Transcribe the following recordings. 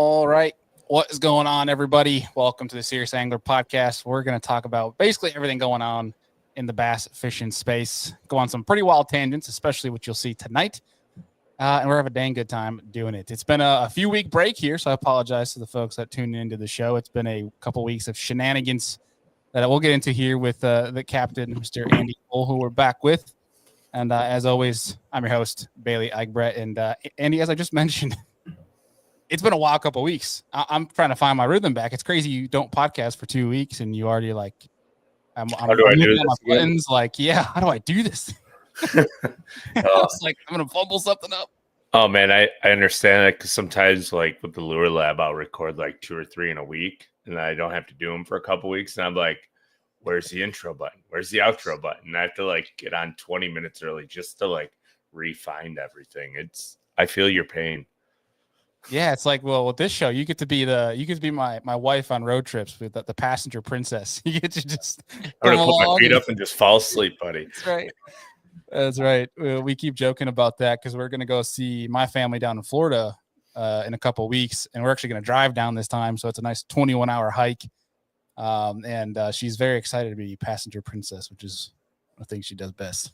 All right. What is going on, everybody? Welcome to the Serious Angler Podcast. We're going to talk about basically everything going on in the bass fishing space. Go on some pretty wild tangents, especially what you'll see tonight. And we're having a dang good time doing it. It's been a few week break here, so I apologize to the folks that tuned into the show. It's been a couple weeks of shenanigans that we'll get into here with the captain, Mr. Andy Cole, who we're back with. And as always, I'm your host, Bailey Eichbrett. And Andy, as I just mentioned, it's been a wild couple of weeks. I'm trying to find my rhythm back. It's crazy you don't podcast for 2 weeks and you already like, I'm looking at my buttons like, yeah, how do I do this? I was like, I'm going to fumble something up. Oh, man, I understand that because sometimes like with the Lure Lab, I'll record like 2 or 3 in a week and I don't have to do them for a couple of weeks. And I'm like, where's the intro button? Where's the outro button? And I have to like get on 20 minutes early just to like refine everything. I feel your pain. Yeah, it's like, well, with this show, you get to be my wife on road trips with the passenger princess. You get to just I'm gonna put my feet up and just fall asleep, buddy. That's right. That's right. We keep joking about that because we're gonna go see my family down in Florida in a couple of weeks, and we're actually gonna drive down this time. So it's a nice 21-hour hike. And she's very excited to be passenger princess, which is I think she does best.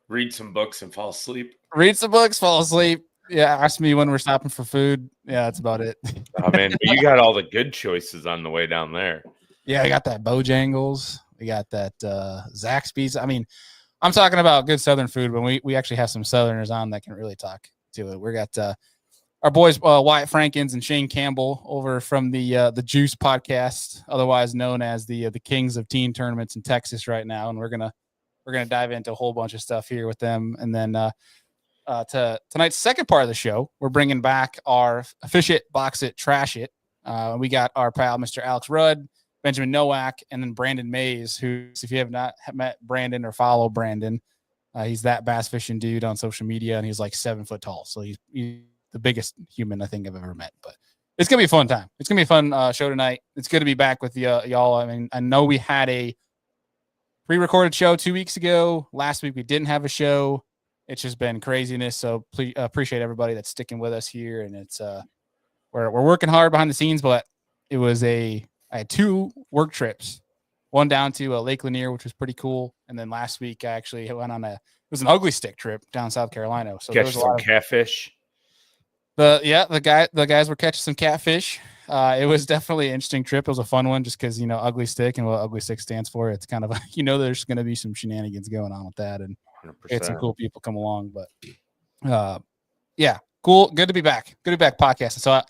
Read some books and fall asleep. Read some books, fall asleep. Yeah, ask me when we're stopping for food. Yeah, that's about it. Oh, man, but you got all the good choices on the way down there. Yeah, I got that Bojangles. We got that Zaxby's. I mean, I'm talking about good Southern food, but we actually have some Southerners on that can really talk to it. We got our boys Wyatt, Frankens, and Shaine Campbell over from the Juice podcast, otherwise known as the Kings of Teen Tournaments in Texas right now, and we're gonna dive into a whole bunch of stuff here with them, and then. To tonight's second part of the show, we're bringing back our Fish It, Box It, Trash It. We got our pal, Mr. Alex Rudd, Benjamin Nowak, and then Brandon Mayes, who, if you have not met Brandon or follow Brandon, he's that bass fishing dude on social media, and he's like 7 foot tall. So he's the biggest human I think I've ever met. But it's going to be a fun time. It's going to be a fun show tonight. It's good to be back with y'all. I mean, I know we had a pre-recorded show 2 weeks ago. Last week we didn't have a show. It's just been craziness. So please appreciate everybody that's sticking with us here. And it's we're working hard behind the scenes, but I had 2 work trips, one down to Lake Lanier, which was pretty cool. And then last week I actually went on it was an ugly stick trip down South Carolina. So catch some catfish. The guys were catching some catfish. It was definitely an interesting trip. It was a fun one just because, ugly stick and what ugly stick stands for. It's kind of, there's going to be some shenanigans going on with that. And 100%. Had some cool people come along, but yeah, cool. Good to be back. Good to be back podcasting. So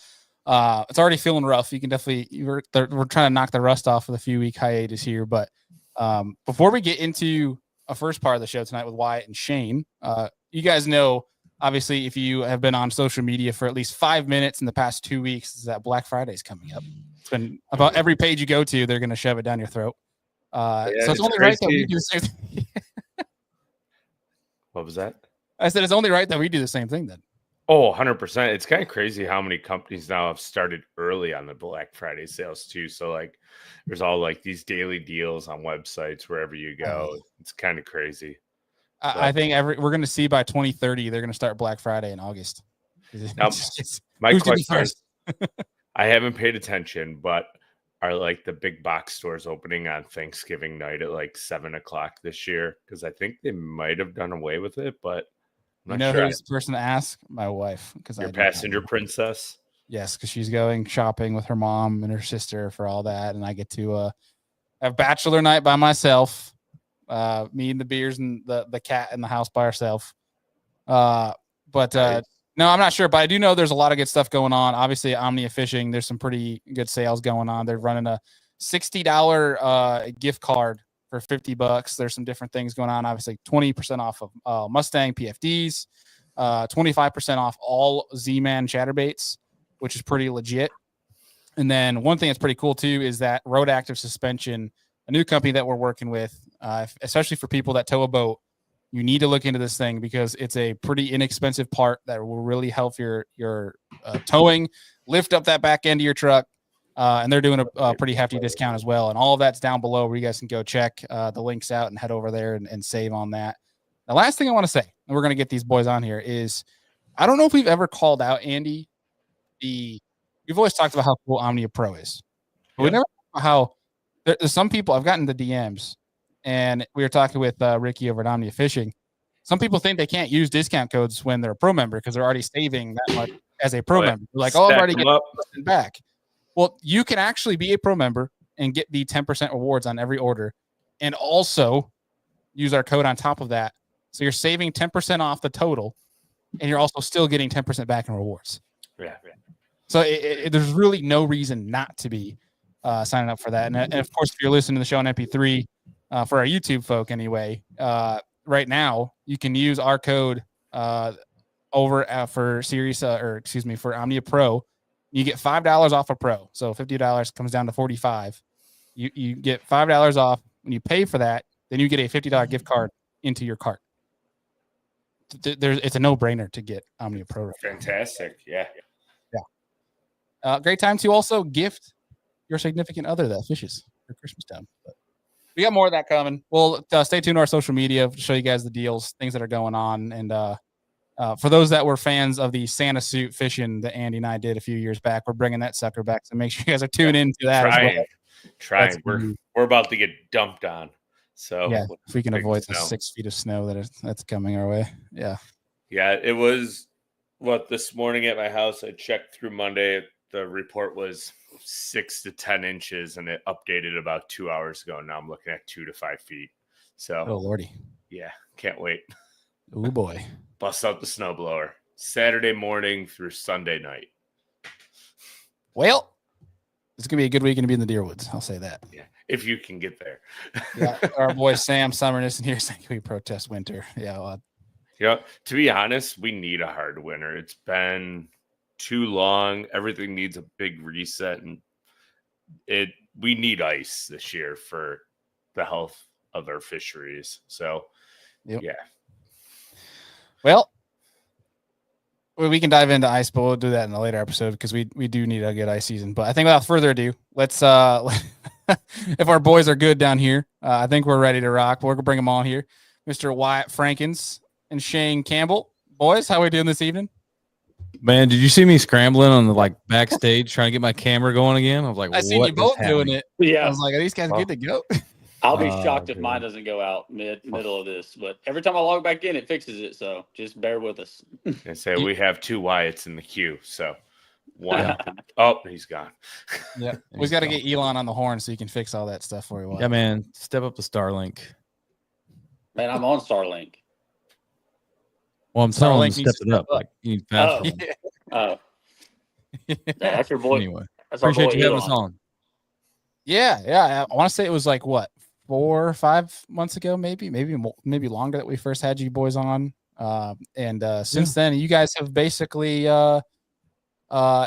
it's already feeling rough. You can definitely we're trying to knock the rust off with a few week hiatus here. But before we get into a first part of the show tonight with Wyatt and Shaine, you guys know, obviously, if you have been on social media for at least 5 minutes in the past 2 weeks, is that Black Friday is coming up. It's been about every page you go to, they're going to shove it down your throat. So it's only right that we do the same thing. What was that? I said it's only right that we do the same thing then. Oh, 100%. It's kind of crazy how many companies now have started early on the Black Friday sales too. So like there's all like these daily deals on websites wherever you go. It's kind of crazy. I think we're going to see by 2030, they're going to start Black Friday in August. Now, my question is, I haven't paid attention, but are like the big box stores opening on Thanksgiving night at like 7:00 this year? Because I think they might have done away with it, but I'm not sure. Who's the person to ask? My wife, because your passenger princess. Yes, because she's going shopping with her mom and her sister for all that, and I get to have bachelor night by myself. Me and the beers and the cat in the house by herself. No, I'm not sure, but I do know there's a lot of good stuff going on. Obviously, Omnia Fishing, there's some pretty good sales going on. They're running a $60 gift card for $50. There's some different things going on. Obviously, 20% off of Mustang PFDs, 25% off all Z-Man chatterbaits, which is pretty legit. And then one thing that's pretty cool too is that Road Active Suspension, a new company that we're working with, especially for people that tow a boat. You need to look into this thing because it's a pretty inexpensive part that will really help your towing, lift up that back end of your truck. And they're doing a pretty hefty discount as well. And all of that's down below where you guys can go check the links out and head over there and save on that. The last thing I want to say, and we're going to get these boys on here, is I don't know if we've ever called out, Andy, the we've always talked about how cool Omnia Pro is. But we Yep. never talked about how there's some people, I've gotten the DMs, and we were talking with Ricky over at Omnia Fishing. Some people think they can't use discount codes when they're a pro member because they're already saving that much as a pro member. They're like, oh, I'm Stack already them getting up. back. Well, you can actually be a pro member and get the 10% rewards on every order and also use our code on top of that. So you're saving 10% off the total and you're also still getting 10% back in rewards. Yeah. So there's really no reason not to be signing up for that. And of course, if you're listening to the show on MP3, for our YouTube folk anyway, right now you can use our code over for series for Omnia Pro. You get $5 off a pro. So $50 comes down to $45. You get $5 off when you pay for that. Then you get a $50 gift card into your cart. It's a no-brainer to get Omnia Pro. Fantastic. Yeah. Great time to also gift your significant other that fishes for Christmas time. But we got more of that coming. We'll stay tuned to our social media to show you guys the deals, things that are going on. And for those that were fans of the Santa suit fishing that Andy and I did a few years back, we're bringing that sucker back. So make sure you guys are tuned into that as well. Trying. We're about to get dumped on. So yeah, if we can avoid the 6 feet of snow that's coming our way. Yeah. Yeah, it was this morning at my house. I checked through Monday. The report was 6 to 10 inches, and it updated about 2 hours ago. Now I'm looking at 2 to 5 feet. So, oh lordy, yeah, can't wait. Oh boy, bust out the snowblower Saturday morning through Sunday night. Well, it's gonna be a good weekend to be in the Deerwoods. I'll say that. Yeah, if you can get there. Yeah, our boy Sam Summerness in here saying we protest winter. Yeah, well, to be honest, we need a hard winter. It's been too long. Everything needs a big reset, and we need ice this year for the health of our fisheries. So, yeah. Well, we can dive into ice, but we'll do that in a later episode because we do need a good ice season. But I think without further ado, let's if our boys are good down here, I think we're ready to rock. We're gonna bring them on here, Mr. Wyatt Frankens and Shaine Campbell. Boys, how are we doing this evening? Man, did you see me scrambling on the backstage trying to get my camera going again? I was like, I seen you both doing it. Yeah, I was like, are these guys good to go? I'll be shocked if mine doesn't go out middle of this. But every time I log back in, it fixes it. So just bear with us. And say we have 2 Wyatts in the queue. So one. Oh, he's gone. Yeah, we got to get Elon on the horn so he can fix all that stuff for you. Wyatt. Yeah, man, step up to Starlink. Man, I'm on Starlink. Well, I'm telling Starlink you, needs step to it up. step up. You need fast. Oh, that's your boy. Anyway, That's our appreciate boy you having us Elon. on. Yeah. I want to say it was 4 or 5 months ago, maybe longer that we first had you boys on. And since then, you guys have basically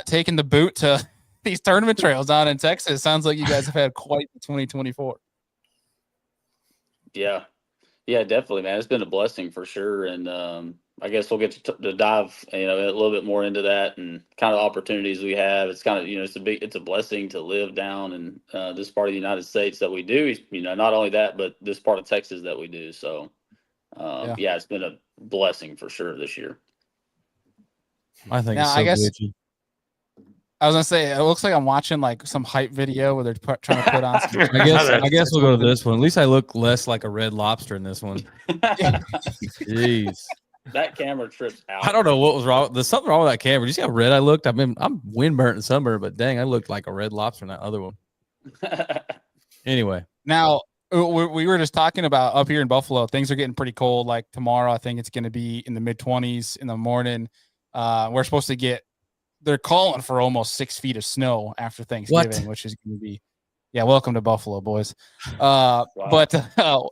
taken the boot to these tournament trails down in Texas. Sounds like you guys have had quite the 2024. Yeah, definitely, man. It's been a blessing for sure, and I guess we'll get to dive, a little bit more into that and kind of opportunities we have. It's kind of, it's a blessing to live down in this part of the United States that we do. Not only that, but this part of Texas that we do. So, yeah, it's been a blessing for sure this year. I think Now, it's so glitchy. I was gonna say it looks like I'm watching some hype video where they're trying to put on. Some I guess we'll go to this one. At least I look less like a red lobster in this one. Jeez. That camera trips out. I don't know what was wrong. There's something wrong with that camera. Did you see how red I looked? I'm windburnt and sunburned, but dang, I looked like a red lobster in that other one. Anyway. Now, we were just talking about up here in Buffalo, things are getting pretty cold. Like tomorrow, I think it's going to be in the mid-20s in the morning. We're supposed to get, they're calling for almost 6 feet of snow after Thanksgiving, which is going to be, welcome to Buffalo, boys. Wow. But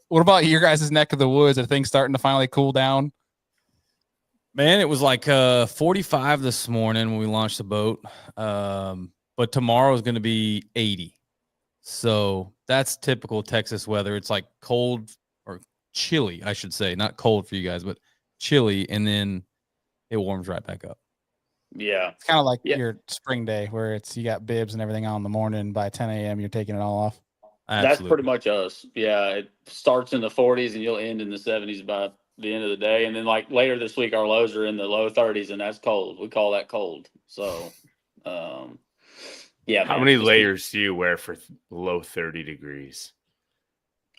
what about your guys' neck of the woods? Are things starting to finally cool down? Man, it was 45 this morning when we launched the boat. But tomorrow is going to be 80. So that's typical Texas weather. It's cold or chilly, I should say. Not cold for you guys, but chilly. And then it warms right back up. Yeah. It's kind of like your spring day where you got bibs and everything on in the morning. By 10 a.m., you're taking it all off. Absolutely. That's pretty much us. Yeah. It starts in the 40s and you'll end in the 70s by the end of the day. And then later this week, our lows are in the low 30s and that's cold. We call that cold. So, Yeah. How man, many layers do you wear for below 30 degrees?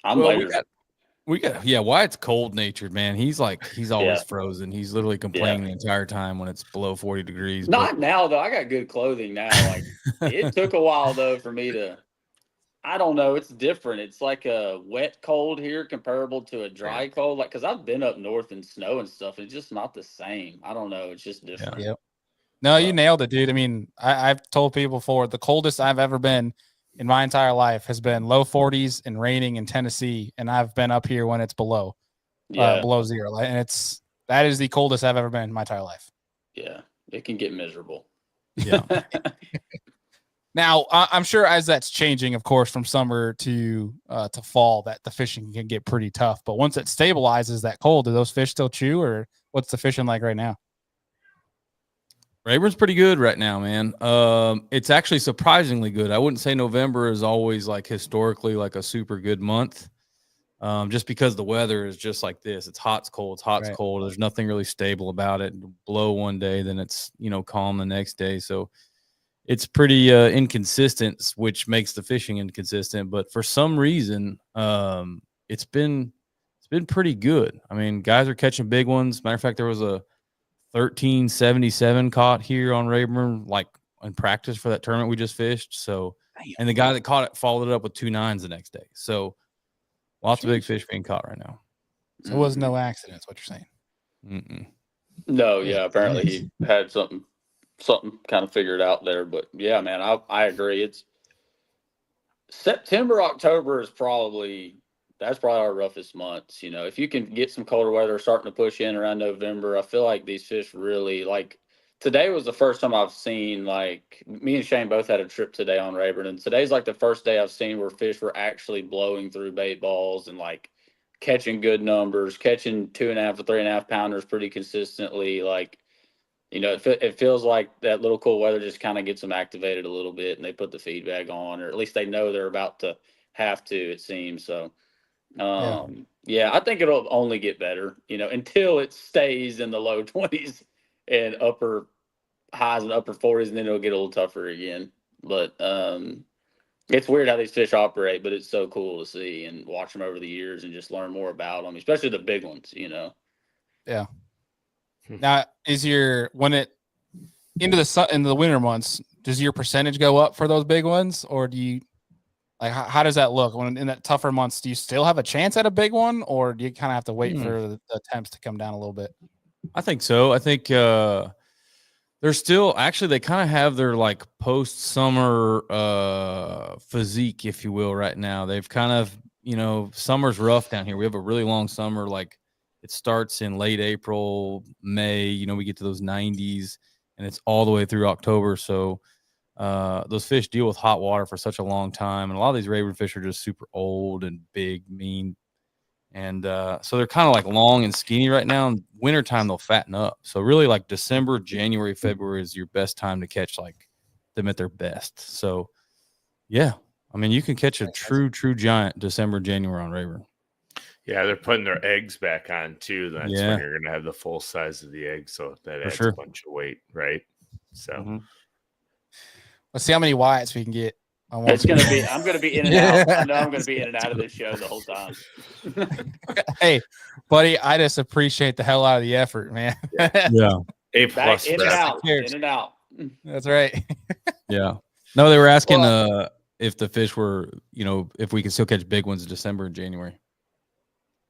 I'm Well, layered. Wyatt's cold natured, man. He's always Yeah. frozen. He's literally complaining the entire time when it's below 40 degrees. Not now though. I got good clothing now. Like it took a while though for me to. I don't know. It's different. It's like a wet cold here comparable to a dry cold. Like, because I've been up north in snow and stuff. It's just not the same. I don't know. It's just different. Yep. No, you nailed it, dude. I mean, I've told people before, the coldest I've ever been in my entire life has been low 40s and raining in Tennessee. And I've been up here when it's below zero. And that is the coldest I've ever been in my entire life. Yeah. It can get miserable. Yeah. Now, I'm sure as that's changing, of course, from summer to fall, that the fishing can get pretty tough. But once it stabilizes that cold, do those fish still chew, or what's the fishing like right now? Rayburn's pretty good right now, man. It's actually surprisingly good. I wouldn't say November is always like historically like a super good month, just because the weather is just like this. It's hot, it's cold, it's hot, it's cold. There's nothing really stable about it. It'll blow one day, then it's calm the next day. So it's pretty inconsistent, which makes the fishing inconsistent. But for some reason, it's been pretty good. I mean, guys are catching big ones. Matter of fact, there was a 1377 caught here on Rayburn, like in practice for that tournament we just fished. So, and the guy that caught it followed it up with 2 9s the next day. So, lots of big fish being caught right now. So it was no accidents, what you're saying? Mm-mm. No, yeah. Apparently he had something kind of figured out there. But yeah, man, I agree. It's September, October is probably our roughest months. If you can get some colder weather starting to push in around November, I feel like these fish really like. Today was the first time I've seen, like, me and Shaine both had a trip today on Rayburn, and today's like the first day I've seen where fish were actually blowing through bait balls and like catching good numbers, catching 2.5 to 3.5 pounders pretty consistently. Like, it feels like that little cool weather just kind of gets them activated a little bit, and they put the feed bag on, or at least they know they're about to have to, it seems. So, I think it'll only get better, until it stays in the low 20s and upper highs and upper 40s, and then it'll get a little tougher again. But it's weird how these fish operate, but it's so cool to see and watch them over the years and just learn more about them, especially the big ones, Yeah. Now, into the winter months, does your percentage go up for those big ones, or do you how does that look when in that tougher months? Do you still have a chance at a big one, or do you kind of have to wait for the attempts to come down a little bit? I think so. I think they're still actually they kind of have their like post summer physique, if you will, right now. They've kind of summer's rough down here. We have a really long summer. Like it starts in late April, May. We get to those 90s, and it's all the way through October. So those fish deal with hot water for such a long time, and a lot of these Rayburn fish are just super old and big, mean, and so they're kind of like long and skinny right now. In wintertime, they'll fatten up. So really, like December, January, February is your best time to catch like them at their best. So yeah, I mean, you can catch a true giant December, January on Rayburn. Yeah, they're putting their eggs back on too. That's when you're gonna have the full size of the egg, so that adds a bunch of weight, right? So. Let's see how many Wyatts we can get. I'm going to be in and out. I know I'm going to be in and out of this show the whole time. Hey, buddy, I just appreciate the hell out of the effort, man. Yeah. A+. In and out. That's right. Yeah. No, they were asking if the fish were, if we can still catch big ones in December and January.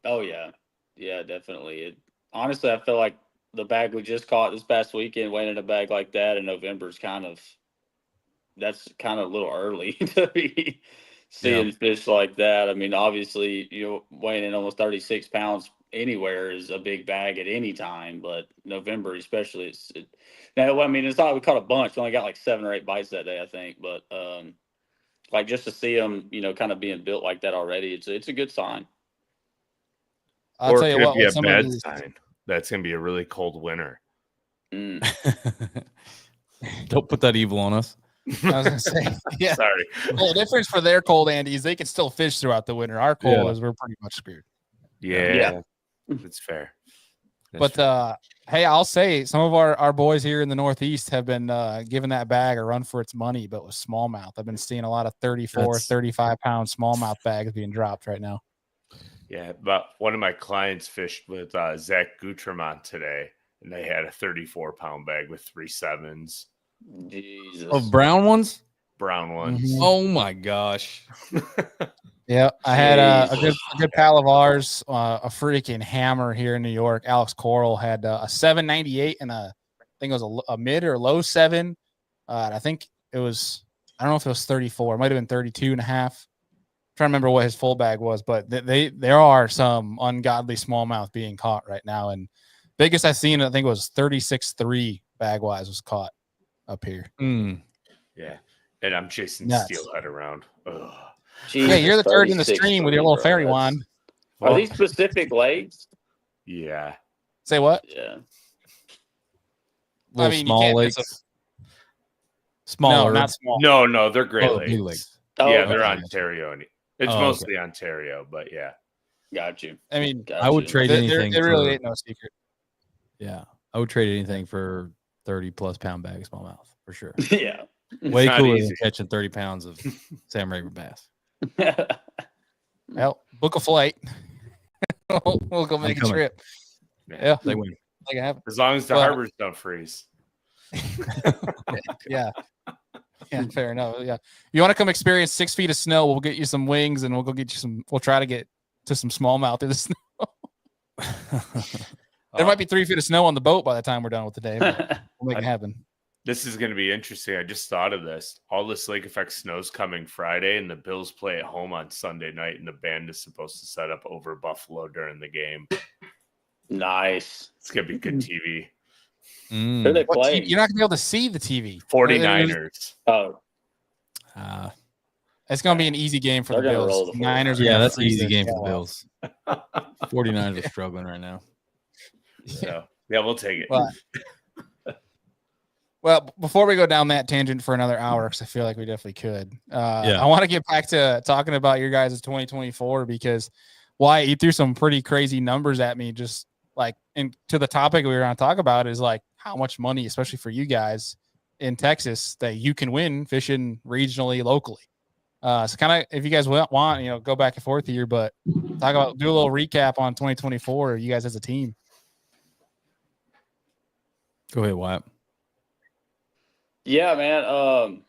Oh, yeah. Yeah, definitely. Honestly, I feel like the bag we just caught this past weekend, weighing in a bag like that in November is that's kind of a little early to be seeing fish like that. I mean, obviously, weighing in almost 36 pounds anywhere is a big bag at any time, but November especially, it's not like we caught a bunch. We only got like 7 or 8 bites that day, I think. But like just to see them, kind of being built like that already, it's a good sign. I'll tell you what, be a bad sign. That's going to be a really cold winter. Don't put that evil on us. I was gonna say, yeah. Sorry. Well, the difference for their cold Andes, they can still fish throughout the winter. Our cold is we're pretty much screwed. Yeah. That's fair. But hey, I'll say some of our boys here in the Northeast have been giving that bag a run for its money, but with smallmouth. I've been seeing a lot of 34, 35-pound smallmouth bags being dropped right now. Yeah, but one of my clients fished with Zach Gutermont today, and they had a 34-pound bag with 3 7s. Jesus. Of brown ones? Brown ones. Mhm. Oh my gosh. Yeah, I had a Jesus. good pal of ours, a freaking hammer here in New York. Alex Coral had a 798 and I think it was a mid or low 7. And I think it was, I don't know if it was 34. It might have been 32 and a half. I'm trying to remember what his full bag was, but there are some ungodly smallmouth being caught right now. And biggest I've seen, I think it was 36.3 bag wise was caught up here. Yeah, and I'm chasing Nuts. steelhead around. Ugh. Jesus, Yeah, you're the third in the 36.3, stream with your little bro. fairy That's- wand. Are these specific lakes? Yeah. Say what? Yeah. Little mean, you small can't miss lakes. Smaller. No, not small. No, they're Great Oh, Lakes. big lakes. Oh, Yeah, okay. they're Ontario. It's Oh, mostly Ontario, but yeah. Got you. I mean, Got I would you. trade there anything really for, ain't no secret. yeah. I would trade anything for 30+ pound bag of smallmouth for sure. Yeah. Way not cooler easy. than catching 30 pounds of Sam Raven bass. Well, book a flight. we'll go make a coming. trip. Yeah. Yeah, They win. make it happen. As long as the Well- harbors don't freeze. Yeah. Yeah, fair enough. Yeah. You want to come experience 6 feet of snow? We'll get you some wings and we'll go get you some. We'll try to get to some smallmouth in the snow. There might be 3 feet of snow on the boat by the time we're done with the day. But we'll make it happen. This is going to be interesting. I just thought of this. All this lake effect snow's coming Friday, and the Bills play at home on Sunday night, and the band is supposed to set up over Buffalo during the game. Nice. It's going to be good TV. Who they What play? you're not gonna be able to see the TV. 49ers. Oh, It's gonna be an easy game for They're the gonna roll Bills. the Niners. are Yeah, gonna that's an freeze easy their game for tail the off. Bills. 49ers are struggling right now. So, yeah, we'll take it. Well, before we go down that tangent for another hour, because I feel like we definitely could. Yeah. I want to get back to talking about your guys' 2024 because Wyatt, you threw some pretty crazy numbers at me. Just like to the topic we were going to talk about is like how much money, especially for you guys in Texas, that you can win fishing regionally, locally. So kind of, if you guys want, go back and forth here, but do a little recap on 2024, you guys as a team. Go ahead, Wyatt. yeah, man.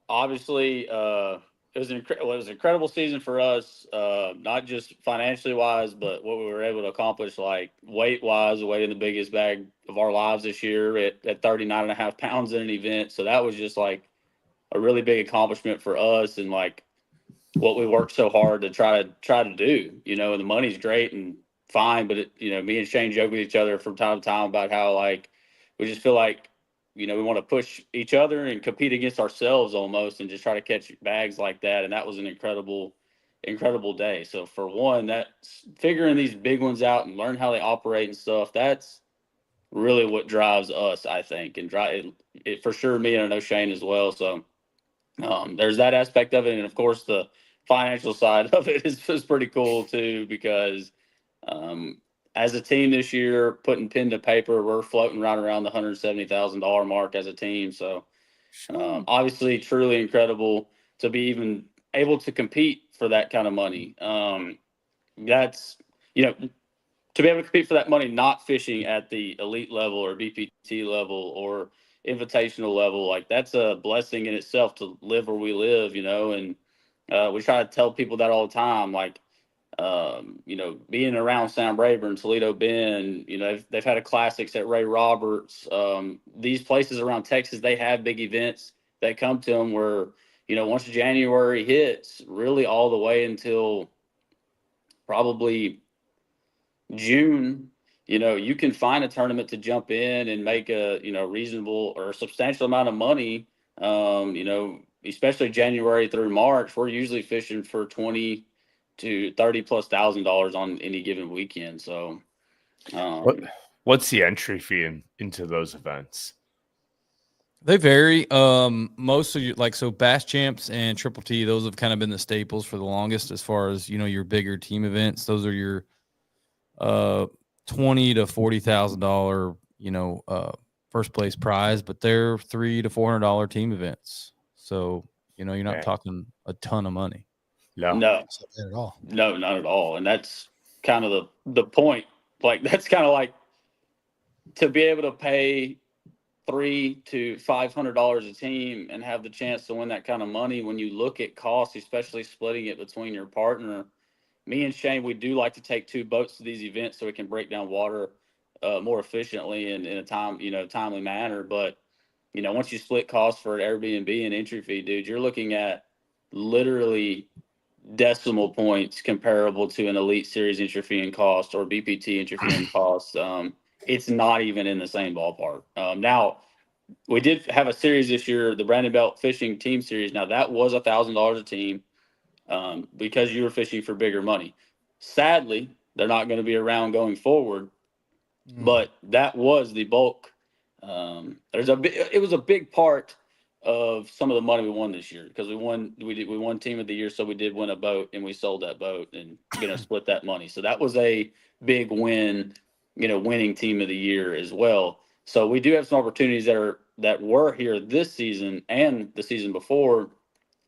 Obviously, it was an incredible season for us, not just financially wise, but what we were able to accomplish, like weight wise, weighing the biggest bag of our lives this year at 39.5 pounds in an event. So that was just like a really big accomplishment for us, and like what we worked so hard to try to do, and the money's great and fine, but me and Shaine joke with each other from time to time about how like we just feel like we want to push each other and compete against ourselves almost, and just try to catch bags like that. And that was an incredible day. So for one, that's figuring these big ones out and learn how they operate and stuff. That's really what drives us, I think, and drive it for sure. Me, and I know Shaine as well. So there's that aspect of it, and of course the financial side of it is pretty cool too, because as a team this year, putting pen to paper, we're floating right around the $170,000 mark as a team. So obviously truly incredible to be even able to compete for that kind of money. That's, to be able to compete for that money, not fishing at the elite level or BPT level or invitational level, like that's a blessing in itself to live where we live, and we try to tell people that all the time, like, being around Sam Rayburn, Toledo Bend, they've had a classics at Ray Roberts. These places around Texas, they have big events that come to them where, once January hits, really all the way until probably June, you can find a tournament to jump in and make a, reasonable or substantial amount of money. Especially January through March, we're usually fishing for $20,000 to $30,000+ on any given weekend. So, What's the entry fee into those events? They vary. Most of you, so Bass Champs and Triple T, those have kind of been the staples for the longest as far as, your bigger team events. Those are your $20,000 to $40,000, first place prize, but they're $300 to $400 team events. So, you're not talking a ton of money. No, Not at all. no, not at all. And that's kind of the point. Like, that's kind of like to be able to pay $300 to $500 a team and have the chance to win that kind of money. When you look at costs, especially splitting it between your partner, me and Shaine, we do like to take 2 boats to these events so we can break down water more efficiently and in a timely manner. But, once you split costs for Airbnb and entry fee, dude, you're looking at literally decimal points comparable to an Elite Series entry fee and cost or BPT entry fee and cost. It's not even in the same ballpark. Now, we did have a series this year, the Brandon Belt Fishing Team Series. Now, that was $1,000 a team because you were fishing for bigger money. Sadly, they're not going to be around going forward, but that was the bulk. It was a big part of some of the money we won this year because we won Team of the Year, so we did win a boat and we sold that boat and split that money. So that was a big win, winning Team of the Year as well. So we do have some opportunities that were here this season and the season before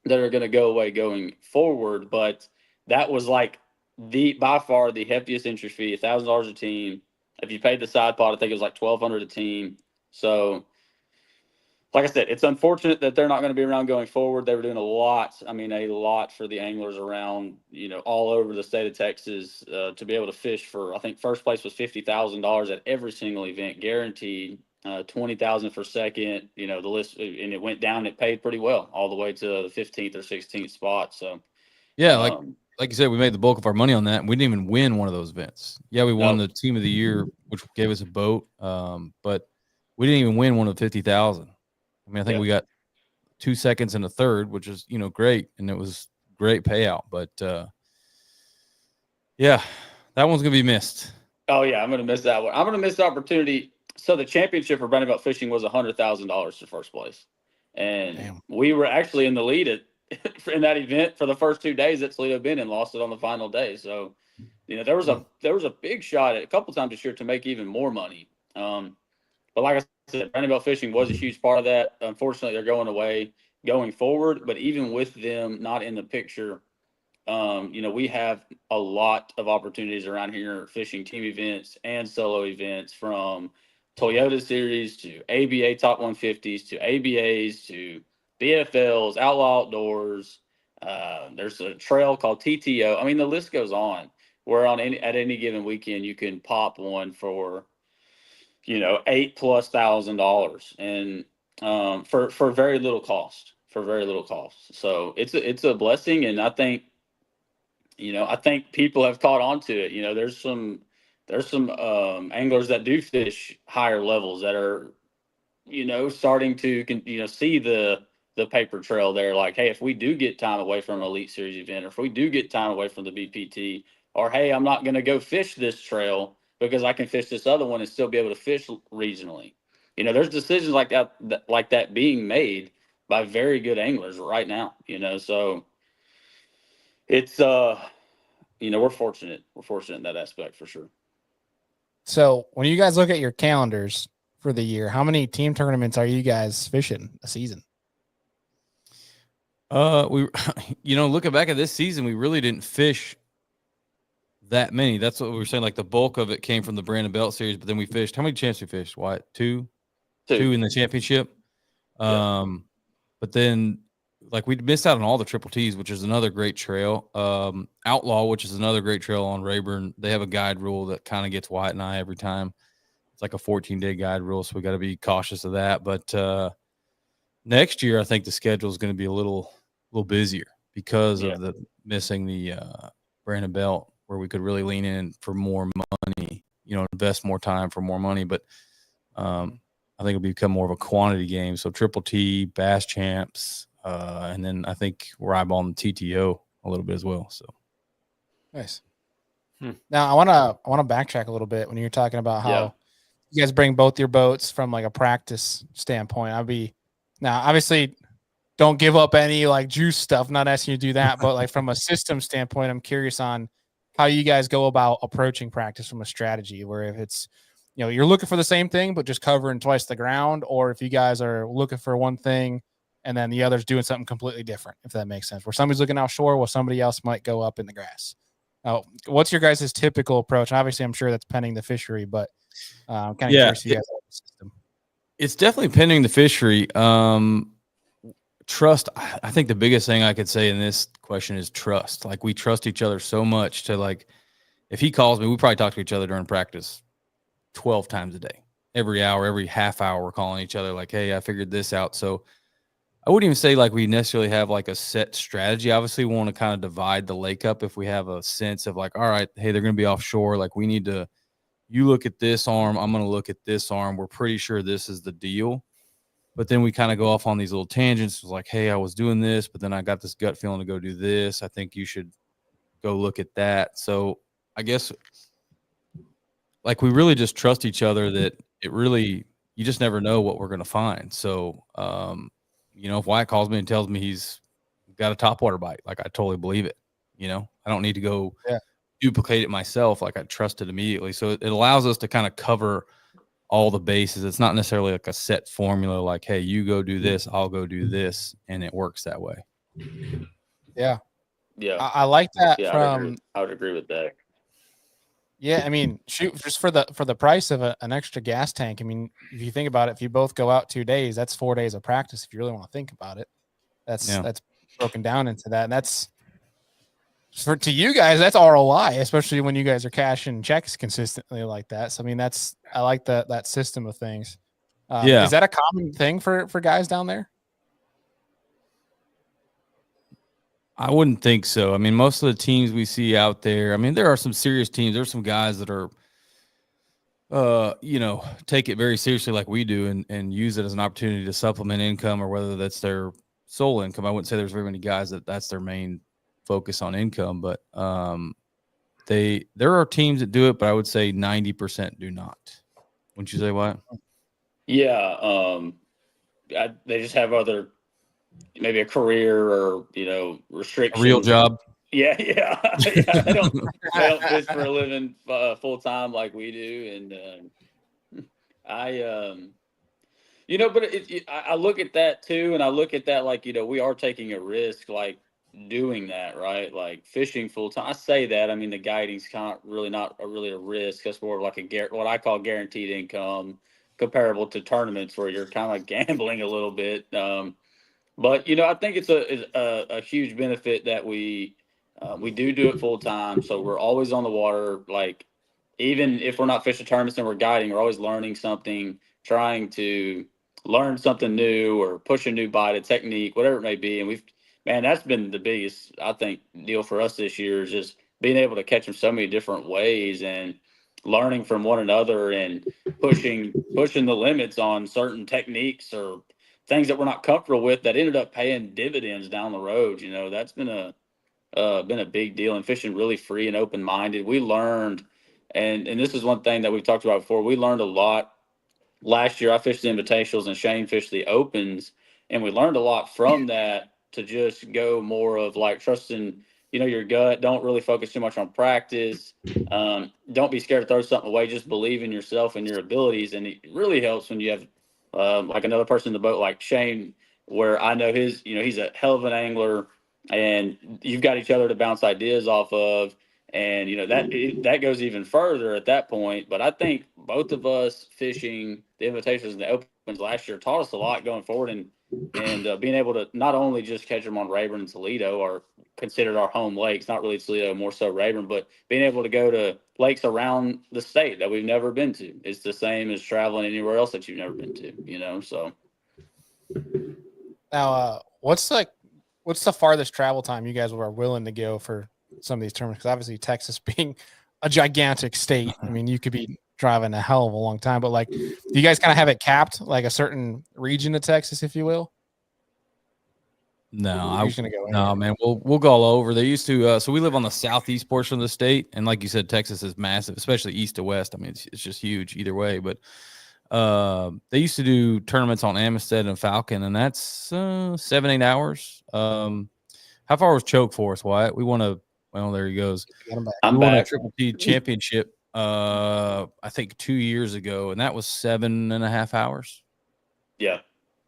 that are going to go away going forward. But that was like by far the heftiest entry fee, $1,000 a team. If you paid the side pot, I think it was like $1,200 a team. So, like I said, it's unfortunate that they're not going to be around going forward. They were doing a lot for the anglers around, all over the state of Texas to be able to fish for. I think first place was $50,000 at every single event, guaranteed. $20,000 for second. The list, and it went down. It paid pretty well all the way to the 15th or 16th spot. So, yeah, like you said, we made the bulk of our money on that. And we didn't even win one of those events. Yeah, we won the Team of the Year, which gave us a boat, but we didn't even win one of 50,000. I mean, I think we got 2 seconds and a third, which is great, and it was great payout. But yeah, that one's gonna be missed. Oh yeah, I'm gonna miss that one. I'm gonna miss the opportunity. So the championship for Brandon Belt Fishing was $100,000 to first place, and we were actually in the lead in that event for the first 2 days that Toledo been and lost it on the final day. So, there was a big shot at a couple times this year to make even more money. But like I said, Brandon Belt Fishing was a huge part of that. Unfortunately, they're going away going forward. But even with them not in the picture, we have a lot of opportunities around here, fishing team events and solo events, from Toyota Series to ABA Top 150s to ABAs to BFLs, Outlaw Outdoors. There's a trail called TTO. I mean, the list goes on. Where at any given weekend you can pop one for $8,000+ and for very little cost. So it's a blessing, and I think people have caught on to it. There's some anglers that do fish higher levels that are starting to see the paper trail there. Like, hey, if we do get time away from an Elite Series event, or if we do get time away from the BPT, or hey, I'm not going to go fish this trail because I can fish this other one and still be able to fish regionally. There's decisions like that being made by very good anglers right now. So it's we're fortunate. We're fortunate in that aspect for sure. So when you guys look at your calendars for the year, how many team tournaments are you guys fishing a season? Looking back at this season, we really didn't fish that many. That's what we were saying. Like, the bulk of it came from the Brandon Belt Series, but then we fished. How many champs we fished? Wyatt? Two in the championship. But then, like, we missed out on all the Triple T's, which is another great trail. Outlaw, which is another great trail on Rayburn. They have a guide rule that kind of gets Wyatt and I every time. It's like a 14-day guide rule, so we got to be cautious of that. But next year, I think the schedule is going to be a little busier because of the missing the Brandon Belt, where we could really lean in for more money, invest more time for more money. But I think it'll become more of a quantity game. So Triple T, Bass Champs, and then I think we're eyeballing the TTO a little bit as well. So nice. Now I want to backtrack a little bit when you're talking about how you guys bring both your boats from like a practice standpoint. Now obviously don't give up any like juice stuff. Not asking you to do that, but like from a system standpoint, I'm curious on how you guys go about approaching practice from a strategy, where if it's, you're looking for the same thing, but just covering twice the ground, or if you guys are looking for one thing and then the other's doing something completely different, if that makes sense, where somebody's looking offshore while somebody else might go up in the grass. What's your guys' typical approach? And obviously, I'm sure that's pending the fishery, but I'm kind of curious if you guys have a system. It's definitely pending the fishery. Trust. I think the biggest thing I could say in this question is trust. Like, we trust each other so much to, like, if he calls me, we probably talk to each other during practice 12 times a day. Every hour, every half hour, we're calling each other like, hey, I figured this out. So I wouldn't even say like we necessarily have like a set strategy. Obviously, we want to kind of divide the lake up if we have a sense of like, all right, hey, they're going to be offshore. Like, we need to, you look at this arm, I'm going to look at this arm. We're pretty sure this is the deal. But then we kind of go off on these little tangents. It's like, hey, I was doing this, but then I got this gut feeling to go do this. I think you should go look at that. So I guess like we really just trust each other that it really, you just never know what we're going to find. So, if Wyatt calls me and tells me he's got a topwater bite, like, I totally believe it. I don't need to go duplicate it myself. Like, I trust it immediately. So it allows us to kind of cover all the bases. It's not necessarily like a set formula, like, hey, you go do this, I'll go do this. And it works that way. Yeah. Yeah. I like that. Yeah, I would agree with that. Yeah, I mean, shoot, just for the price of an extra gas tank. I mean, if you think about it, if you both go out 2 days, that's 4 days of practice. If you really want to think about it, that's broken down into that. And that's to you guys, that's ROI, especially when you guys are cashing checks consistently like that. So I mean, I like that system of things. Is that a common thing for guys down there? I wouldn't think so. I mean, most of the teams we see out there, I mean, there are some serious teams. There's some guys that are, take it very seriously like we do and use it as an opportunity to supplement income, or whether that's their sole income. I wouldn't say there's very many guys that's their main focus on income, but there are teams that do it, but I would say 90% do not. Wouldn't you say, Wyatt? Yeah. They just have other, maybe a career or, restrictions. A real job. Yeah. They don't fish for a living full time like we do. And but I look at that too. And I look at that like, we are taking a risk, like doing that, right? Like fishing full time. I say that, I mean, the guiding's not really a risk. That's more of like what I call guaranteed income, comparable to tournaments where you're kind of like gambling a little bit. But I think it's a huge benefit that we do it full time. So we're always on the water. Like, even if we're not fishing tournaments and we're guiding, we're always learning something, trying to learn something new or push a new bite, a technique, whatever it may be. And that's been the biggest, I think, deal for us this year, is just being able to catch them so many different ways and learning from one another and pushing the limits on certain techniques or things that we're not comfortable with that ended up paying dividends down the road. That's been a big deal, and fishing really free and open-minded. We learned, and this is one thing that we've talked about before, we learned a lot. Last year I fished the invitationals and Shaine fished the opens, and we learned a lot from that, to just go more of like trusting, your gut. Don't really focus too much on practice. Don't be scared to throw something away. Just believe in yourself and your abilities. And it really helps when you have like another person in the boat like Shaine, where I know he's a hell of an angler, and you've got each other to bounce ideas off of. And, that goes even further at that point. But I think both of us fishing the invitations and the opens last year taught us a lot going forward, and being able to not only just catch them on Rayburn and Toledo, or considered our home lakes, not really Toledo, more so Rayburn, but being able to go to lakes around the state that we've never been to. It's the same as traveling anywhere else that you've never been to, so. Now, what's the farthest travel time you guys were willing to go for some of these tournaments? Because obviously Texas being a gigantic state, I mean, you could be driving a hell of a long time, but like, do you guys kind of have it capped, like a certain region of Texas, if you will? No, man, we'll go all over. They used to, so we live on the southeast portion of the state, and like you said, Texas is massive, especially east to west. I mean, it's just huge either way. But they used to do tournaments on Amistad and Falcon, and that's 7-8 hours. How far was Choke for us, Wyatt? We won Well, there he goes. Get him back. I'm We won a back. Triple T championship, I think 2 years ago, and that was 7.5 hours. Yeah,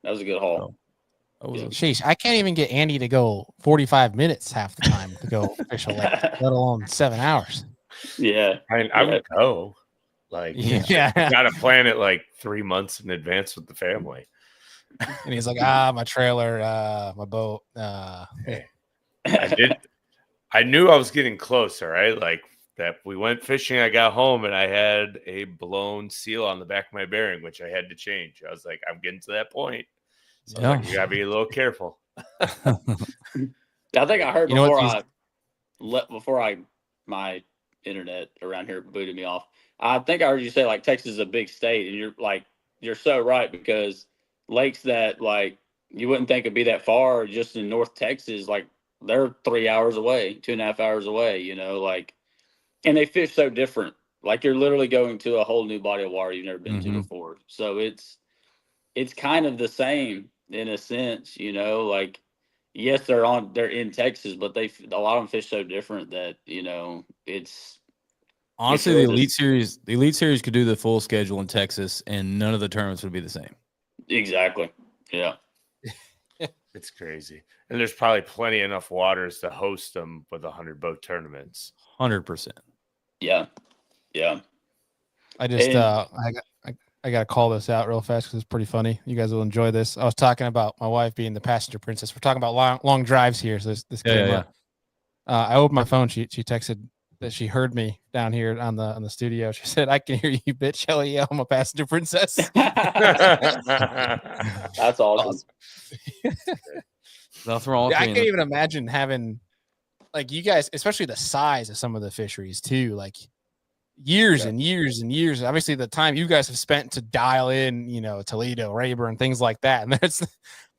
that was a good haul. So, that was Sheesh, I can't even get Andy to go 45 minutes half the time to go fish a lake, let alone 7 hours. Yeah. I would go. Like, Yeah. got to plan it like 3 months in advance with the family. And he's like, my trailer, my boat. I knew I was getting closer, right? Like that we went fishing, I got home and I had a blown seal on the back of my bearing, which I had to change. I was like, I'm getting to that point. So I was like, you gotta be a little careful. I think I heard before my internet around here booted me off. I think I heard you say like Texas is a big state, and you're so right, because lakes that like you wouldn't think would be that far just in North Texas, like they're 3 hours away, 2.5 hours away, like, and they fish so different. Like you're literally going to a whole new body of water you've never been to before. So it's kind of the same in a sense, like, yes, they're in Texas, but a lot of them fish so different that, it's honestly the Elite Series could do the full schedule in Texas, and none of the tournaments would be the same. Exactly. Yeah. It's crazy. And there's probably plenty enough waters to host them with 100 boat tournaments. 100%. Yeah. Yeah. I just I got to call this out real fast because it's pretty funny. You guys will enjoy this. I was talking about my wife being the passenger princess. We're talking about long drives here. So this came up. I opened my phone. She texted that she heard me down here on the studio. She said, "I can hear you, bitch. Hell yeah, I'm a passenger princess." That's awesome. Nothing wrong. I can't even imagine having like you guys, especially the size of some of the fisheries too. Like years and years and years. Obviously, the time you guys have spent to dial in, Toledo, Rayburn, things like that, and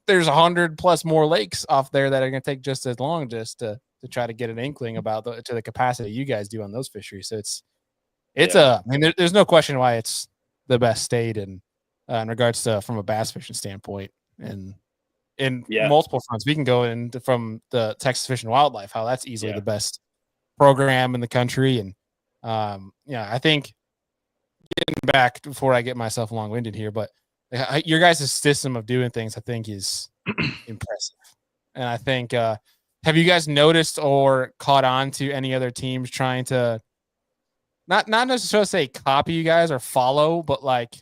there's 100 plus more lakes off there that are going to take just as long just to try to get an inkling about the capacity you guys do on those fisheries. So there's no question why it's the best state in regards to from a bass fishing standpoint, and in multiple fronts. We can go into from the Texas Fish and Wildlife, how that's easily the best program in the country. And I think getting back before I get myself long-winded here, but your guys' system of doing things, I think, is impressive. And I think, have you guys noticed or caught on to any other teams trying to not necessarily say copy you guys or follow, but like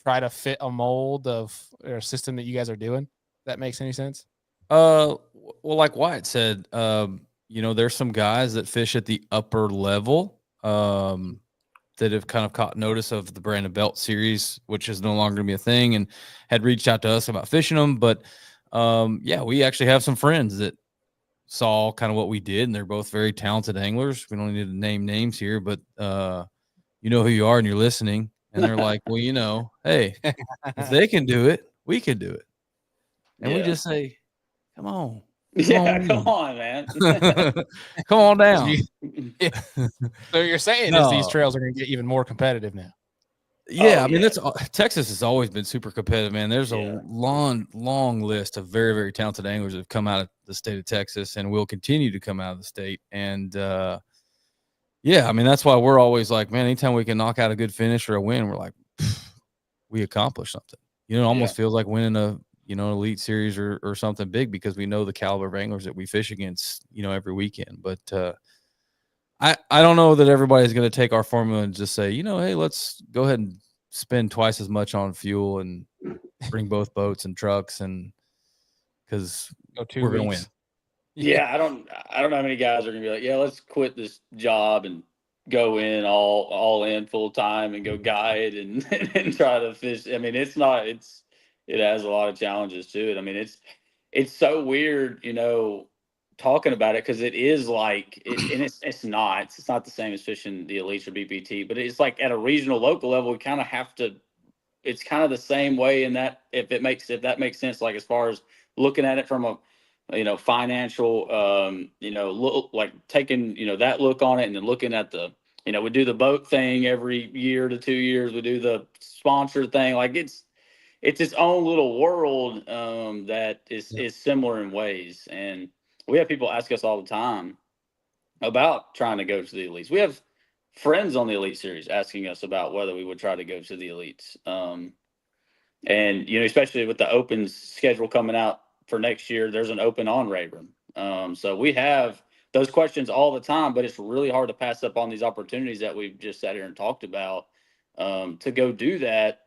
try to fit a mold of or system that you guys are doing? If that makes any sense? Well, like Wyatt said, there's some guys that fish at the upper level that have kind of caught notice of the Brandon Belt series, which is no longer going to be a thing, and had reached out to us about fishing them. But we actually have some friends that saw kind of what we did, and they're both very talented anglers. We don't need to name names here, but you know who you are and you're listening. And they're like, well, hey, if they can do it, we can do it. And we just say, come on. Come on, man. Come on down. So you're saying is these trails are going to get even more competitive now? Yeah, Texas has always been super competitive, man. There's a long list of very, very talented anglers that have come out of the state of Texas and will continue to come out of the state. And that's why we're always like, man, anytime we can knock out a good finish or a win, we're like, we accomplished something. It almost feels like winning a elite series or something big, because we know the caliber of anglers that we fish against, every weekend. But I don't know that everybody's going to take our formula and just say, hey, let's go ahead and spend twice as much on fuel and bring both boats and trucks, and because we're going to win. Yeah, I don't know how many guys are going to be like, yeah, let's quit this job and go in all in full time and go guide and try to fish. I mean, it has a lot of challenges to it. I mean, it's so weird, talking about it, because it is like and it's not the same as fishing the elites or BPT, but it's like at a regional local level, we kind of have to. It's kind of the same way in that if that makes sense, like as far as looking at it from a financial look, like taking that look on it, and then looking at the we do the boat thing every year to 2 years, we do the sponsor thing, like it's its own little world that is similar in ways. And we have people ask us all the time, about trying to go to the elites. We have friends on the Elite Series asking us about whether we would try to go to the elites. And, especially with the open schedule coming out for next year, there's an open on Rayburn. So we have those questions all the time, but it's really hard to pass up on these opportunities that we've just sat here and talked about to go do that.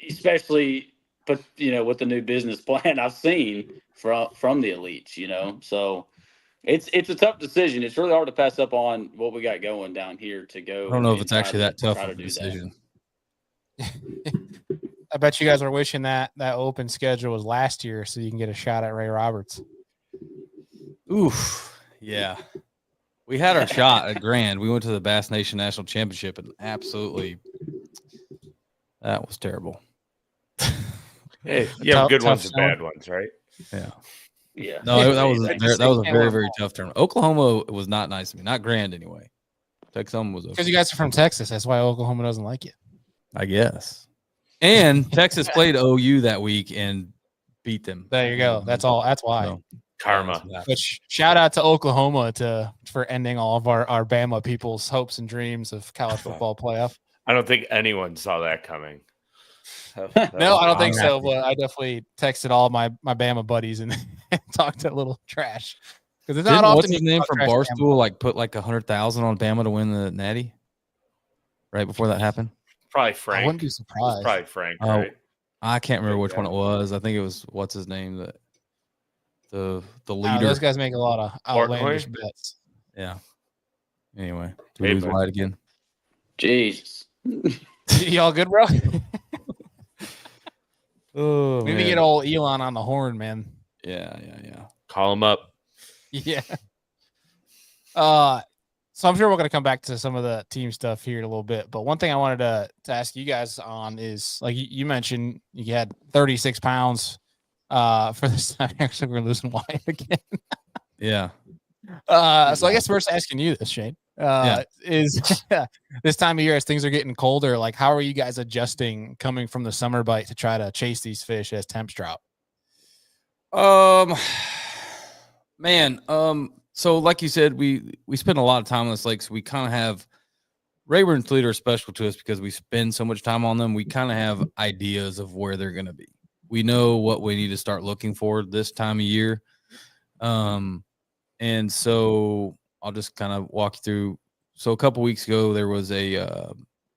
Especially, but with the new business plan I've seen from the elites, so it's a tough decision. It's really hard to pass up on what we got going down here to go. I don't know if and it's actually that tough try of a decision. I bet you guys are wishing that open schedule was last year so you can get a shot at Ray Roberts. Oof. Yeah. We had our shot at Grand. We went to the Bass Nation National Championship and absolutely that was terrible. Hey, you have good ones and bad ones, right? Yeah. Yeah. No, that was a very, very tough tournament. Oklahoma was not nice to me. Not Grand anyway. Texas was because you guys are from Texas. That's why Oklahoma doesn't like you, I guess. And Texas played OU that week and beat them. There you go. That's all. That's why. So, Karma. But shout out to Oklahoma for ending all of our Bama people's hopes and dreams of college football playoff. I don't think anyone saw that coming. No, I don't think so. But I definitely texted all my Bama buddies and talked a little trash because it's not often. What's his name from Barstool put like 100,000 on Bama to win the Natty right before that happened? Probably Frank. I wouldn't be surprised. Probably Frank. Right? I can't remember which one it was. I think it was what's his name the leader. Those guys make a lot of outlandish bets. Yeah. Anyway, do we lose Wyatt again? Jesus. Y'all good, bro? Oh, we need to get old Elon on the horn, man. Yeah. Call him up. Yeah. So I'm sure we're going to come back to some of the team stuff here in a little bit. But one thing I wanted to ask you guys on is, like you mentioned, you had 36 pounds for this time. Actually, we're losing Wyatt again. Yeah. So I guess first asking you this, Shaine, is this time of year as things are getting colder, like how are you guys adjusting coming from the summer bite to try to chase these fish as temps drop? So like you said, we spend a lot of time on this lake, so we kind of have Rayburn and Toledo are special to us because we spend so much time on them. We kind of have ideas of where they're going to be. We know what we need to start looking for this time of year. And so I'll just kind of walk you through. So a couple weeks ago, there was the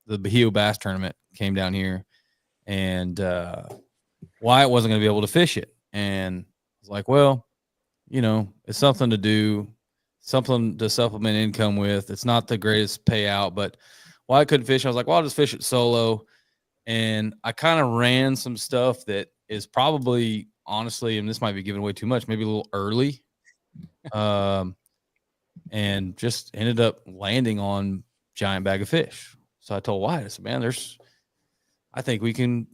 Bahio Bass Tournament came down here, and Wyatt wasn't going to be able to fish it. And I was like, well, it's something to do, something to supplement income with. It's not the greatest payout, but Wyatt couldn't fish. I was like, well, I'll just fish it solo. And I kind of ran some stuff that is probably, honestly, and this might be giving away too much, maybe a little early. And just ended up landing on giant bag of fish. So I told Wyatt, I said, man, I think we can,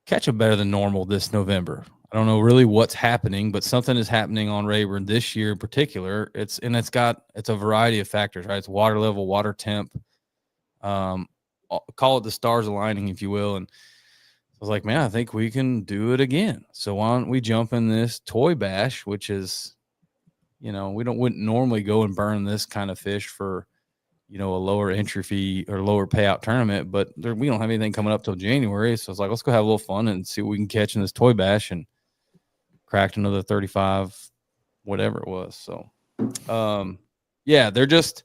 catch them better than normal this November. I don't know really what's happening, but something is happening on Rayburn this year in particular. It's a variety of factors, right? It's water level, water temp, call it the stars aligning, if you will. And I was like, man, I think we can do it again. So why don't we jump in this toy bash, which is, we wouldn't normally go and burn this kind of fish for, a lower entry fee or lower payout tournament, but we don't have anything coming up till January. So I was like, let's go have a little fun and see what we can catch in this toy bash, and cracked another 35, whatever it was. So, they're just,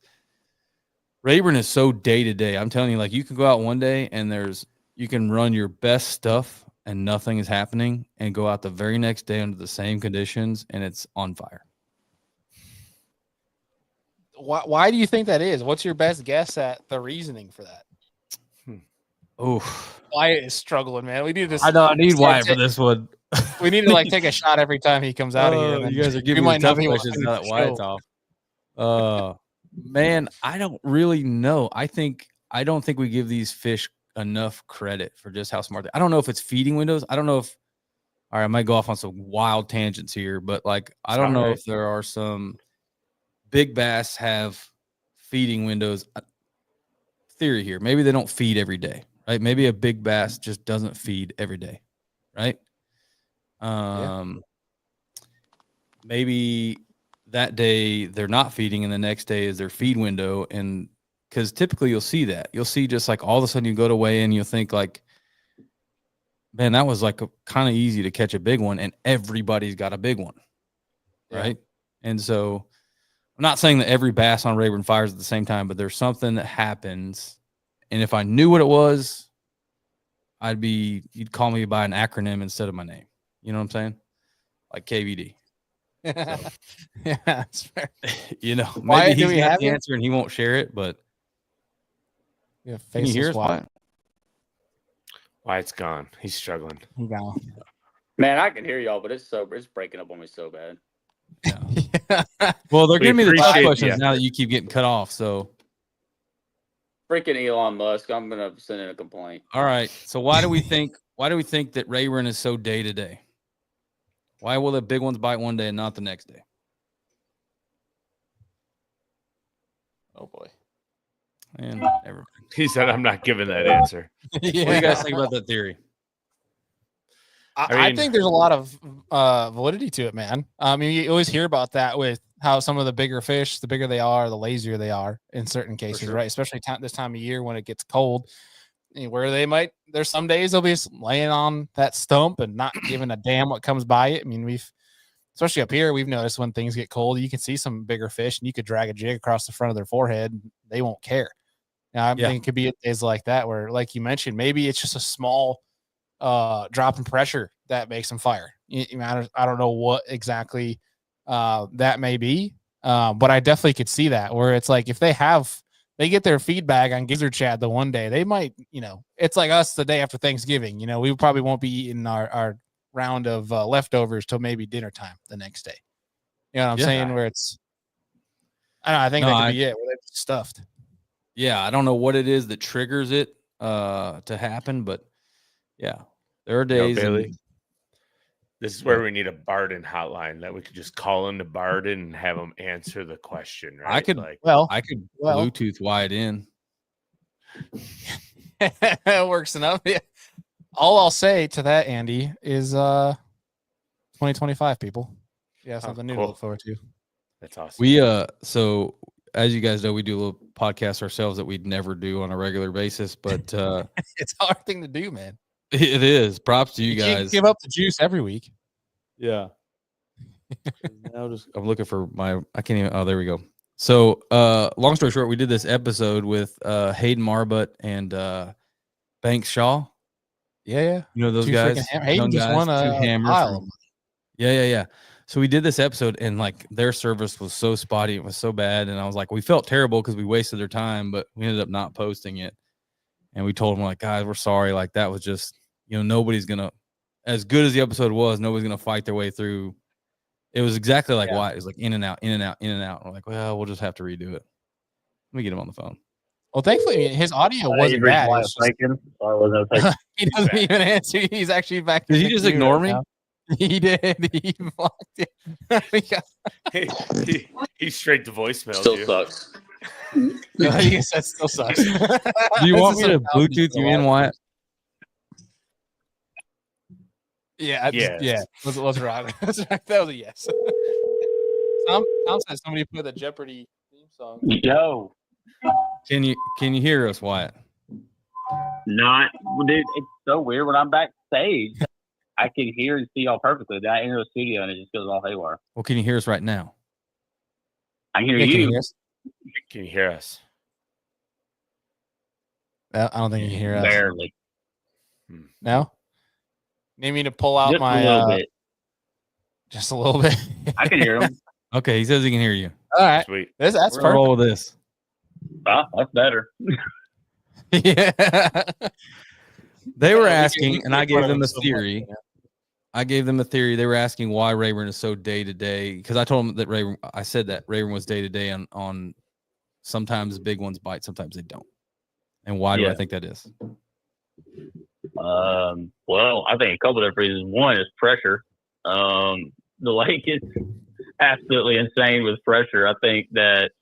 Rayburn is so day to day. I'm telling you, like, you can go out one day and you can run your best stuff and nothing is happening, and go out the very next day under the same conditions and it's on fire. Why do you think that is? What's your best guess at the reasoning for that? Oh, Wyatt is struggling, man. We need this. I know. I need Wyatt for this one. We need to take a shot every time he comes out of here. You guys are giving me tough questions now that Wyatt's off. Man, I don't really know. I don't think we give these fish enough credit for just how smart they are. I don't know if it's feeding windows. I don't know if. All right, I might go off on some wild tangents here, but I don't know if there are some big bass have feeding windows. Theory here. Maybe they don't feed every day, right? Maybe a big bass just doesn't feed every day, right? Maybe that day they're not feeding, and the next day is their feed window. And because typically you'll see just like all of a sudden you go to weigh in, you'll think like, man, that was like kind of easy to catch a big one, and everybody's got a big one, right? And so I'm not saying that every bass on Rayburn fires at the same time, but there's something that happens, and if I knew what it was, you'd call me by an acronym instead of my name. You know what I'm saying? Like KVD. So, yeah, that's fair. Maybe Wyatt, he's got the answer and he won't share it, but yeah, can you hear us, Wyatt? Wyatt's gone. He's struggling. He gone. Man, I can hear y'all, but it's breaking up on me so bad. Yeah. Well, they're giving me the tough questions now that you keep getting cut off. So, freaking Elon Musk, I'm gonna send in a complaint. All right. So why do we think that Rayburn is so day to day? Why will the big ones bite one day and not the next day? Oh boy. And everybody. He said, "I'm not giving that answer." What do you guys think about that theory? I think there's a lot of validity to it, man. I mean, you always hear about that with how some of the bigger fish, the bigger they are, the lazier they are in certain cases, right? Especially this time of year when it gets cold, where there's some days they'll be just laying on that stump and not giving a damn what comes by it. I mean, especially up here, we've noticed when things get cold, you can see some bigger fish and you could drag a jig across the front of their forehead and they won't care. Now, I think it could be days like that where, like you mentioned, maybe it's just a small drop in pressure that makes them fire. I don't know what exactly that may be, but I definitely could see that where it's like if they get their feedback on Gizzard Chad the one day, they might, it's like us the day after Thanksgiving. We probably won't be eating our round of leftovers till maybe dinner time the next day. You know what I'm saying? Where it's, I think that could be it. Where they're stuffed. Yeah, I don't know what it is that triggers it to happen, but yeah, there are days. Bailey, this is where we need a Barden hotline that we could just call into Barden and have them answer the question. Right? I could Bluetooth Wyatt in. It works enough. Yeah. All I'll say to that, Andy, is 2025 people. Yeah, something new to look forward to. That's awesome. We so as you guys know, we do a little podcast ourselves that we'd never do on a regular basis, but it's a hard thing to do, man. It is. Props to you guys. Can't give up the juice every week. Yeah. I'm looking for I can't even. Oh, there we go. So, long story short, we did this episode with Hayden Marbut and Banks Shaw. Yeah. Those guys. Hayden just won a pile. Yeah. So we did this episode, and like their service was so spotty, it was so bad, and I was like, we felt terrible because we wasted their time, but we ended up not posting it. And we told them, like, guys, we're sorry. Like, that was just, nobody's going to, as good as the episode was, nobody's going to fight their way through. It was exactly like Wyatt. It was like in and out, in and out, in and out. And we're like, well, we'll just have to redo it. Let me get him on the phone. Well, thankfully, his audio wasn't bad. He doesn't even answer. He's actually back. Did he just ignore me? He did. He blocked it. He's straight to voicemail. Still sucks. Yes, that still sucks. Do you want me to Bluetooth you in, Wyatt? Yeah. What's wrong? That was a yes. Tom said somebody put the Jeopardy theme song. Yo. Can you hear us, Wyatt? Not, dude. It's so weird when I'm backstage. I can hear and see y'all perfectly. Then I enter the studio and it just goes all haywire. Well, can you hear us right now? I hear you. Can you hear us? Can you hear us? I don't think you can hear us. Barely. No? Need me to pull out Just my a little bit. Just a little bit. I can hear him. Okay, he says he can hear you. All right. Sweet. That's We're perfect. roll with this. That's better. Yeah. They were asking, and I gave them a theory. They were asking why Rayburn is so day to day. Because I told them that I said that Rayburn was day to day on sometimes big ones bite, sometimes they don't. And why do I think that is? Well, I think a couple of different reasons. One is pressure. The lake is absolutely insane with pressure. I think that,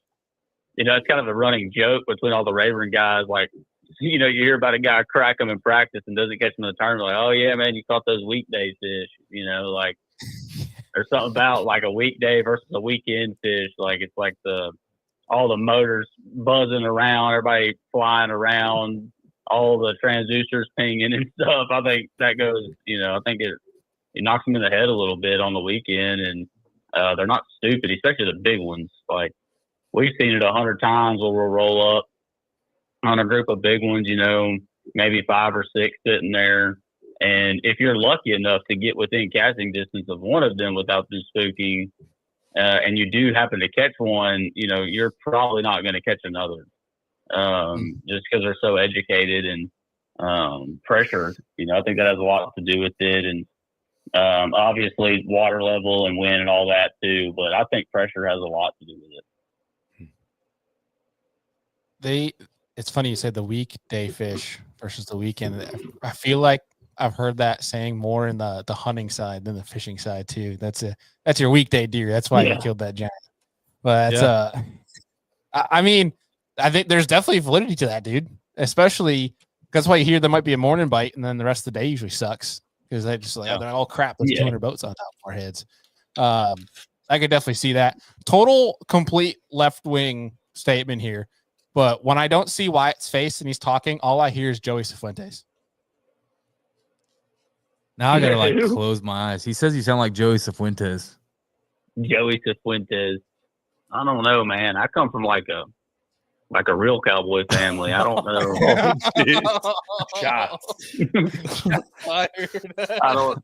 it's kind of a running joke between all the Rayburn guys. Like, you hear about a guy crack them in practice and doesn't catch them in the tournament. Like, oh yeah, man, you caught those weekday fish. There's something about like a weekday versus a weekend fish. Like it's like all the motors buzzing around, everybody flying around, all the transducers pinging and stuff. I think that goes, I think it knocks them in the head a little bit on the weekend, and they're not stupid, especially the big ones. Like we've seen it 100 times where we'll roll up on a group of big ones, maybe 5 or 6 sitting there. And if you're lucky enough to get within casting distance of one of them without them spooking, and you do happen to catch one, you're probably not going to catch another, just because they're so educated and pressure. I think that has a lot to do with it, and obviously water level and wind and all that too. But I think pressure has a lot to do with it. It's funny you said the weekday fish versus the weekend. I feel like I've heard that saying more in the hunting side than the fishing side too. That's your weekday deer. That's why you killed that giant. But that's I mean, I think there's definitely validity to that, dude. Especially that's why you hear there might be a morning bite, and then the rest of the day usually sucks because they just they're all crap. There's 200 boats on top of our heads. I could definitely see that. Total complete left wing statement here. But when I don't see Wyatt's face and he's talking, all I hear is Joey Cifuentes. Now I gotta close my eyes. He says you sound like Joey Cifuentes. Joey Cifuentes. I don't know, man. I come from like a real cowboy family. I don't know. Shots. I don't.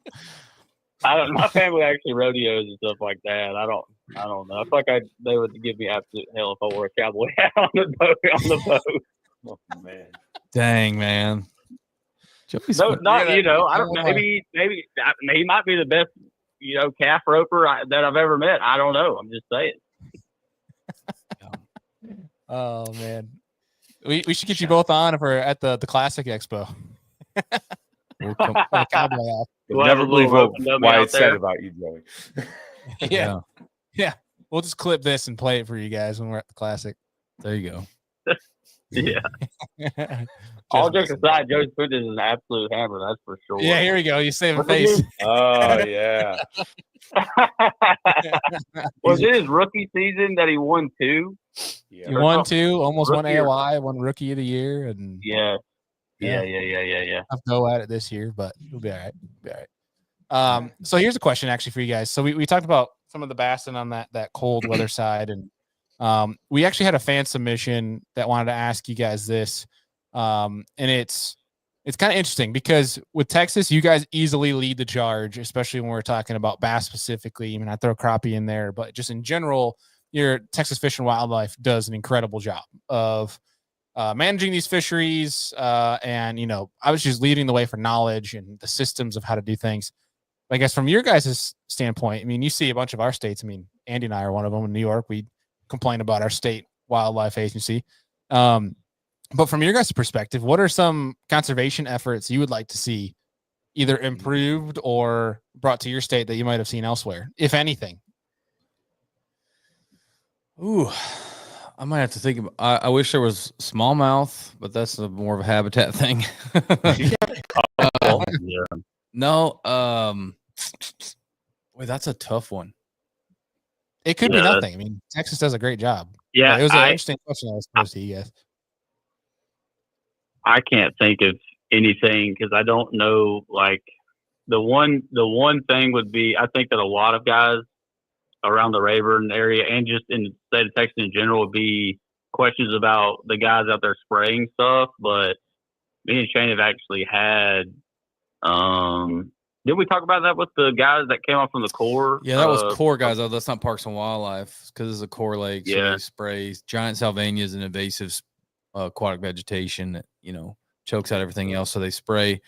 My family actually rodeos and stuff like that. I don't know. I feel like they would give me absolute hell if I wore a cowboy hat on the boat. Oh man! Dang, man. No, not I don't know. Maybe he might be the best calf roper that I've ever met. I don't know. I'm just saying. Oh man, we should get you both on if we're at the Classic Expo. You'll never believe what Wyatt said about you, Joey. Yeah. We'll just clip this and play it for you guys when we're at the Classic. There you go. Yeah. All jokes aside, Joey Cifuentes is an absolute hammer. That's for sure. Yeah, here we go. You save a face. Oh yeah. Was it his rookie season that he won 2? Yeah. He won 2, almost won AOI, won Rookie of the Year, and Yeah. I'll go at it this year, but it'll be all right. So here's a question actually for you guys. So we talked about some of the bassin on that cold weather side, and we actually had a fan submission that wanted to ask you guys this. And it's kind of interesting because with Texas, you guys easily lead the charge, especially when we're talking about bass specifically. I mean, I throw crappie in there, but just in general, your Texas Fish and Wildlife does an incredible job of managing these fisheries. And, I was just leading the way for knowledge and the systems of how to do things. I guess from your guys' standpoint, I mean, you see a bunch of our states. I mean, Andy and I are one of them in New York. We complain about our state wildlife agency. But from your guys' perspective, what are some conservation efforts you would like to see either improved or brought to your state that you might have seen elsewhere, if anything? Ooh, I might have to think about, I wish there was smallmouth, but that's more of a habitat thing. No, wait, that's a tough one. It could be nothing. I mean, Texas does a great job. Yeah, it was an interesting question I was supposed to you guys. I can't think of anything because I don't know. Like the one thing would be, I think that a lot of guys around the Rayburn area and just in the state of Texas in general would be questions about the guys out there spraying stuff. But me and Shaine have actually had. Did we talk about that with the guys that came off from the Corps? Yeah, that was Corps guys. Oh, that's not Parks and Wildlife because it's a Corps lake. So they spray giant salvinias and invasive aquatic vegetation that chokes out everything else. So they spray,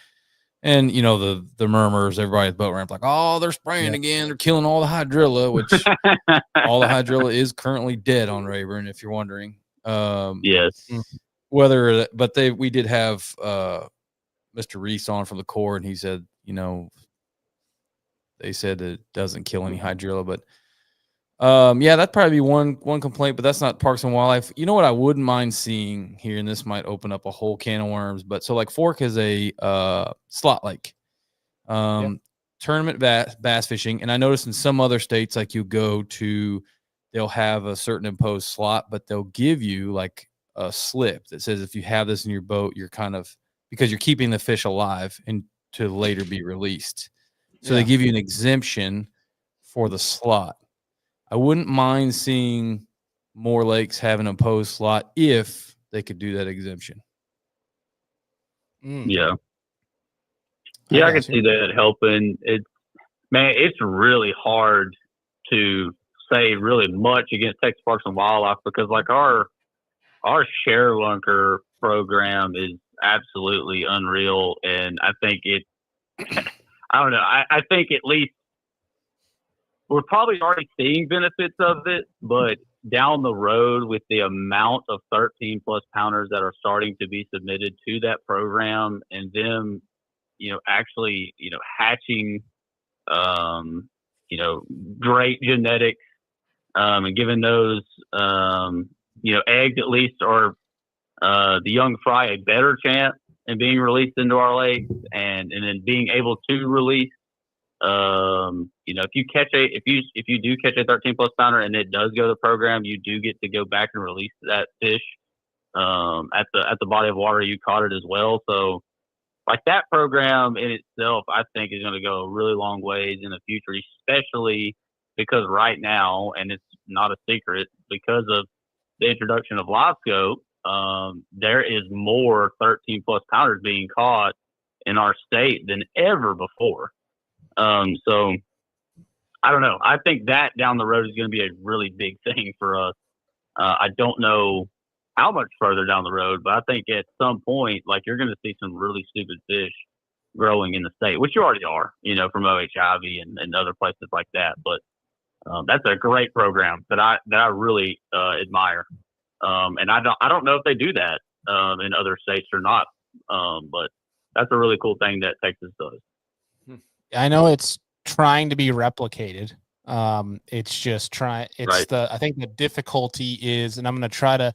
and the murmurs. Everybody at the boat ramp like, oh, they're spraying again. They're killing all the hydrilla, which all the hydrilla is currently dead on Rayburn, if you're wondering. Yes. We did have Mr. Reese on from the Corps, and he said, they said it doesn't kill any hydrilla, but that'd probably be one complaint, but that's not Parks and Wildlife. You know what I wouldn't mind seeing here, and this might open up a whole can of worms, but so like Fork is a slot lake. tournament bass fishing, and I noticed in some other states, like you go to, they'll have a certain imposed slot, but they'll give you like a slip that says if you have this in your boat, you're kind of, because you're keeping the fish alive and to later be released. So they give you an exemption for the slot. I wouldn't mind seeing more lakes have an imposed slot if they could do that exemption. Yeah. Yeah, I can see that helping. It's really hard to say really much against Texas Parks and Wildlife because like our share lunker program is absolutely unreal, and I think I don't know. I think at least we're probably already seeing benefits of it, but down the road with the amount of 13 plus pounders that are starting to be submitted to that program and them, actually, hatching, great genetics, and giving those, eggs at least or the young fry a better chance in being released into our lakes and then being able to release. If you do catch a 13 plus pounder and it does go to the program, you do get to go back and release that fish at the body of water you caught it as well. So like that program in itself, I think is going to go a really long ways in the future, especially because right now, and it's not a secret, because of the introduction of live scope, there is more 13 plus pounders being caught in our state than ever before. So I don't know. I think that down the road is going to be a really big thing for us. I don't know how much further down the road, but I think at some point, like you're going to see some really stupid fish growing in the state, which you already are, from OHIV and other places like that. But that's a great program that I really admire. And I don't know if they do that in other states or not. But that's a really cool thing that Texas does. I know it's trying to be replicated. It's just I think the difficulty is, and I'm going to try to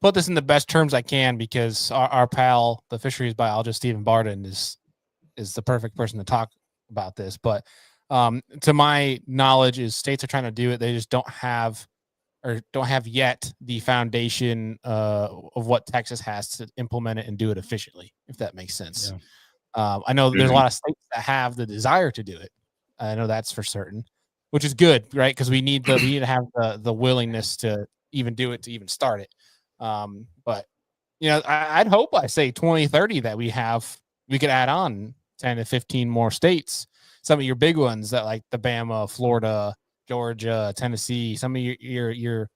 put this in the best terms I can because our pal, the fisheries biologist, Stephen Barden is the perfect person to talk about this. But to my knowledge is states are trying to do it. They just don't have yet the foundation of what Texas has to implement it and do it efficiently, if that makes sense. Yeah. I know there's a lot of states that have the desire to do it. I know that's for certain, which is good, right? Because we need to have the willingness to even do it, to even start it. But I'd hope I say 2030 that we could add on 10 to 15 more states. Some of your big ones that like the Bama, Florida, Georgia, Tennessee, some of your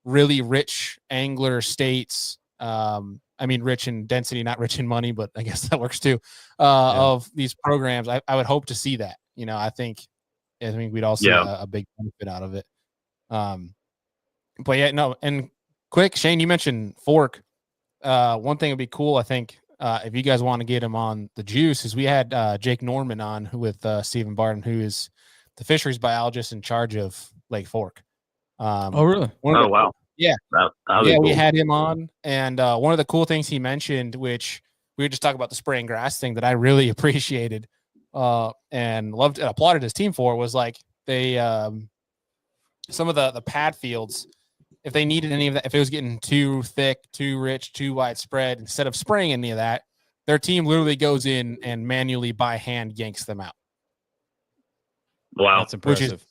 really rich angler states. I mean, rich in density, not rich in money, but I guess that works too. Of these programs, I would hope to see that. I think we'd all see a big benefit out of it. But yeah, no. And quick, Shaine, you mentioned fork. One thing would be cool, I think, if you guys want to get him on the juice, is we had Jake Norman on with Stephen Barton, who is the fisheries biologist in charge of Lake Fork. Oh, really? Wow. Yeah. Cool. We had him on. And one of the cool things he mentioned, which we were just talking about the spray and grass thing that I really appreciated and loved and applauded his team for, was like they some of the pad fields, if they needed any of that, if it was getting too thick, too rich, too widespread, instead of spraying any of that, their team literally goes in and manually by hand yanks them out. Wow. That's impressive. Which is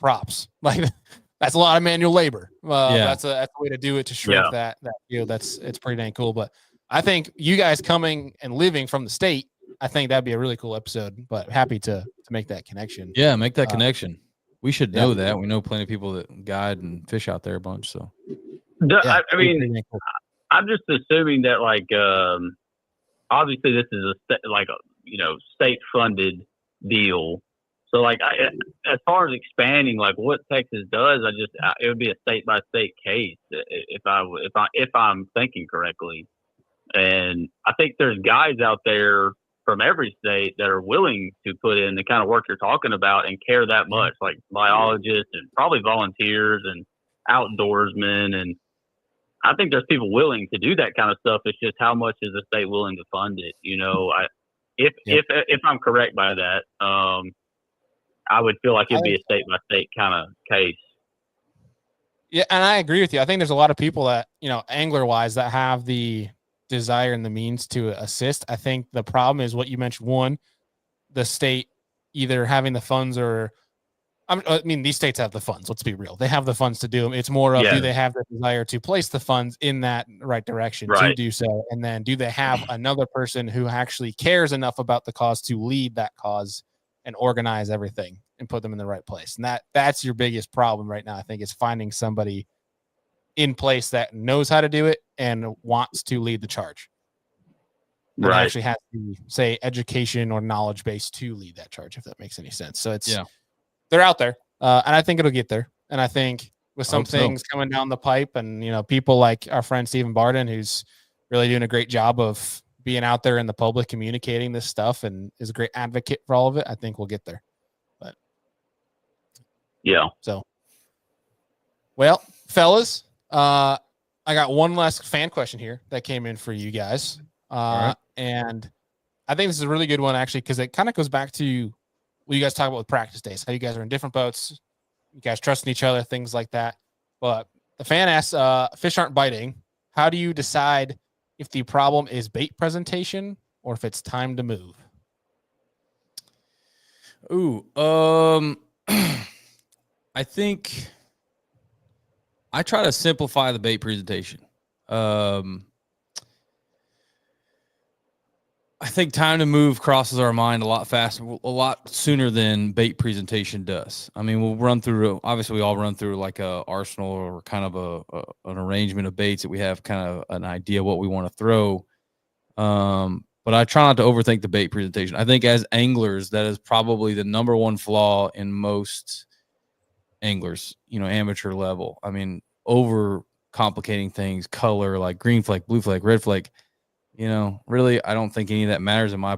props. Like that's a lot of manual labor. That's a way to do it, to shrink that field. It's pretty dang cool. But I think you guys coming and living from the state, I think that'd be a really cool episode, but happy to make that connection. Yeah. Make that connection. We should know that. We know plenty of people that guide and fish out there a bunch. So, I mean, I'm just assuming that like, obviously this is a state funded deal. So like, as far as expanding, like what Texas does, it would be a state by state case if I'm thinking correctly. And I think there's guys out there from every state that are willing to put in the kind of work you're talking about and care that much, like biologists and probably volunteers and outdoorsmen. And I think there's people willing to do that kind of stuff. It's just how much is the state willing to fund it? If I'm correct by that, I would feel like it'd be a state by state kind of case. Yeah, and I agree with you. I think there's a lot of people that, angler wise, that have the desire and the means to assist. I think the problem is what you mentioned. One, the state either having the funds or, I mean, these states have the funds. Let's be real. They have the funds to do them. It's more of, do they have the desire to place the funds in that right direction to do so? And then do they have another person who actually cares enough about the cause to lead that cause and organize everything and put them in the right place? And that's your biggest problem right now, I think, is finding somebody in place that knows how to do it and wants to lead the charge. And actually has the, say, education or knowledge base to lead that charge, if that makes any sense. So they're out there, and I think it'll get there. And I think with some things coming down the pipe and, people like our friend Stephen Barden, who's really doing a great job of being out there in the public, communicating this stuff and is a great advocate for all of it, I think we'll get there. But so, well, fellas, I got one last fan question here that came in for you guys. And I think this is a really good one, actually, because it kind of goes back to what you guys talk about with practice days, how you guys are in different boats, you guys trusting each other, things like that. But the fan asks, fish aren't biting. How do you decide if the problem is bait presentation or if it's time to move? I think I try to simplify the bait presentation. I think time to move crosses our mind a lot faster, a lot sooner than bait presentation does. I mean, obviously we all run through like a arsenal or kind of an arrangement of baits that we have kind of an idea what we want to throw. But I try not to overthink the bait presentation. I think as anglers, that is probably the number one flaw in most anglers, amateur level. I mean, over complicating things, color, like green flake, blue flake, red flake. Really, I don't think any of that matters in my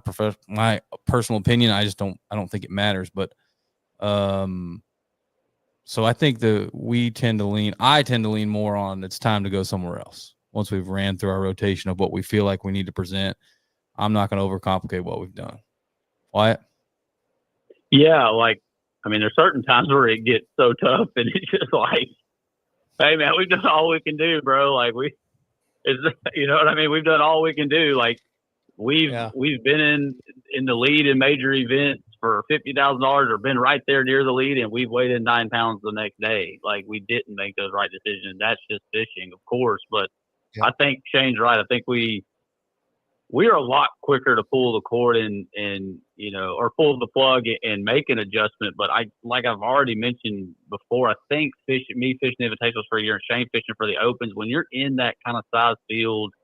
personal opinion. I don't think it matters. But, so I think I tend to lean more on it's time to go somewhere else. Once we've ran through our rotation of what we feel like we need to present, I'm not going to overcomplicate what we've done. Wyatt? Yeah. There's certain times where it gets so tough and it's just like, hey man, we've done all we can do, bro. You know what I mean? We've done all we can do. We've been in the lead in major events for $50,000 or been right there near the lead, and we've weighed in 9 pounds the next day. We didn't make those right decisions. That's just fishing, of course. But I think Shaine's right. I think we are a lot quicker to pull the cord and or pull the plug and make an adjustment. But I've already mentioned before, I think fishing invitationals for a year and Shaine fishing for the opens, when you're in that kind of size field,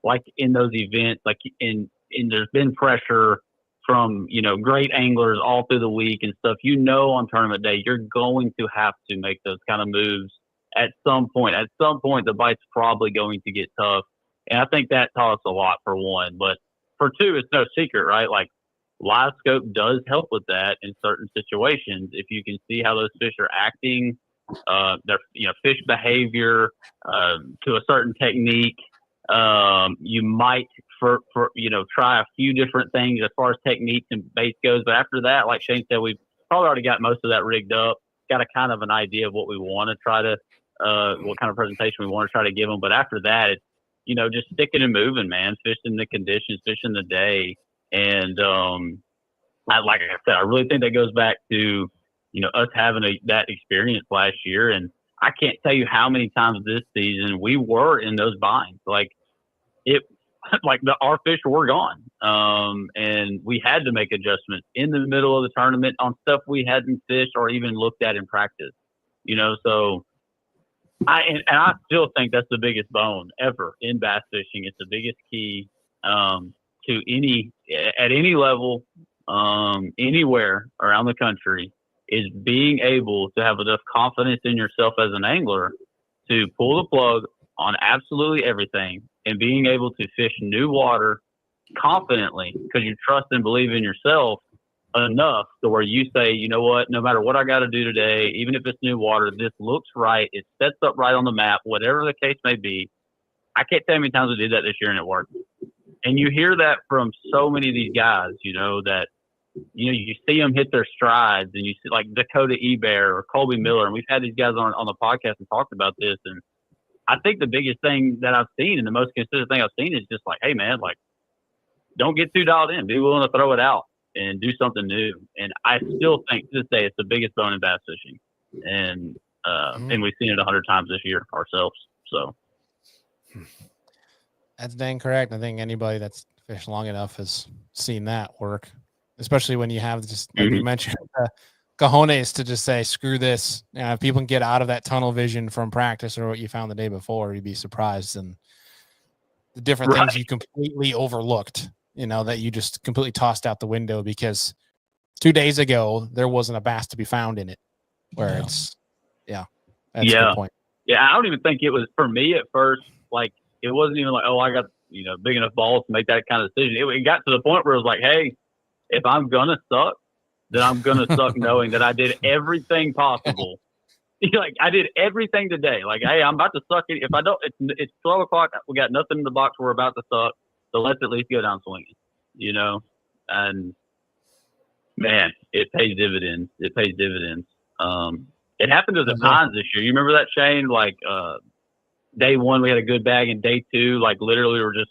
like in those events, and there's been pressure from, great anglers all through the week and stuff, on tournament day, you're going to have to make those kind of moves at some point. At some point, the bite's probably going to get tough. And I think that taught us a lot, for one. But for two, it's no secret, right? Live scope does help with that in certain situations. If you can see how those fish are acting, their fish behavior to a certain technique, you might try a few different things as far as techniques and baits goes. But after that, like Shaine said, we've probably already got most of that rigged up. Got a kind of an idea of what we want to try to, what kind of presentation we want to try to give them. But after that, it's just sticking and moving, man, fishing the conditions, fishing the day. And like I said, I really think that goes back to, us having that experience last year. And I can't tell you how many times this season we were in those binds. Our fish were gone. And we had to make adjustments in the middle of the tournament on stuff we hadn't fished or even looked at in practice, so I still think that's the biggest bone ever in bass fishing. It's the biggest key at any level, anywhere around the country, is being able to have enough confidence in yourself as an angler to pull the plug on absolutely everything and being able to fish new water confidently because you trust and believe in yourself enough to where you say, you know what, no matter what I got to do today, even if it's new water, this looks right, it sets up right on the map, whatever the case may be. I can't tell you how many times we did that this year and it worked. And you hear that from so many of these guys, that, you see them hit their strides, and you see like Dakota Ebear or Colby Miller. And we've had these guys on the podcast and talked about this. And I think the biggest thing that I've seen and the most consistent thing I've seen is just like, hey, man, like, don't get too dialed in. Be willing to throw it out and do something new. And I still think to this day it's the biggest bone in bass fishing. And we've seen it 100 times this year ourselves. So that's dang correct. I think anybody that's fished long enough has seen that work, especially when you have just, like you mentioned, cojones to just say, screw this. If people can get out of that tunnel vision from practice or what you found the day before, you'd be surprised. And the different things you completely overlooked, that you just completely tossed out the window because 2 days ago there wasn't a bass to be found in it. Where it's, that's a good point. Yeah, I don't even think it was for me at first. Like, it wasn't even like, oh, I got big enough balls to make that kind of decision. It got to the point where it was like, hey, if I'm gonna suck, then I'm gonna suck knowing that I did everything possible. Like, I did everything today. Like, hey, I'm about to suck it. If I don't, it's 12 o'clock. We got nothing in the box. We're about to suck. So let's at least go down swinging, And man, it pays dividends. It pays dividends. It happened to the Pines this year. You remember that, Shaine? Like, day one, we had a good bag, and day two, like, literally, we're just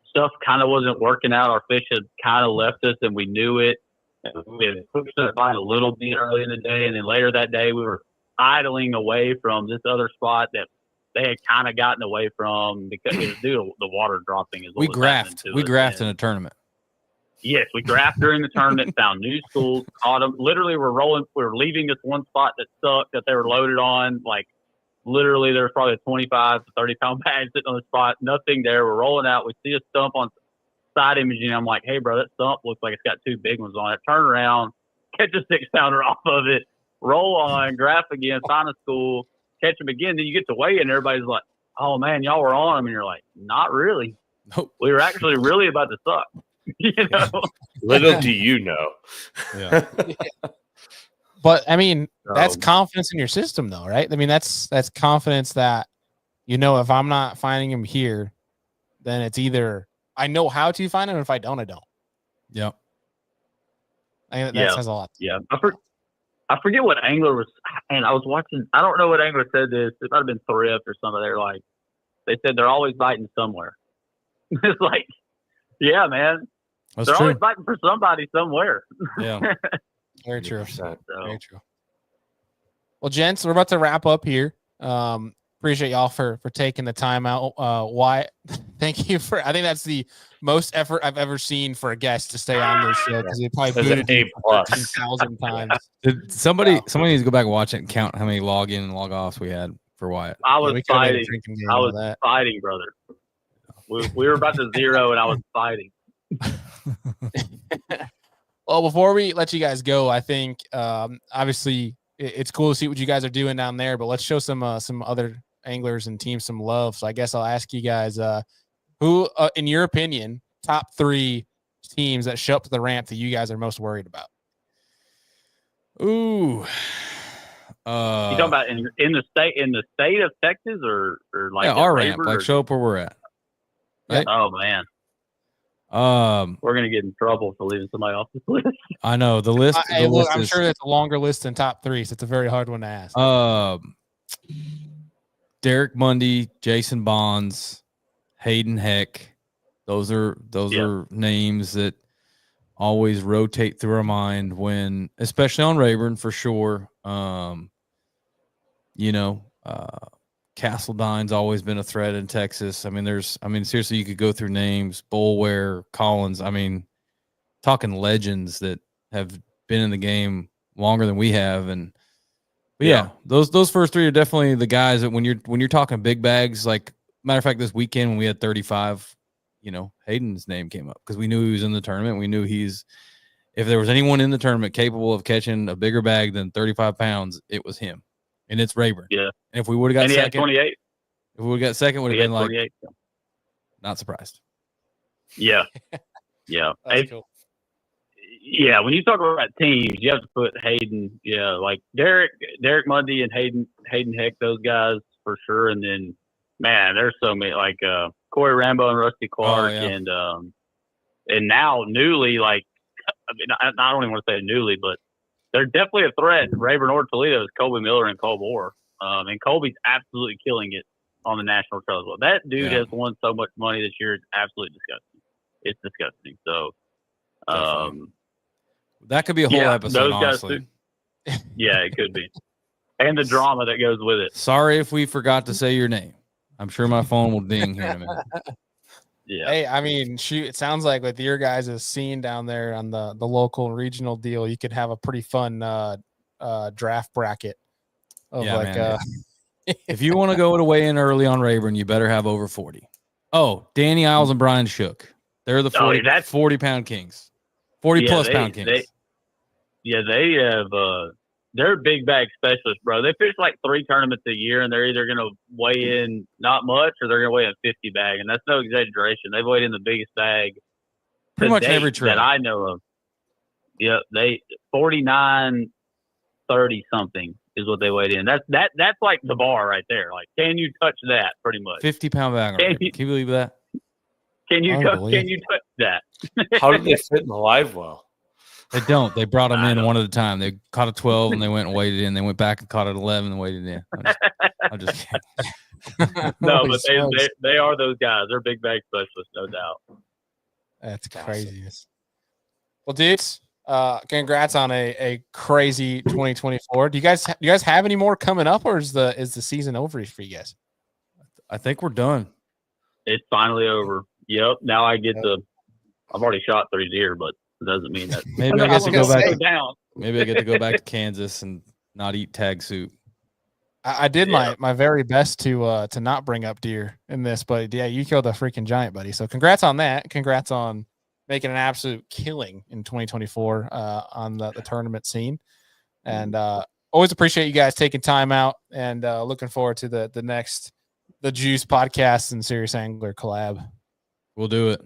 stuff kind of wasn't working out. Our fish had kind of left us, and we knew it. And we had pushed it by a little bit early in the day, and then later that day, we were idling away from this other spot that they had kind of gotten away from because it was due to the water dropping. We graphed in a tournament. Yes, we graphed during the tournament, found new schools, caught them. Literally, we were leaving this one spot that sucked that they were loaded on. Like, literally, there was probably a 25 to 30-pound bag sitting on the spot. Nothing there. We're rolling out. We see a stump on side imaging. I'm like, hey, bro, that stump looks like it's got 2 big ones on it. Turn around, catch a 6-pounder off of it, roll on, graph again, find a school, catch them again. Then you get to weigh in, and everybody's like, oh, man, y'all were on them. And you're like, not really. Nope. We were actually really about to suck. Little do you know. Yeah. But I mean, that's confidence in your system, though, right? I mean, that's confidence that, if I'm not finding him here, then it's either I know how to find him. If I don't, I don't. Yeah. I think that says a lot. Yeah. I forget what angler was, and I was watching. I don't know what angler said this. It might have been Thrift or something. They said they're always biting somewhere. It's like, yeah, man. That's They're true. always fighting for somebody somewhere. Yeah. Very true. 100%. Very true. Well, gents, we're about to wrap up here. Appreciate y'all for taking the time out. Wyatt, thank you I think that's the most effort I've ever seen for a guest to stay on this show because they probably booted A you plus 1,000 times. Somebody needs to go back and watch it and count how many log in and log offs we had for Wyatt. I was we could've made a fighting. drinking game I out was of that. fighting, brother. We were about to 0, and I was fighting. Well, before we let you guys go, I think obviously it's cool to see what you guys are doing down there, but let's show some other anglers and teams some love. So I guess I'll ask you guys, who, in your opinion, top 3 teams that show up to the ramp that you guys are most worried about? Ooh. You talking about in the state of Texas or like our ramp, Rayburn, like show up where we're at. Right? Oh man. We're gonna get in trouble for leaving somebody off this list. I know the list. I'm sure that's a longer list than top 3, so it's a very hard one to ask. Derek Mundy, Jason Bonds, Hayden Heck. Those are names that always rotate through our mind when, especially on Rayburn for sure. Castledine's always been a threat in Texas. I mean, seriously, you could go through names, Boulware, Collins. I mean, talking legends that have been in the game longer than we have. But yeah, those first 3 are definitely the guys that when you're talking big bags, like matter of fact, this weekend when we had 35, Hayden's name came up because we knew he was in the tournament. We knew if there was anyone in the tournament capable of catching a bigger bag than 35 pounds, it was him. And it's Rayburn. Yeah. And if we would have got and he second, had 28. if we would have got second, would have been like 28. not surprised. Yeah. Yeah. That's cool. Yeah, when you talk about teams, you have to put Hayden, like Derek Mundy and Hayden Heck, those guys for sure. And then, man, there's so many, like Corey Rambo and Rusty Clark, yeah. and now newly, like, I mean, I don't even want to say newly, but they're definitely a threat. Rayburn or Toledo is Colby Miller and Cole Moore. And Colby's absolutely killing it on the national trail as well. That dude has won so much money this year. It's absolutely disgusting. It's disgusting. So, that could be a whole episode, honestly. Yeah, it could be. And the drama that goes with it. Sorry if we forgot to say your name. I'm sure my phone will ding here in a minute. Yeah. Hey, I mean, shoot, it sounds like with your guys' scene down there on the local regional deal, you could have a pretty fun draft bracket of if you want to go to weigh in early on Rayburn, you better have over 40. Oh, Danny Isles and Brian Shook. They're the 40-pound kings. 40-plus pound kings. They have they're big bag specialists, bro. They fish like 3 tournaments a year, and they're either going to weigh in not much or they're going to weigh in 50 bag, and that's no exaggeration. They've weighed in the biggest bag pretty much every trail that I know of. Yep, they 49, 30 something is what they weighed in. That's like the bar right there. Like, can you touch that? Pretty much 50-pound bag. Can you believe that? Can you touch that? How did they fit in the live well? They don't. They brought them in one at a time. They caught a 12 and they went and weighed it in. They went back and caught it 11 and weighed it in. I'm just kidding. No, but they are those guys. They're big bag specialists, no doubt. That's craziness. Well, dudes, congrats on a crazy 2024. Do you guys have any more coming up, or is the season over for you guys? I think we're done. It's finally over. Yep. Now I get I've already shot 3 deer, but it doesn't mean that. Maybe I get to go back down. Maybe I get to go back to Kansas and not eat tag soup. I did my very best to not bring up deer in this, but yeah, you killed a freaking giant, buddy. So congrats on that. Congrats on making an absolute killing in 2024 on the tournament scene. And always appreciate you guys taking time out, and looking forward to the next Juice podcast and Serious Angler collab. We'll do it.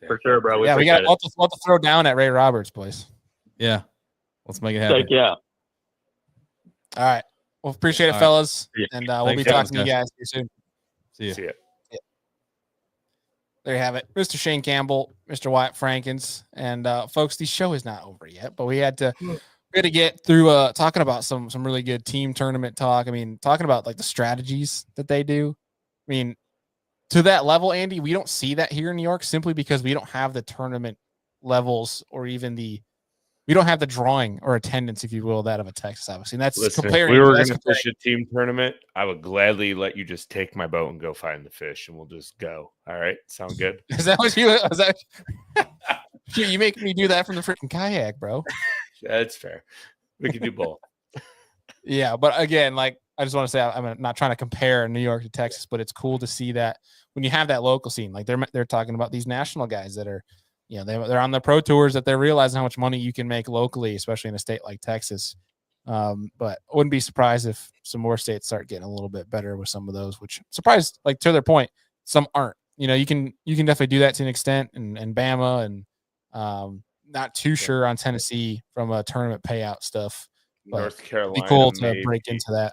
For sure, bro. We got to throw down at Ray Roberts' place. Yeah. Let's make it happen. Yeah. All right. Well, appreciate it, fellas. And we'll be talking to you guys soon. See you. Yeah. There you have it. Mr. Shaine Campbell, Mr. Wyatt Frankens. And folks, the show is not over yet, but we had to get through talking about some really good team tournament talk. I mean, talking about like the strategies that they do. I mean, to that level, Andy, we don't see that here in New York simply because we don't have the tournament levels or even we don't have the drawing or attendance, if you will, that of a Texas, obviously. And that's comparing. If we were going to fish a team tournament, I would gladly let you just take my boat and go find the fish, and we'll just go. All right, sound good? Is that what you? You make me do that from the freaking kayak, bro. That's fair. We can do both. Yeah, but again, like, I just want to say, I'm not trying to compare New York to Texas, but it's cool to see that when you have that local scene, like they're talking about these national guys that are, you know, they're on the pro tours, that they're realizing how much money you can make locally, especially in a state like Texas. But I wouldn't be surprised if some more states start getting a little bit better with some of those, which surprised, like, to their point, some aren't. You know, you can definitely do that to an extent, and Bama, and not too sure on Tennessee from a tournament payout stuff. North Carolina, it'd be cool to break into that.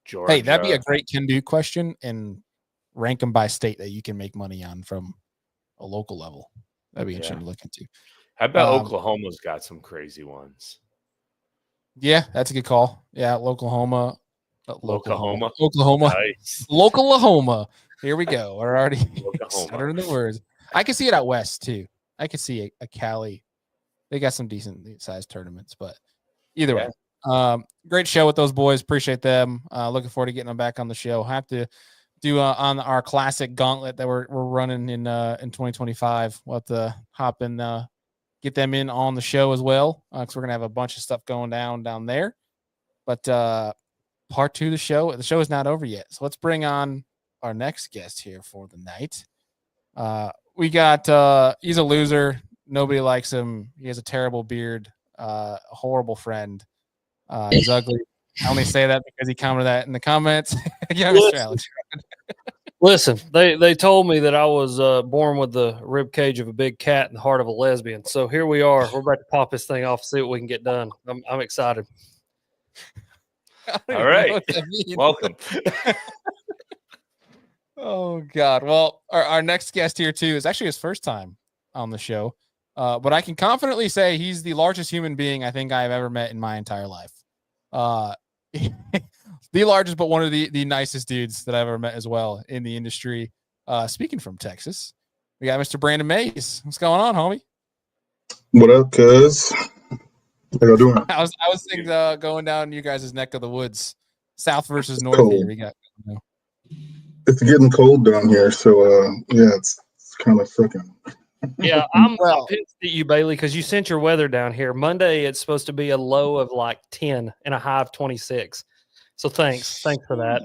Georgia. Hey, that'd be a great can do question, and rank them by state that you can make money on from a local level. That'd be interesting to look into. How about Oklahoma's got some crazy ones? Yeah, that's a good call. Yeah, Oklahoma. Nice. Oklahoma. Here we go. We're already stuttering the words. I can see it out west too. I could see a Cali. They got some decent sized tournaments, but either way. Great show with those boys. Appreciate them. Looking forward to getting them back on the show. Have to do on our classic gauntlet that we're running in 2025. We'll have to hop in, get them in on the show as well, because we're gonna have a bunch of stuff going down there. But part 2 of the show is not over yet. So let's bring on our next guest here for the night. We got he's a loser. Nobody likes him. He has a terrible beard. A horrible friend. He's ugly. I only say that because he commented that in the comments. Yeah, Mr. Alex. Listen, they told me that I was born with the rib cage of a big cat and the heart of a lesbian. So here we are. We're about to pop this thing off, see what we can get done. I'm excited. All right. Welcome. Oh God. Well, our next guest here too is actually his first time on the show. But I can confidently say he's the largest human being I think I've ever met in my entire life. The largest, but one of the nicest dudes that I've ever met as well in the industry. Speaking from Texas, we got Mr. Brandon Mayes. What's going on, homie? What up, cuz? How y'all doing? I was thinking going down you guys' neck of the woods, south versus north Cold. here. We got. It's getting cold down here, so yeah, it's kind of sucking. Yeah, I'm pissed at you, Bailey, because you sent your weather down here. Monday, it's supposed to be a low of like 10 and a high of 26. So thanks for that.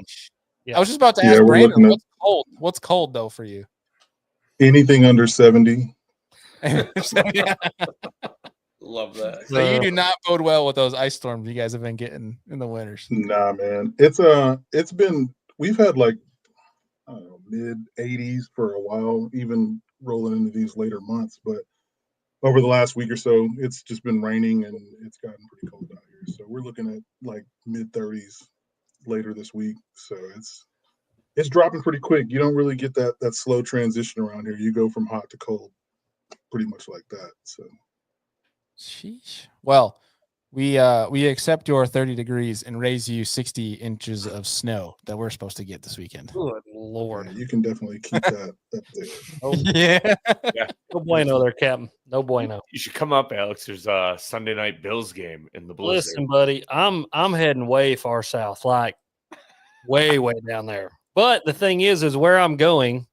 Yeah. I was just about to ask Brandon, what's cold? What's cold though for you? Anything under 70. Love that. So you do not bode well with those ice storms you guys have been getting in the winters. Nah, man. We've had like mid 80s for a while, even rolling into these later months. But over the last week or so, it's just been raining and it's gotten pretty cold out here. So we're looking at like mid 30s later this week. So it's dropping pretty quick. You don't really get that slow transition around here. You go from hot to cold pretty much like that. So sheesh. Well, we accept your 30 degrees and raise you 60 inches of snow that we're supposed to get this weekend. Good Lord. yeah, you can definitely keep that up there. Oh, Yeah. no bueno there, Captain. No bueno. You should come up, Alex. There's a Sunday night Bills game in the blizzard. Listen, buddy, I'm heading way far south, like way down there. But the thing is where I'm going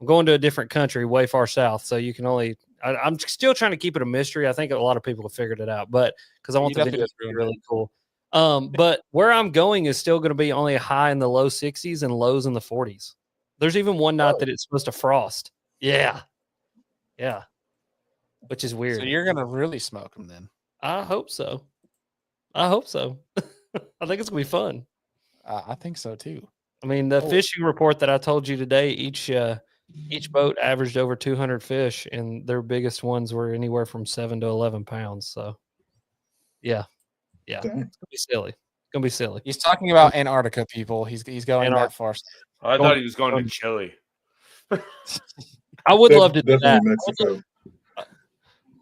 to a different country, way far south. So you can only. I'm still trying to keep it a mystery. I think a lot of people have figured it out, but because I want the video to be really cool. But where I'm going is still going to be only a high in the low 60s and lows in the 40s. There's even one night that it's supposed to frost. Yeah, which is weird. So you're gonna really smoke them then? I hope so. I think it's gonna be fun. I think so too. I mean, the fishing report that I told you today, each boat averaged over 200 fish, and their biggest ones were anywhere from 7 to 11 pounds. So, yeah, it's gonna be silly. He's talking about Antarctica, people. He's going that far. I thought he was going to Chile. I would love to do that. Mexico.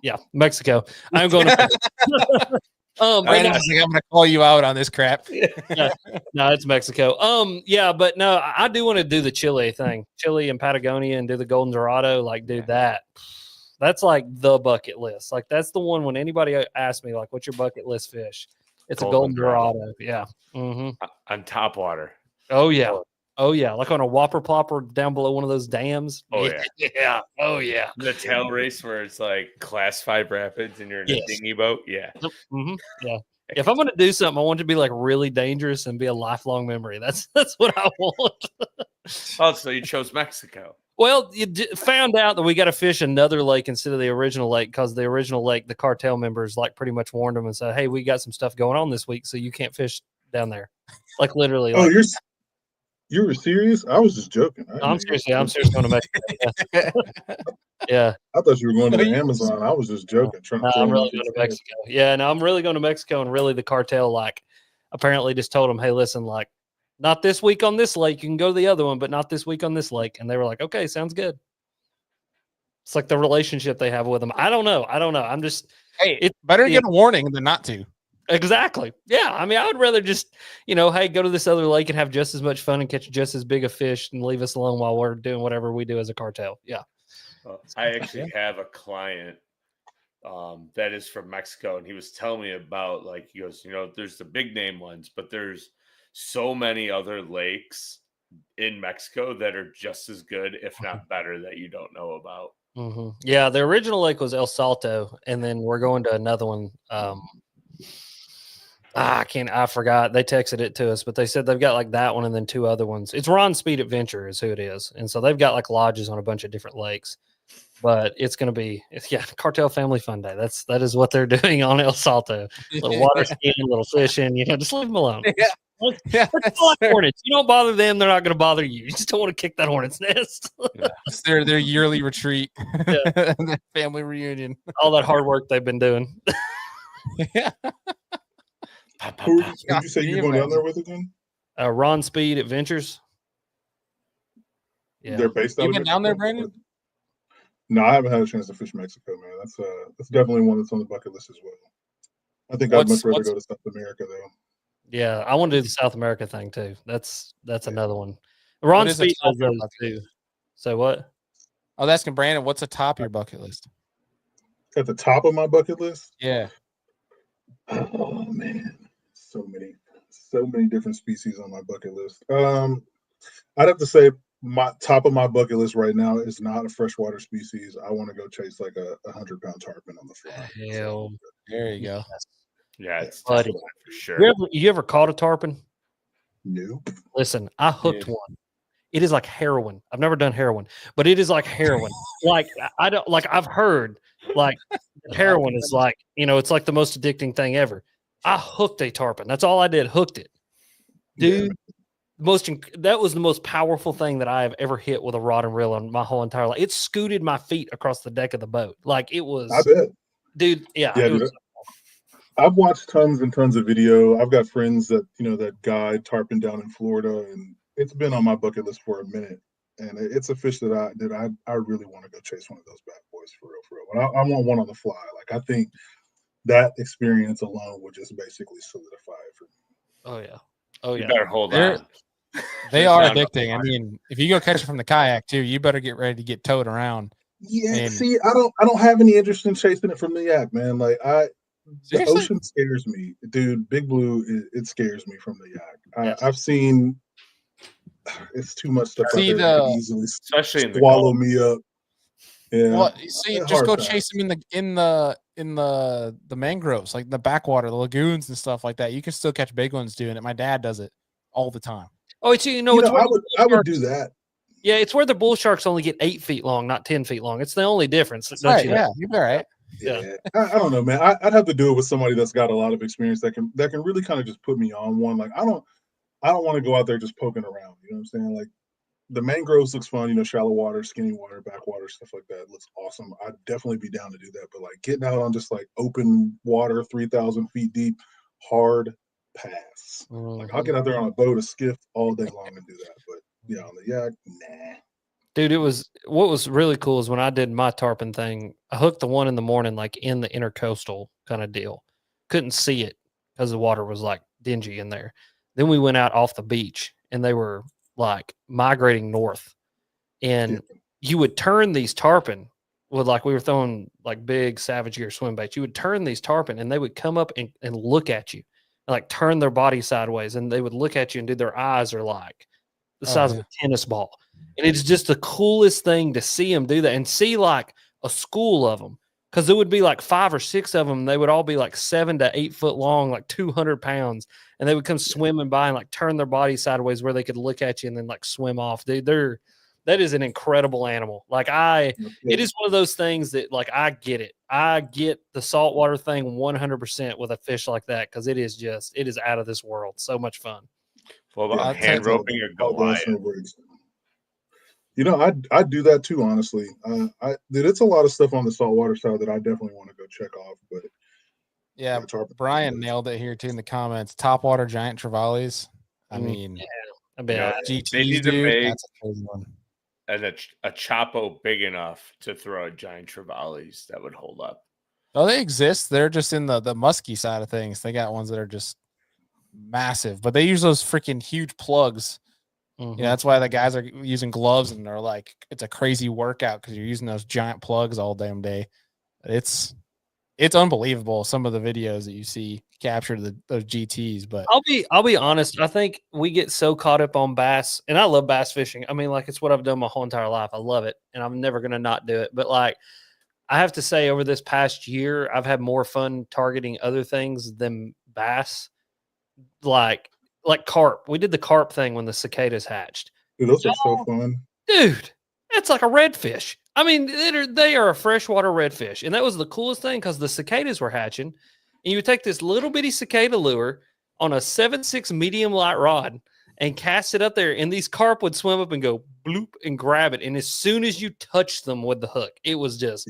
Yeah, Mexico. I'm going to. I'm gonna call you out on this crap. No, it's Mexico. Yeah, but no, I do want to do the Chile thing, Chile and Patagonia, and do the Golden Dorado. Like, do that. That's like the bucket list. Like, that's the one when anybody asks me, like, what's your bucket list fish? It's a Golden Dorado. Yeah. Mm-hmm. On top water. Oh yeah. Like on a whopper plopper down below one of those dams. Oh yeah. Yeah. Oh yeah. The tail race where it's like class 5 rapids and you're in a dinghy boat. Yeah. Mm-hmm. Yeah. If I'm going to do something, I want it to be like really dangerous and be a lifelong memory. That's what I want. Oh, so you chose Mexico. Well, you found out that we got to fish another lake instead of the original lake because the original lake, the cartel members like pretty much warned them and said, "Hey, we got some stuff going on this week, so you can't fish down there." Like literally. Oh, like, you were serious? I was just joking. I'm serious going to Mexico. Yeah. I thought you were going to the Amazon. I was just joking. I'm really going to Mexico. Yeah, no, I'm really going to Mexico, and really the cartel like apparently just told them, "Hey, listen, like not this week on this lake. You can go to the other one, but not this week on this lake." And they were like, "Okay, sounds good." It's like the relationship they have with them. I don't know. I'm just it's better to get a warning than not to. Exactly. Yeah. I mean, I would rather just, hey, go to this other lake and have just as much fun and catch just as big a fish and leave us alone while we're doing whatever we do as a cartel. Yeah. I actually have a client that is from Mexico, and he was telling me about, like, he goes, there's the big name ones, but there's so many other lakes in Mexico that are just as good, if not better, that you don't know about. Mm-hmm. Yeah. The original lake was El Salto, and then we're going to another one. I forgot. They texted it to us, but they said they've got like that one and then 2 other ones. It's Ron Speed Adventure is who it is. And so they've got like lodges on a bunch of different lakes, but it's going to be, Cartel Family Fun Day. That is what they're doing on El Salto. Little water skiing, little fishing, just leave them alone. Yeah. Hornets. You don't bother them. They're not going to bother you. You just don't want to kick that hornet's nest. It's their yearly retreat, family reunion. All that hard work they've been doing. Yeah. Who did you say you're going down there with again? Ron Speed Adventures. Yeah. They're based out You of been down there, Mexico, Brandon? but- No, I haven't had a chance to fish Mexico, man. That's definitely one that's on the bucket list as well. I think I'd much rather go to South America though. Yeah, I want to do the South America thing too. That's another one. What Ron is the Speed top does of your those bucket too. list? So what? I was asking Brandon, what's the top of your bucket list? At the top of my bucket list, Yeah. oh man, so many different species on my bucket list. I'd have to say my top of my bucket list right now is not a freshwater species. I want to go chase like a 100-pound tarpon on the fly. Hell, There you go. Yeah, it's Buddy. top for sure. you ever caught a tarpon? Nope. Listen, I hooked Dude. one. It is like heroin. I've never done heroin, but it is like heroin. Like I don't like. I've heard like heroin is like it's like the most addicting thing ever. I hooked a tarpon. That's all I did. Hooked it, dude. That was the most powerful thing that I have ever hit with a rod and reel in my whole entire life. It scooted my feet across the deck of the boat. Like it was. I bet. Dude. Yeah. Yeah, It dude. was, I've watched tons and tons of video. I've got friends that that guide tarpon down in Florida, and it's been on my bucket list for a minute. And it's a fish that I really want to go chase one of those bad boys for real. But I want one on the fly. Like I think that experience alone would just basically solidify it for me. oh yeah. Oh You yeah. better hold They're- on. They There's are not enough addicting. I line. mean, if you go catch it from the kayak too, you better get ready to get towed around. Yeah, And- see, I don't have any interest in chasing it from the yak, man. Like the Seriously? ocean scares me, dude. Big blue, it scares me from the yak. Yes. I've seen it's too much stuff out See there that the- could easily Especially in the swallow Gulf. me up. Yeah, Well, you see, a just go hard pass. chase them in the mangroves, like the backwater, the lagoons and stuff like that. You can still catch big ones doing it. My dad does it all the time. Oh, it's it's where the I bull would do sharks- that. Yeah, it's where the bull sharks only get 8 feet long, not 10 feet long. It's the only difference. That's don't right. you know? Yeah, you'll be all right. Yeah, I don't know, man. I'd have to do it with somebody that's got a lot of experience that can really kind of just put me on one. Like I don't want to go out there just poking around. You know what I'm saying? Like the mangroves looks fun. Shallow water, skinny water, backwater, stuff like that looks awesome. I'd definitely be down to do that. But like getting out on just like open water, 3,000 feet deep, hard pass. Like I'll get out there on a boat, a skiff all day long and do that. But yeah, on the yak, nah. Dude, what was really cool is when I did my tarpon thing, I hooked the one in the morning, like in the intercoastal kind of deal. Couldn't see it because the water was like dingy in there. Then we went out off the beach and they were like migrating north. And you would turn these tarpon with like we were throwing like big Savage Gear swim baits. You would turn these tarpon and they would come up and look at you and like turn their body sideways and they would look at you and their eyes are like the size of a tennis ball. And it's just the coolest thing to see them do that and see like a school of them. Because there would be like 5 or 6 of them. They would all be like 7 to 8 foot long, like 200 pounds. And they would come swimming by and like turn their body sideways where they could look at you and then like swim off. That is an incredible animal. Like it is one of those things that like, I get it. I get the saltwater thing 100% with a fish like that. Cause it is out of this world. So much fun. Well, about I'll hand tell- roping a Goliath. I'd do that too, honestly. Dude, it's a lot of stuff on the saltwater side that I definitely want to go check off. But Yeah, Brian nailed it here too in the comments. Topwater giant trevallies. I mean, I bet. They GTs, need to dude. make That's a crazy one. and a Chapo big enough to throw giant trevallies that would hold up. Oh, they exist. They're just in the musky side of things. They got ones that are just massive, but they use those freaking huge plugs. Mhm. That's why the guys are using gloves and they're like, it's a crazy workout because you're using those giant plugs all damn day. It's unbelievable some of the videos that you see captured those GTs. But I'll be honest. I think we get so caught up on bass, and I love bass fishing. I mean, like it's what I've done my whole entire life. I love it, and I'm never gonna not do it. But like, I have to say, over this past year, I've had more fun targeting other things than bass, like carp. We did the carp thing when the cicadas hatched. Dude, those are so fun. Dude, it's like a redfish. I mean, they are a freshwater redfish. And that was the coolest thing because the cicadas were hatching. And you would take this little bitty cicada lure on a 7.6 medium light rod and cast it up there. And these carp would swim up and go bloop and grab it. And as soon as you touch them with the hook, it was just,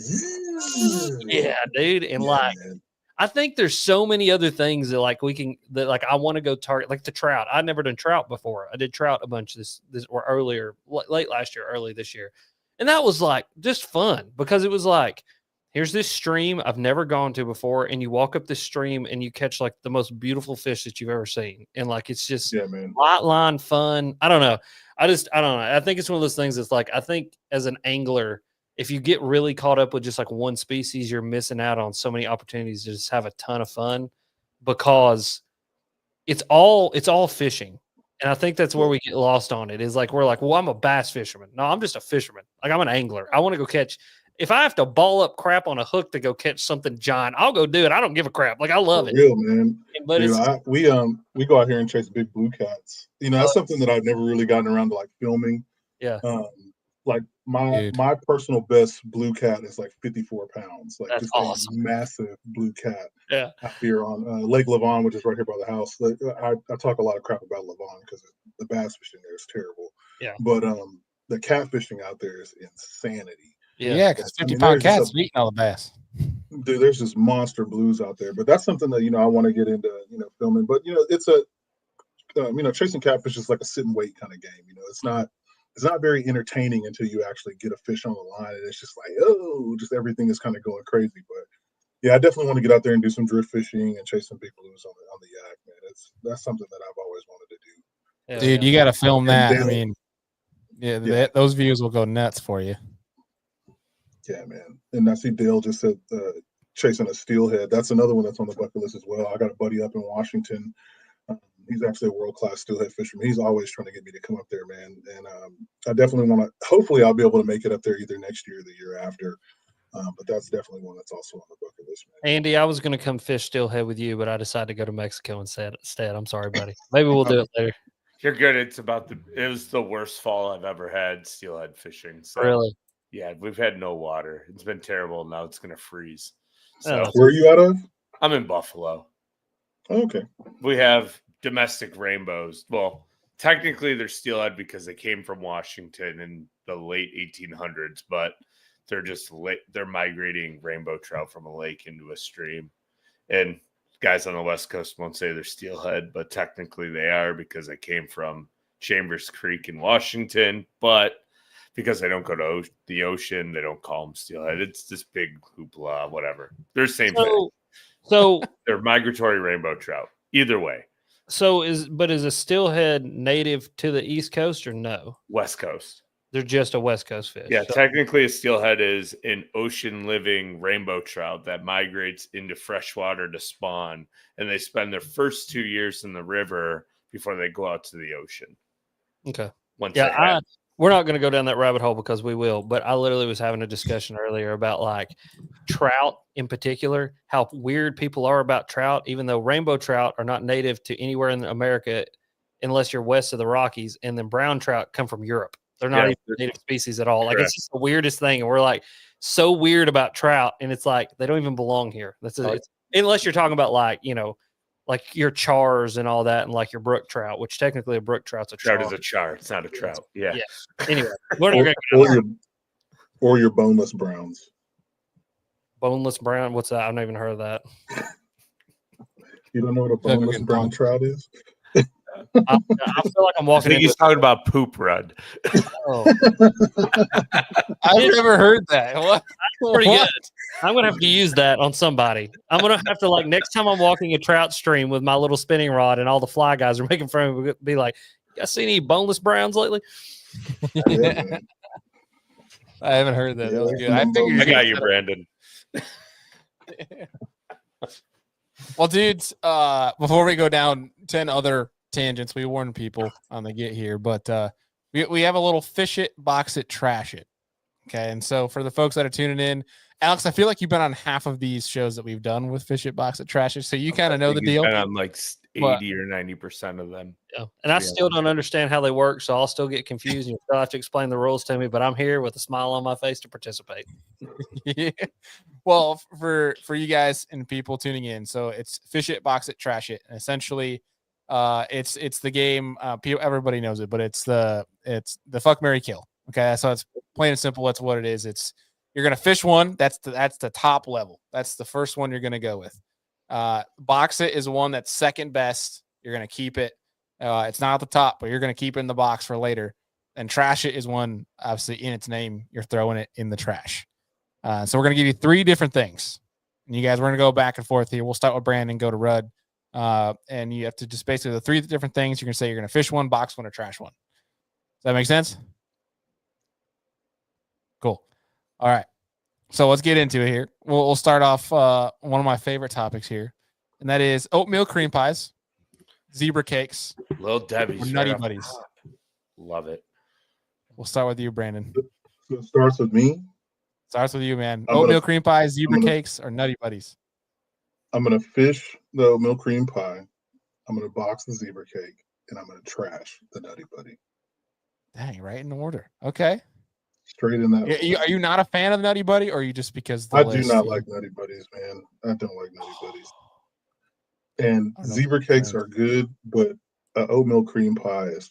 yeah, dude. And Yeah, like, man. I think there's so many other things that like I want to go target, like the trout. I'd never done trout before. I did trout a bunch this or earlier, late last year, early this year. And that was like just fun because it was like, here's this stream I've never gone to before. And you walk up this stream and you catch like the most beautiful fish that you've ever seen. And like, it's just light line fun. I don't know. I don't know. I think it's one of those things that's like, I think as an angler, if you get really caught up with just like one species, you're missing out on so many opportunities to just have a ton of fun because it's all fishing. And I think that's where we get lost on it is like, we're like, well, I'm a bass fisherman. No, I'm just a fisherman. Like I'm an angler. I want to go catch. If I have to ball up crap on a hook to go catch something giant, I'll go do it. I don't give a crap. Like I love it. Real, man. But Dude, we go out here and chase big blue cats. You know, that's something that I've never really gotten around to like filming. Yeah. Like my personal best blue cat is like 54 pounds. Like that's just awesome. A massive blue cat. Yeah. Out here on Lake Lavon, which is right here by the house. Like, I talk a lot of crap about Lavon because the bass fishing there is terrible. Yeah. But the cat fishing out there is insanity. Yeah, because 50-pound cats are eating all the bass. Dude, there's just monster blues out there. But that's something that, you know, I want to get into, you know, filming. But, you know, it's you know, chasing catfish is like a sit and wait kind of game. You know, it's not very entertaining until you actually get a fish on the line. And it's just like, just everything is kind of going crazy. But, yeah, I definitely want to get out there and do some drift fishing and chase some big blues on the yak, man. That's something that I've always wanted to do. Yeah, dude, you got to film that. I mean, those views will go nuts for you. Yeah, man. And I see Dale just said chasing a steelhead. That's another one that's on the bucket list as well. I got a buddy up in Washington. He's actually a world-class steelhead fisherman. He's always trying to get me to come up there, man. And I definitely want to – hopefully I'll be able to make it up there either next year or the year after. But that's definitely one that's also on the bucket list, man. Andy, I was going to come fish steelhead with you, but I decided to go to Mexico instead. I'm sorry, buddy. Maybe we'll do it later. You're good. It was the worst fall I've ever had steelhead fishing. So. Really? Yeah, we've had no water. It's been terrible. Now it's going to freeze. So where are you out of? I'm in Buffalo. Oh, okay. We have domestic rainbows. Well, technically they're steelhead because they came from Washington in the late 1800s, but they're migrating rainbow trout from a lake into a stream. And guys on the West Coast won't say they're steelhead, but technically they are because they came from Chambers Creek in Washington. But because they don't go to the ocean, they don't call them steelhead. It's this big hoopla, whatever. They're the same thing. So they're migratory rainbow trout. Either way. So is a steelhead native to the East Coast or no? West Coast. They're just a West Coast fish. Yeah, technically a steelhead is an ocean-living rainbow trout that migrates into freshwater to spawn, and they spend their first 2 years in the river before they go out to the ocean. Okay. We're not going to go down that rabbit hole because we will, but I literally was having a discussion earlier about like trout in particular, how weird people are about trout, even though rainbow trout are not native to anywhere in America unless you're west of the Rockies, and then brown trout come from Europe. They're not even native species at all. Like it's just the weirdest thing. And we're like so weird about trout, and it's like they don't even belong here. Unless you're talking about like, you know, like your chars and all that, and like your brook trout, which technically a brook trout's a char. Trout is a char. It's not a trout. Yeah. Anyway, or your boneless browns. Boneless brown. What's that? I've not even heard of that. You don't know what a boneless brown trout is? I feel like I'm walking. I think he's talking about poop rud. Oh. I've never heard that. What? That's pretty good. I'm gonna have to use that on somebody. I'm gonna have to, like, next time I'm walking a trout stream with my little spinning rod and all the fly guys are making fun of me, be like, "You guys see any boneless browns lately?" I haven't heard that. That was good. I got you, Brandon. Well, dudes, before we go down 10 other tangents, we warn people on the get here, but we have a little fish it, box it, trash it. Okay. And so for the folks that are tuning in, Alex, I feel like you've been on half of these shows that we've done with fish it, box it, trash it. So you kind of know the deal. Been on like 80 or 90% of them. Yeah. And I still don't understand how they work. So I'll still get confused. You still have to explain the rules to me, but I'm here with a smile on my face to participate. Yeah. Well, for you guys and people tuning in, so it's fish it, box it, trash it. And essentially, it's the game. Everybody knows it, but it's the fuck, marry, kill. Okay, so it's plain and simple. That's what it is. You're gonna fish one. That's the top level. That's the first one you're gonna go with. Box it is one that's second best. You're going to keep it. It's not at the top, but you're going to keep it in the box for later. And trash it is one, obviously, in its name, you're throwing it in the trash. So we're going to give you 3 different things. And you guys, we're going to go back and forth here. We'll start with Brandon, go to Rudd. And you have to just basically the 3 different things. You're going to say you're going to fish one, box one, or trash one. Does that make sense? Cool. All right. So let's get into it here. We'll start off one of my favorite topics here, and that is oatmeal cream pies, zebra cakes, Little Debbie's, Nutty right Buddies. Love it. We'll start with you, Brandon. So it starts with me. Starts with you, man. I'm Oatmeal gonna- cream pies, zebra I'm gonna- cakes, or Nutty Buddies. I'm gonna fish the oatmeal cream pie. I'm gonna box the zebra cake, and I'm gonna trash the Nutty Buddy. Dang, right in order. Okay. Straight in that. Are you not a fan of the Nutty Buddy, or are you just because the I do list, not you- like Nutty Buddies, man. I don't like Nutty Buddies. And I don't know. zebra cakes are good, but oatmeal cream pie is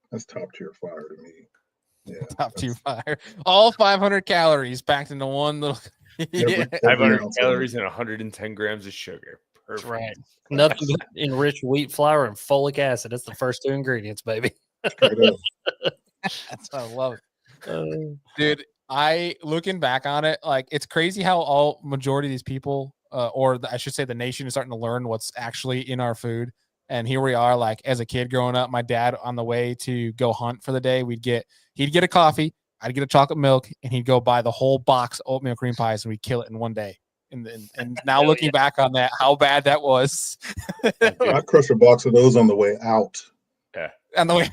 that's top tier fire to me. Yeah, top tier fire? All 500 calories packed into one little. Yeah. 500 ounce of calories and 110 grams of sugar. Perfect. right. Nothing but enriched wheat flour and folic acid. That's the first 2 ingredients, baby. straight up. That's I love it. Dude, looking back on it, like it's crazy how all majority of these people, I should say the nation, is starting to learn what's actually in our food. And here we are, like as a kid growing up, my dad on the way to go hunt for the day, he'd get a coffee, I'd get a chocolate milk, and he'd go buy the whole box of oatmeal cream pies, and we'd kill it in one day. And now looking back on that, how bad that was. I'd crush a box of those on the way out. On the way,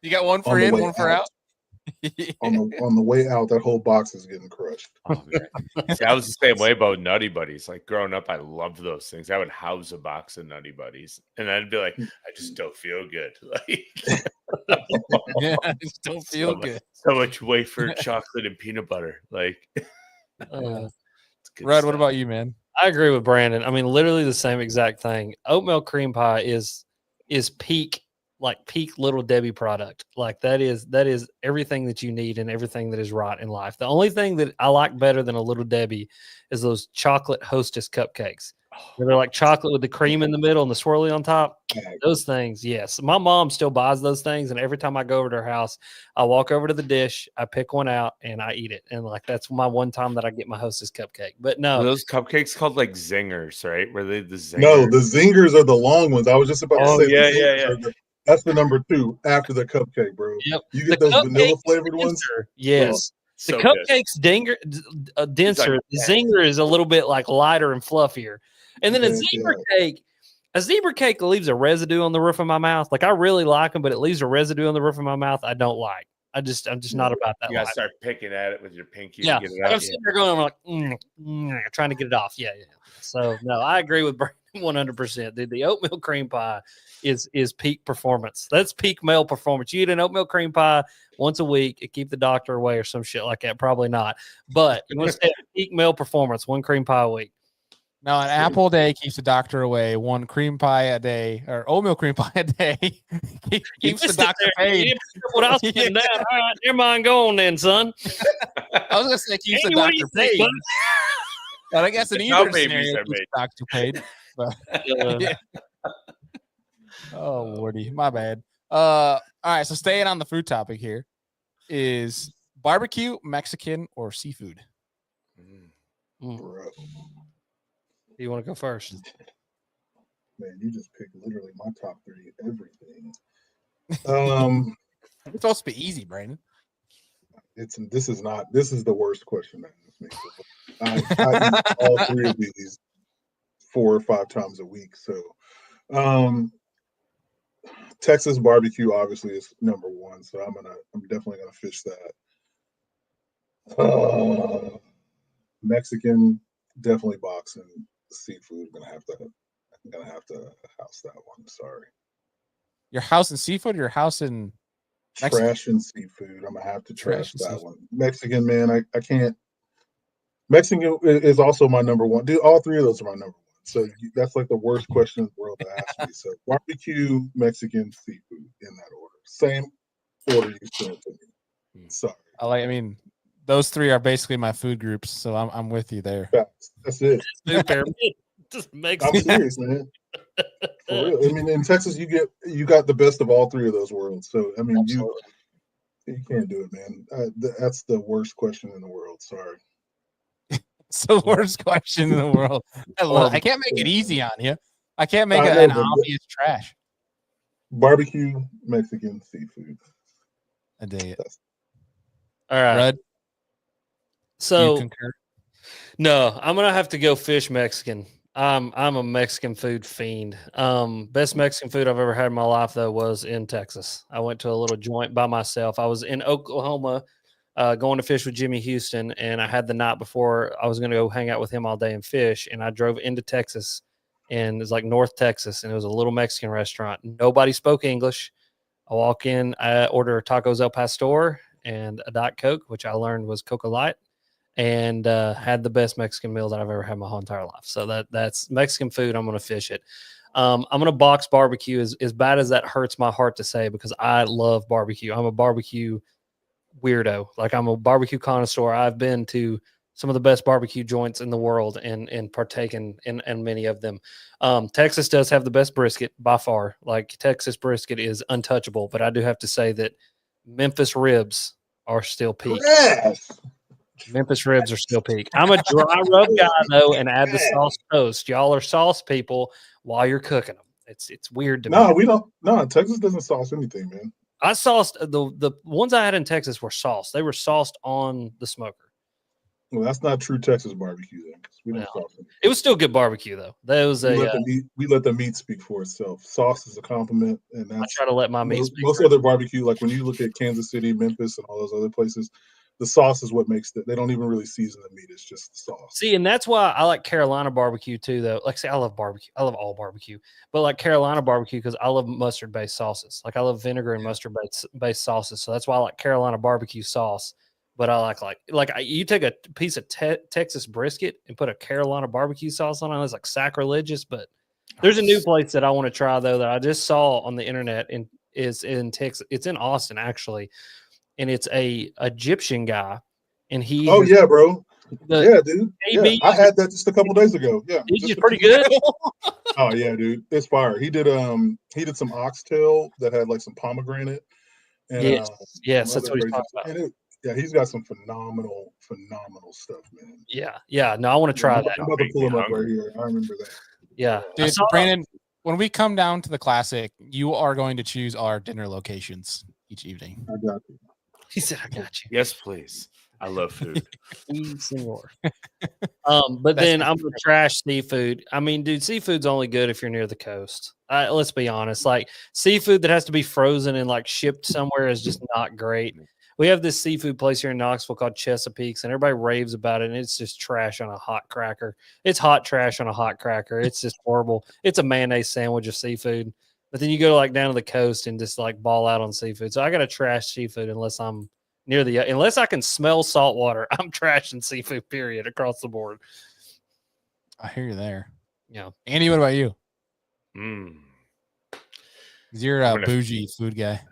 you got one for On the in, way one for out. On the way out, that whole box is getting crushed. Oh, man. See, I was the same way about Nutty Buddies. Like growing up, I loved those things. I would house a box of Nutty Buddies, and I'd be like, I just don't feel good. Like, Yeah, I just don't feel good. So much wafer, chocolate, and peanut butter. Like, it's good Rudd, what stuff. about you, man? I agree with Brandon. I mean, literally the same exact thing. Oatmeal cream pie is peak Little Debbie product. Like that is everything that you need and everything that is right in life. The only thing that I like better than a Little Debbie is those chocolate Hostess cupcakes. They're like chocolate with the cream in the middle and the swirly on top. Those things, yes. My mom still buys those things, and every time I go over to her house, I walk over to the dish, I pick one out, and I eat it. And like that's my one time that I get my Hostess cupcake. But Are no, those cupcakes called like zingers, right? Were they the zingers? No, the zingers are the long ones. I was just about to say. yeah, the zingers are that's the number 2 after the cupcake, bro. Yep. You get The those vanilla cupcake flavored ones. yes. So The good. cupcake's denser. like The zinger is a little bit like lighter and fluffier. And then Yeah, a zebra cake leaves a residue on the roof of my mouth. Like I really like them, but it leaves a residue on the roof of my mouth I don't like. I'm just not about that. You gotta life. start picking at it with your pinky. Yeah, To get it like out. I'm sitting there going, I'm like, trying to get it off. Yeah. So no, I agree with Brandon 100%. The oatmeal cream pie is peak performance. That's peak male performance. You eat an oatmeal cream pie once a week, it keep the doctor away or some shit like that. Probably not. But you want to stay at peak male performance, 1 cream pie a week. Now, an apple a day keeps the doctor away. 1 cream pie a day, or oatmeal cream pie a day, keeps the missed it doctor there. paid. You picked up what I was putting down. All right, never mind. Go on then, son. I was gonna say keeps the Hey, what do doctor you think, paid, bud? but I guess in The either cow babies scenario, are keeps made. the doctor paid. But, yeah. Oh lordy, my bad. All right, so staying on the food topic here, is barbecue, Mexican, or seafood? Bro, You want to go first? man, you just picked literally my top 3 everything. It's supposed to be easy, Brandon. This is the worst question that this makes. I eat all 3 of these 4 or 5 times a week. So, Texas barbecue obviously is number 1. So I'm definitely gonna fish that. Mexican, definitely boxing. Seafood, I'm gonna have to house that one. Sorry. Your house in seafood, or your house in Mexican? Trash and seafood. I'm gonna have to trash Trash and that seafood. one. Mexican, man, I can't. Mexican is also my number 1. Dude, all 3 of those are my number 1. So that's like the worst question in the world to ask me. So barbecue, Mexican, seafood in that order. Same order you sent it to me. Sorry. I mean, those 3 are basically my food groups, so I'm with you there. That's it. Super. Just makes I'm serious, man. For real. I mean, in Texas, you got the best of all three of those worlds. So I mean, you can't do it, man. That's the worst question in the world. Sorry. It's the worst question in the world. I can't make it easy on you. I can't make I know, an but obvious trash. barbecue, Mexican, seafood. I dig it. All right. Red, do you So concur? no, I'm gonna have to go fish Mexican. I'm a Mexican food fiend. Best Mexican food I've ever had in my life though was in Texas. I went to a little joint by myself. I was in Oklahoma, going to fish with Jimmy Houston, and I had the night before I was gonna go hang out with him all day and fish. And I drove into Texas, and it's like North Texas, and it was a little Mexican restaurant. Nobody spoke English. I walk in, I order tacos El Pastor and a Diet Coke, which I learned was Coca Light, and had the best Mexican meal that I've ever had my whole entire life. So that's Mexican food. I'm going to fish it. I'm going to box barbecue. As bad as that hurts my heart to say, because I love barbecue. I'm a barbecue weirdo. Like, I'm a barbecue connoisseur. I've been to some of the best barbecue joints in the world and partaken in many of them. Texas does have the best brisket by far. Like, Texas brisket is untouchable, but I do have to say that Memphis ribs are still peak. Yes. Memphis ribs are still peak. I'm a dry rub guy though, and add the sauce toast. Y'all are sauce people while you're cooking them. It's weird to me. No, we don't. No, Texas doesn't sauce anything, man. I sauced the ones I had in Texas were sauced. They were sauced on the smoker. Well, that's not true Texas barbecue then. 'Cause we don't sauce anything. It was still good barbecue though. That was we let the meat speak for itself. Sauce is a compliment, and I that's try to let my meat speak. most other barbecue. Like when you look at Kansas City, Memphis, and all those other places, the sauce is what makes it. They don't even really season the meat. It's just the sauce. See, and that's why I like Carolina barbecue too, though. Like, say, I love barbecue. I love all barbecue, but like Carolina barbecue because I love mustard-based sauces. Like, I love vinegar and mustard-based sauces. So that's why I like Carolina barbecue sauce. But I you take a piece of Texas brisket and put a Carolina barbecue sauce on it. It's like sacrilegious. But there's a new place that I want to try though that I just saw on the internet and is in Texas. It's in Austin actually, and it's a Egyptian guy, and he. Oh yeah, bro. Yeah, dude. AB, yeah, I had that just a couple days ago. Yeah, he's pretty good. Oh yeah, dude, it's fire. He did some oxtail that had like some pomegranate. And, yes, that's what he's talking about. Yeah, he's got some phenomenal stuff, man. Yeah. No, I want to try that. I'm about to pull him up right here. I remember that. Yeah, dude, Brandon. When we come down to the classic, you are going to choose our dinner locations each evening. I got you. He said, "I got you." Yes, please. I love food. Senor. But then I'm gonna trash seafood. I mean, dude, seafood's only good if you're near the coast. Let's be honest. Like, seafood that has to be frozen and like shipped somewhere is just not great. We have this seafood place here in Knoxville called Chesapeake's, and everybody raves about it. And it's just trash on a hot cracker. It's hot trash on a hot cracker. It's just horrible. It's a mayonnaise sandwich of seafood. But then you go like down to the coast and just like ball out on seafood. So I got to trash seafood unless I'm unless I can smell salt water. I'm trashing seafood, period, across the board. I hear you there. Yeah. Andy, what about you? Mm. You're a bougie food guy.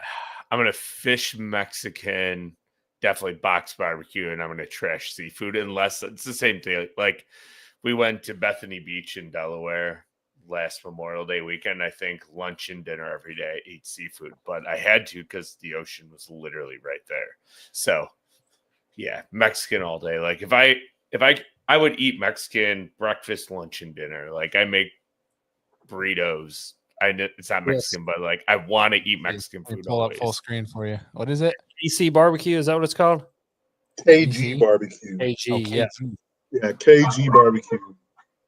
I'm gonna fish Mexican, definitely box barbecue, and I'm gonna trash seafood unless it's the same thing. Like, we went to Bethany Beach in Delaware last Memorial Day weekend. I think lunch and dinner every day, I ate seafood, but I had to because the ocean was literally right there. So yeah, Mexican all day. Like, if I would eat Mexican breakfast, lunch, and dinner. Like, I make burritos. It's not Mexican, but like, I want to eat Mexican food. Pull up full screen for you. What is it? KC barbecue, is that what it's called? KG barbecue. KG, yeah. Yeah, KG barbecue.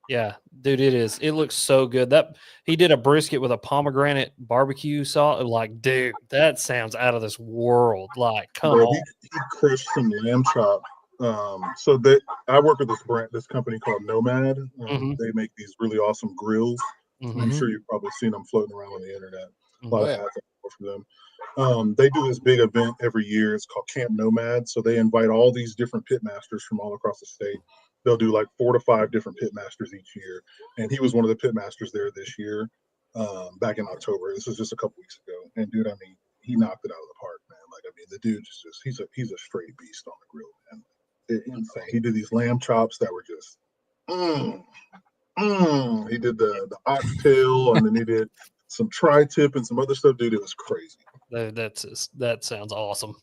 Yeah, dude, it is. It looks so good. That he did a brisket with a pomegranate barbecue sauce. Like, dude, that sounds out of this world. Like, come on. He crushed some lamb chop. I work with this company called Nomad. They make these really awesome grills. I'm sure you've probably seen them floating around on the internet. A lot of ads for them. They do this big event every year. It's called Camp Nomad. So they invite all these different pitmasters from all across the state. They'll do like 4 to 5 different pitmasters each year. And he was one of the pitmasters there this year, back in October. This was just a couple weeks ago. And dude, I mean, he knocked it out of the park, man. Like, I mean, the dude he's a straight beast on the grill, man. Insane. He did these lamb chops that were just He did the oxtail, and then he did some tri-tip and some other stuff. Dude, it was crazy. That sounds awesome.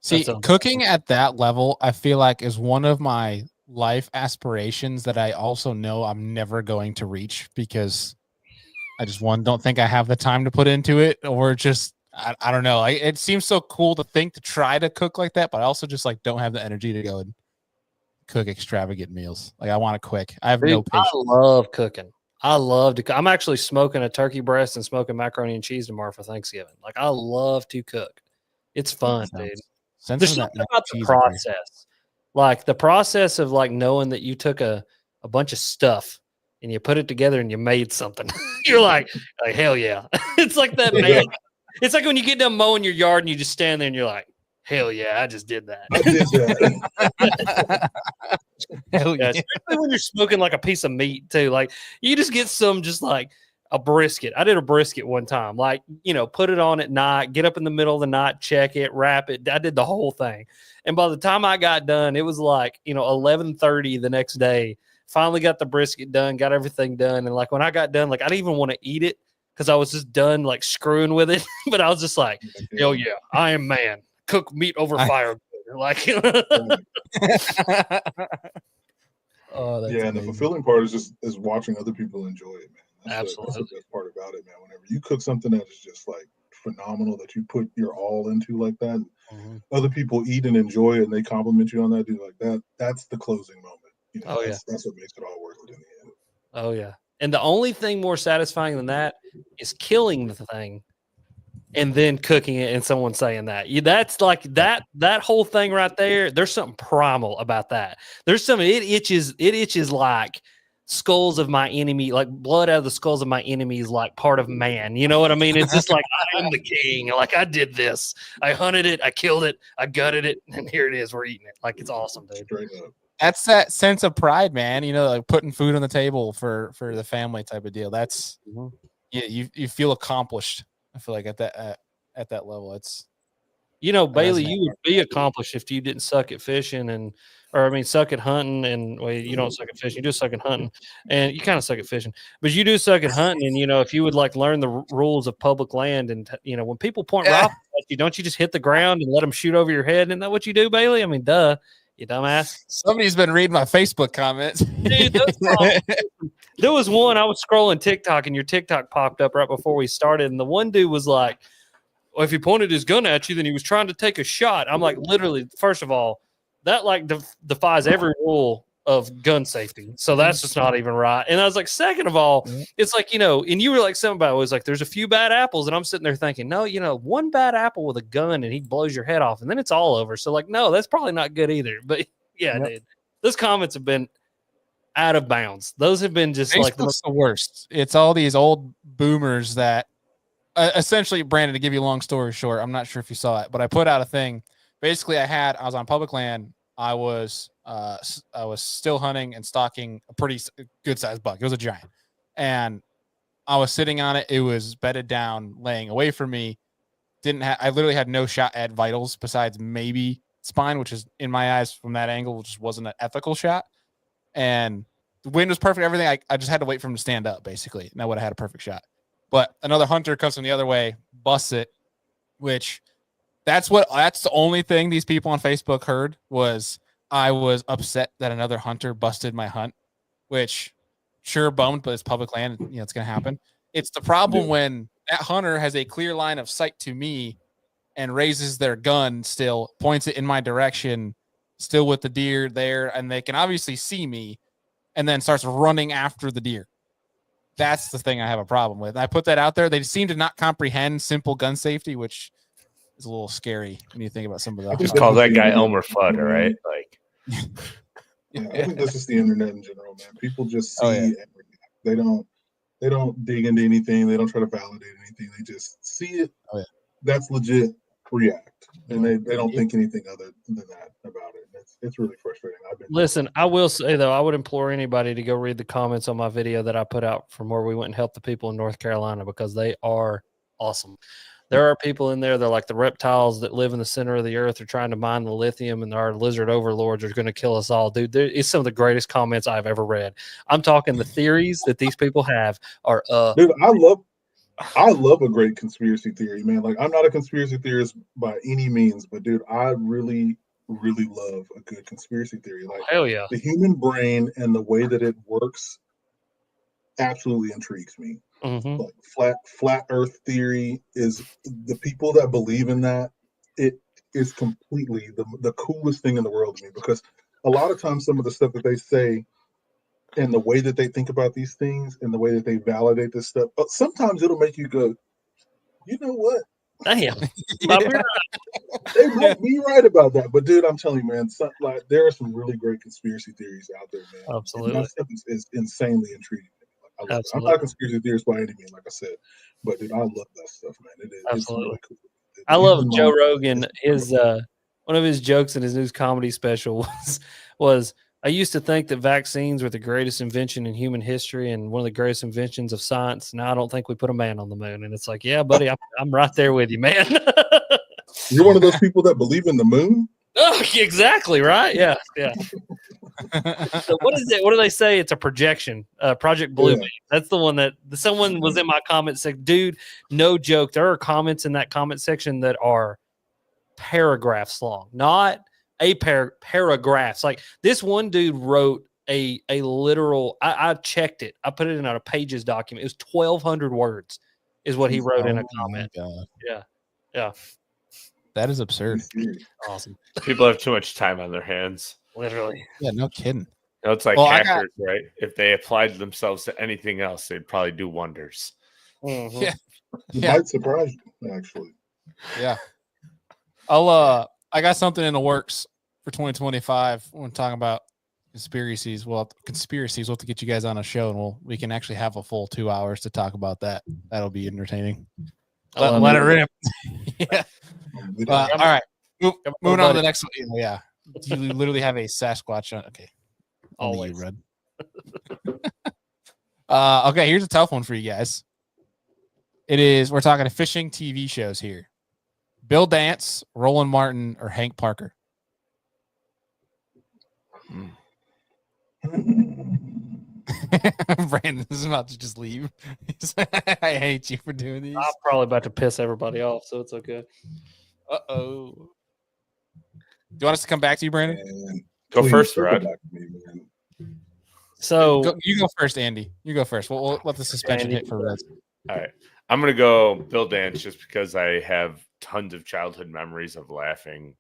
See, sounds cooking at that level, I feel like is one of my life aspirations that I also know I'm never going to reach because I just don't think I have the time to put into it, or just I don't know. It seems so cool to think to try to cook like that, but I also just like don't have the energy to go and cook extravagant meals. Like I want it quick. I have no patience. I love cooking. I love to cook. I'm actually smoking a turkey breast and smoking macaroni and cheese tomorrow for Thanksgiving. Like I love to cook. It's fun, dude. There's something about the process. Like the process of like knowing that you took a bunch of stuff and you put it together and you made something. You're like hell yeah. It's like that man. It's like when you get done mowing your yard and you just stand there and you're like, hell yeah, I just did that. I did that. Hell yeah. Especially when you're smoking like a piece of meat too. Like you just get some just like a brisket. I did a brisket one time. Like, put it on at night, get up in the middle of the night, check it, wrap it. I did the whole thing. And by the time I got done, it was like, 11:30 the next day. Finally got the brisket done, got everything done. And like when I got done, like I didn't even want to eat it because I was just done like screwing with it. But I was just like, hell yeah, I am man. Cook meat over fire. Like Oh, that's amazing. And the fulfilling part is watching other people enjoy it, man. Absolutely. That's the best part about it, man. Whenever you cook something that is just like phenomenal, that you put your all into like that, and other people eat and enjoy it, and they compliment you on that, dude, like that's the closing moment. That's what makes it all worth it in the end. Oh yeah. And the only thing more satisfying than that is killing the thing and then cooking it and someone saying that. That's like that whole thing right there. There's something primal about that. There's something, it itches like skulls of my enemy, like blood out of the skulls of my enemies, like part of man. You know what I mean? It's just like, I am the king. Like I did this. I hunted it. I killed it. I gutted it. And here it is. We're eating it. Like it's awesome, dude. Straight up. That's that sense of pride, man. Like putting food on the table for the family type of deal. That's you feel accomplished. I feel like at that level, it's Bailey, you would be accomplished if you didn't suck at fishing suck at hunting, and you don't suck at fishing, you do suck at hunting, and you kind of suck at fishing, but you do suck at hunting. And if you would like learn the rules of public land, and when people point rifles at you, don't you just hit the ground and let them shoot over your head? Isn't that what you do, Bailey? I mean, duh, you dumbass. Somebody's been reading my Facebook comments. Dude, there was one, I was scrolling TikTok, and your TikTok popped up right before we started, and the one dude was like, well, if he pointed his gun at you, then he was trying to take a shot. I'm like, literally, first of all, that like defies every rule of gun safety. So that's just not even right. And I was like, second of all, it's like, and you were like, somebody was like, there's a few bad apples. And I'm sitting there thinking, no, one bad apple with a gun and he blows your head off and then it's all over. So like, no, that's probably not good either. But yeah, dude, those comments have been out of bounds. Those have been just Facebook's like the worst. It's all these old boomers that essentially, Brandon, to give you a long story short, I'm not sure if you saw it, but I put out a thing. Basically, I was on public land. I was still hunting and stalking a pretty good sized buck. It was a giant, and I was sitting on it. It was bedded down, laying away from me. I literally had no shot at vitals besides maybe spine, which is in my eyes from that angle, which wasn't an ethical shot. And the wind was perfect. Everything. I just had to wait for him to stand up, basically, and I would have had a perfect shot. But another hunter comes from the other way, busts it, which that's the only thing these people on Facebook heard was I was upset that another hunter busted my hunt, which sure bummed, but it's public land. It's going to happen. It's the problem when that hunter has a clear line of sight to me and raises their gun still, points it in my direction, still with the deer there, and they can obviously see me, and then starts running after the deer. That's the thing I have a problem with. I put that out there. They seem to not comprehend simple gun safety, which is a little scary when you think about some of that. Just call that guy Elmer Fudd, all right? Like, I think that's just the internet in general, man. People just see everything. They don't dig into anything. They don't try to validate anything. They just see it. That's legit. React, and they don't think anything other than that about it. It's really frustrating. Listen, I will say though, I would implore anybody to go read the comments on my video that I put out from where we went and helped the people in North Carolina, because they are awesome. There are people in there. They're like the reptiles that live in the center of the earth are trying to mine the lithium, and our lizard overlords are going to kill us all, dude. It's some of the greatest comments I've ever read. I'm talking the theories that these people have are Dude, I love a great conspiracy theory, man. Like, I'm not a conspiracy theorist by any means, but dude, I really, really love a good conspiracy theory. Like, hell yeah. the human brain and the way that it works absolutely intrigues me. Mm-hmm. Like flat Earth theory is the people that believe in that. It is completely the coolest thing in the world to me, because a lot of times some of the stuff that they say and the way that they think about these things and the way that they validate this stuff, sometimes it'll make you go, you know what? Damn. They might be right about that. But dude, I'm telling you, man, there are some really great conspiracy theories out there, man. Absolutely. And that stuff is insanely intriguing. I'm not a conspiracy theorist by any means, like I said, but dude, I love that stuff, man. It's really cool. I love Joe Rogan. His one of his jokes in his new comedy special was I used to think that vaccines were the greatest invention in human history and one of the greatest inventions of science. Now I don't think we put a man on the moon. And it's like, yeah, buddy, I'm right there with you, man. You're one of those people that believe in the moon? Oh, exactly, right? Yeah. So what is it? What do they say? It's a projection. Project Bluebeam. Yeah. That's the one that someone was in my comment section. Dude, no joke. There are comments in that comment section that are paragraphs long, not a paragraphs. Like this one dude wrote a literal. I checked it. I put it in a pages document. It was 1,200 words, is what he wrote in a comment. Yeah. That is absurd. Awesome. People have too much time on their hands. Literally. Yeah, no kidding. You know, it's like hackers, right? If they applied themselves to anything else, they'd probably do wonders. Mm-hmm. It might surprise you, actually. Yeah. I got something in the works for 2025. When talking about conspiracies, we'll have to get you guys on a show, and we can actually have a full 2 hours to talk about that. That'll be entertaining. Let it rip. Yeah. All right. Moving on to the next one. Yeah. You literally have a Sasquatch on. Okay. Always. Red. Okay, here's a tough one for you guys. We're talking fishing TV shows here. Bill Dance, Roland Martin, or Hank Parker? Brandon is about to just leave. I hate you for doing these. I'm probably about to piss everybody off, so it's okay. Uh-oh. Do you want us to come back to you, Brandon? Go first, Rod. So you go first, Andy. You go first. We'll let the suspension hit for Reds. All right. I'm going to go Bill Dance just because I have tons of childhood memories of laughing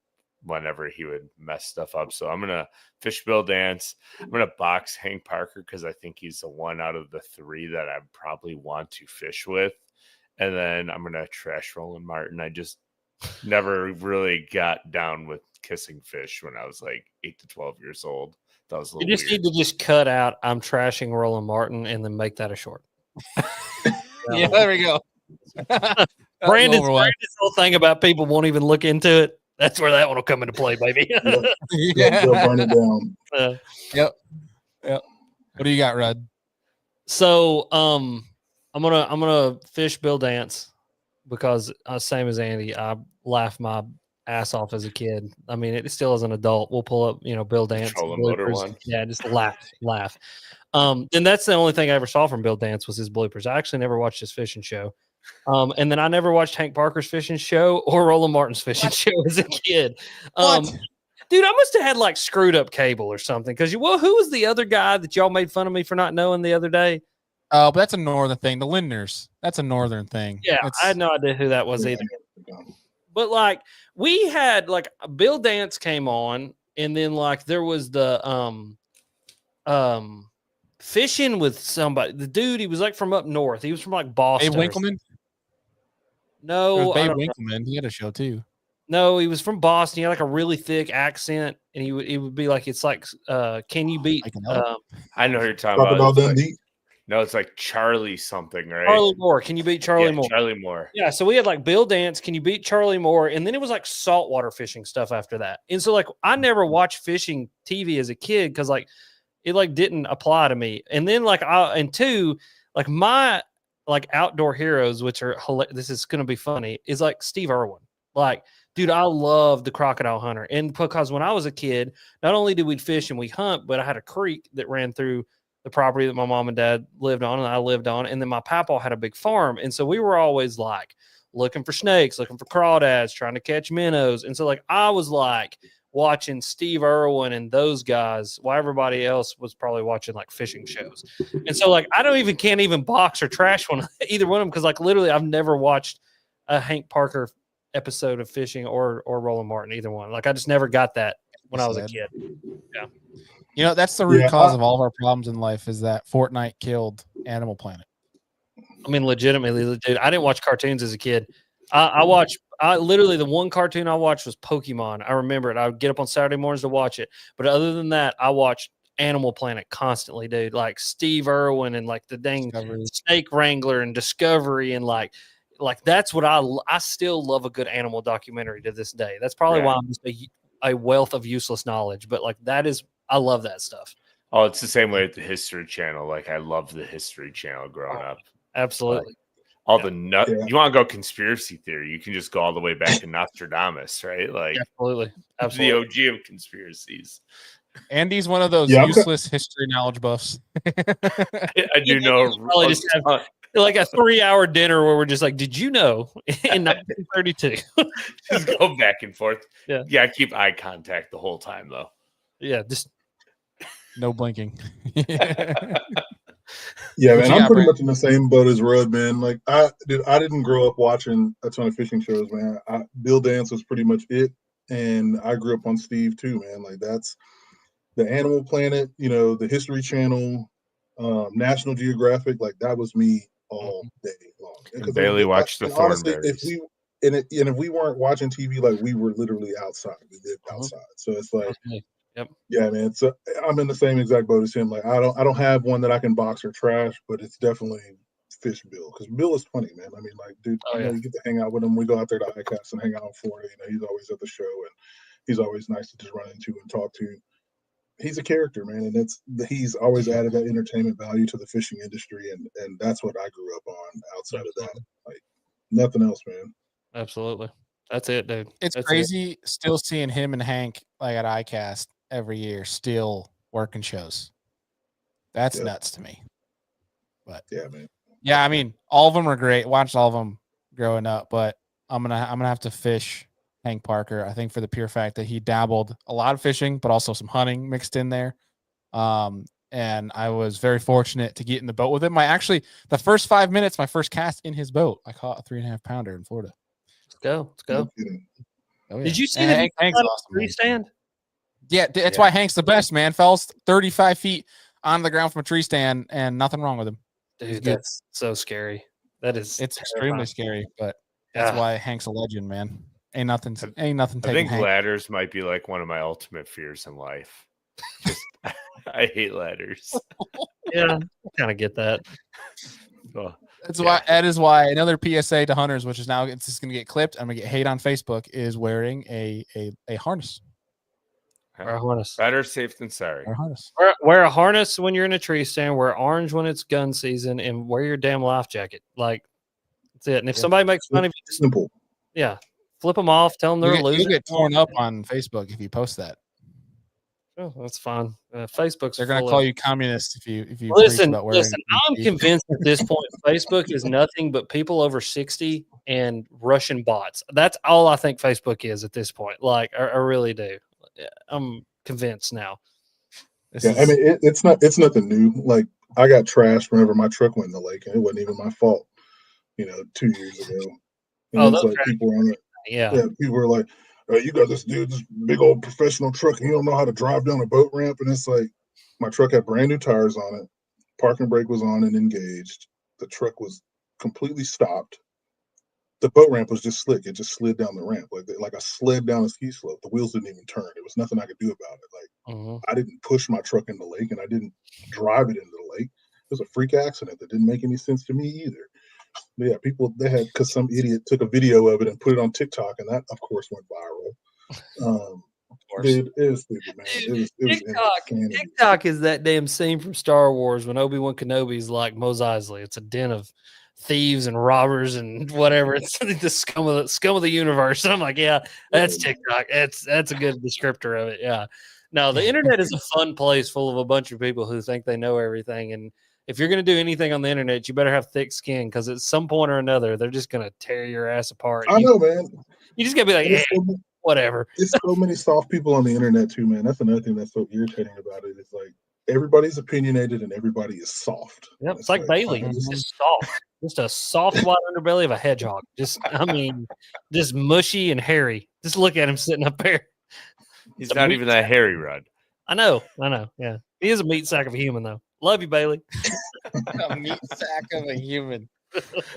whenever he would mess stuff up. So I'm going to fish Bill Dance. I'm going to box Hank Parker because I think he's the one out of the three that I probably want to fish with. And then I'm going to trash Roland Martin. I just never really got down with kissing fish when I was like 8 to 12 years old. That was a little You just weird. need to just cut out I'm trashing Roland Martin and then make that a short. Yeah, there we go. Brandon's whole thing about people won't even look into it. That's where that one will come into play, baby. Yeah. They'll burn it down. Yep. What do you got, Rudd? So I'm gonna fish Bill Dance because same as Andy, I laughed my ass off as a kid. I mean, it still as an adult, we'll pull up, Bill Dance. Yeah, just laugh. And that's the only thing I ever saw from Bill Dance was his bloopers. I actually never watched his fishing show. And then I never watched Hank Parker's fishing show or Roland Martin's fishing show as a kid. Dude, I must have had like screwed up cable or something. Because who was the other guy that y'all made fun of me for not knowing the other day? Oh, but that's a northern thing. The Lindners. That's a northern thing. Yeah, I had no idea who that was either. But like we had like Bill Dance came on, and then like there was the fishing with somebody. The dude, he was like from up north. He was from like Boston. Bay Winkleman? No, Bay Winkleman. He had a show too. No, he was from Boston. He had like a really thick accent, and he would be like, it's like, can you beat? I know who you're talking about. No, it's like Charlie something, right? Charlie Moore. Can you beat Charlie Moore? Charlie Moore. Yeah, so we had like Bill Dance. Can you beat Charlie Moore? And then it was like saltwater fishing stuff after that. And so like I never watched fishing TV as a kid because like it like didn't apply to me. And then like my like outdoor heroes, which are this is going to be funny, is like Steve Irwin. Like, dude, I love the crocodile hunter. And because when I was a kid, not only did we fish and we hunt, but I had a creek that ran through the property that my mom and dad lived on and I lived on. And then my papa had a big farm. And so we were always like looking for snakes, looking for crawdads, trying to catch minnows. And so like I was like watching Steve Irwin and those guys while everybody else was probably watching like fishing shows. And so like I can't even box or trash one either one of them because like literally I've never watched a Hank Parker episode of fishing or Roland Martin, either one. Like I just never got that when I was a kid. Yeah. You know, that's the root cause of all of our problems in life is that Fortnite killed Animal Planet. I mean, legitimately, dude, I didn't watch cartoons as a kid. I literally the one cartoon I watched was Pokemon. I remember it. I would get up on Saturday mornings to watch it. But other than that, I watched Animal Planet constantly, dude. Like Steve Irwin and like the dang Snake Wrangler and Discovery and like that's what I still love a good animal documentary to this day. That's probably why I'm just a wealth of useless knowledge. But like I love that stuff. Oh, it's the same way with the History Channel. Like I loved the History Channel growing up. Absolutely. All the you want to go conspiracy theory, you can just go all the way back to Nostradamus, right? Like absolutely. The OG of conspiracies. Andy's one of those useless history knowledge buffs. I do know. Probably just have like a 3-hour dinner where we're just like, did you know in 1932? Just go back and forth. Yeah. Keep eye contact the whole time though. Yeah, just no blinking. Yeah, man, I'm pretty much in the same boat as Rudd, man. Like I didn't grow up watching a ton of fishing shows, man. Bill Dance was pretty much it, and I grew up on Steve too, man. Like that's the Animal Planet, you know, the History Channel, National Geographic. Like that was me all day long. And Bailey watched the Thornberrys. If we weren't watching TV, like we were literally outside. We lived outside, so it's like. Yep. Yeah, man. So I'm in the same exact boat as him. Like I don't have one that I can box or trash, but it's definitely Fish Bill because Bill is funny, man. I mean, like, dude, you get to hang out with him. We go out there to ICAST and hang out in Florida. You know, he's always at the show and he's always nice to just run into and talk to. He's a character, man, and he's always added that entertainment value to the fishing industry, and that's what I grew up on. Outside of that, like nothing else, man. Absolutely, that's it, dude. It's crazy still seeing him and Hank like at ICAST every year, still working shows. That's nuts to me. But yeah, man. Yeah, I mean, all of them are great. Watched all of them growing up, but I'm gonna have to fish Hank Parker. I think for the pure fact that he dabbled a lot of fishing, but also some hunting mixed in there. And I was very fortunate to get in the boat with him. The first 5 minutes, my first cast in his boat, I caught a 3.5 pounder in Florida. Let's go. Oh, yeah. Did you see the Hank's awesome, tree stand? Yeah, that's why Hank's the best, man. Falls 35 feet on the ground from a tree stand, and nothing wrong with him. Dude, that's so scary. It's extremely scary, but that's why Hank's a legend, man. Ain't nothing. I think ladders might be like one of my ultimate fears in life. Just, I hate ladders. Yeah, I kind of get that. That is why another PSA to hunters, which is now it's just going to get clipped. I'm going to get hate on Facebook. Is wearing a harness. Wear a harness. Better safe than sorry. Wear a harness when you're in a tree stand. Wear orange when it's gun season, and wear your damn life jacket. Like that's it. And if somebody makes fun of you, simple. Yeah, flip them off. Tell them they're a loser. You get torn up on Facebook if you post that. Oh, that's fine. Facebook's. They're going to call you communist if you listen. I'm convinced at this point Facebook is nothing but people over 60 and Russian bots. That's all I think Facebook is at this point. Like I really do. I'm convinced now. I mean, it's nothing new. Like I got trashed whenever my truck went in the lake, and it wasn't even my fault. 2 years ago. And it's like people on it. Yeah, people were like, "Oh, you got this big old professional truck, and you don't know how to drive down a boat ramp." And it's like, my truck had brand new tires on it, parking brake was on and engaged. The truck was completely stopped. The boat ramp was just slick. It just slid down the ramp like a sled down a ski slope. The wheels didn't even turn. There was nothing I could do about it. Like I didn't push my truck in the lake, and I didn't drive it into the lake. It was a freak accident that didn't make any sense to me either. But yeah, because some idiot took a video of it and put it on TikTok, and that of course went viral. Dude, it was stupid, man. It was TikTok is that damn scene from Star Wars when Obi-Wan Kenobi's like Mos Eisley. It's a den of thieves and robbers and whatever. It's the scum of the universe. And I'm like, yeah, that's TikTok. That's a good descriptor of it. Yeah. No, the internet is a fun place full of a bunch of people who think they know everything. And if you're going to do anything on the internet, you better have thick skin because at some point or another, they're just going to tear your ass apart. I know, man. You just got to be like, whatever. It's so many soft people on the internet too, man. That's another thing that's so irritating about it. It's like everybody's opinionated and everybody is soft. Yep, it's like Bailey. It's just soft. Just a soft white underbelly of a hedgehog. Just mushy and hairy. Just look at him sitting up there. He's not even that hairy, Rod. I know. Yeah. He is a meat sack of a human, though. Love you, Bailey. A meat sack of a human.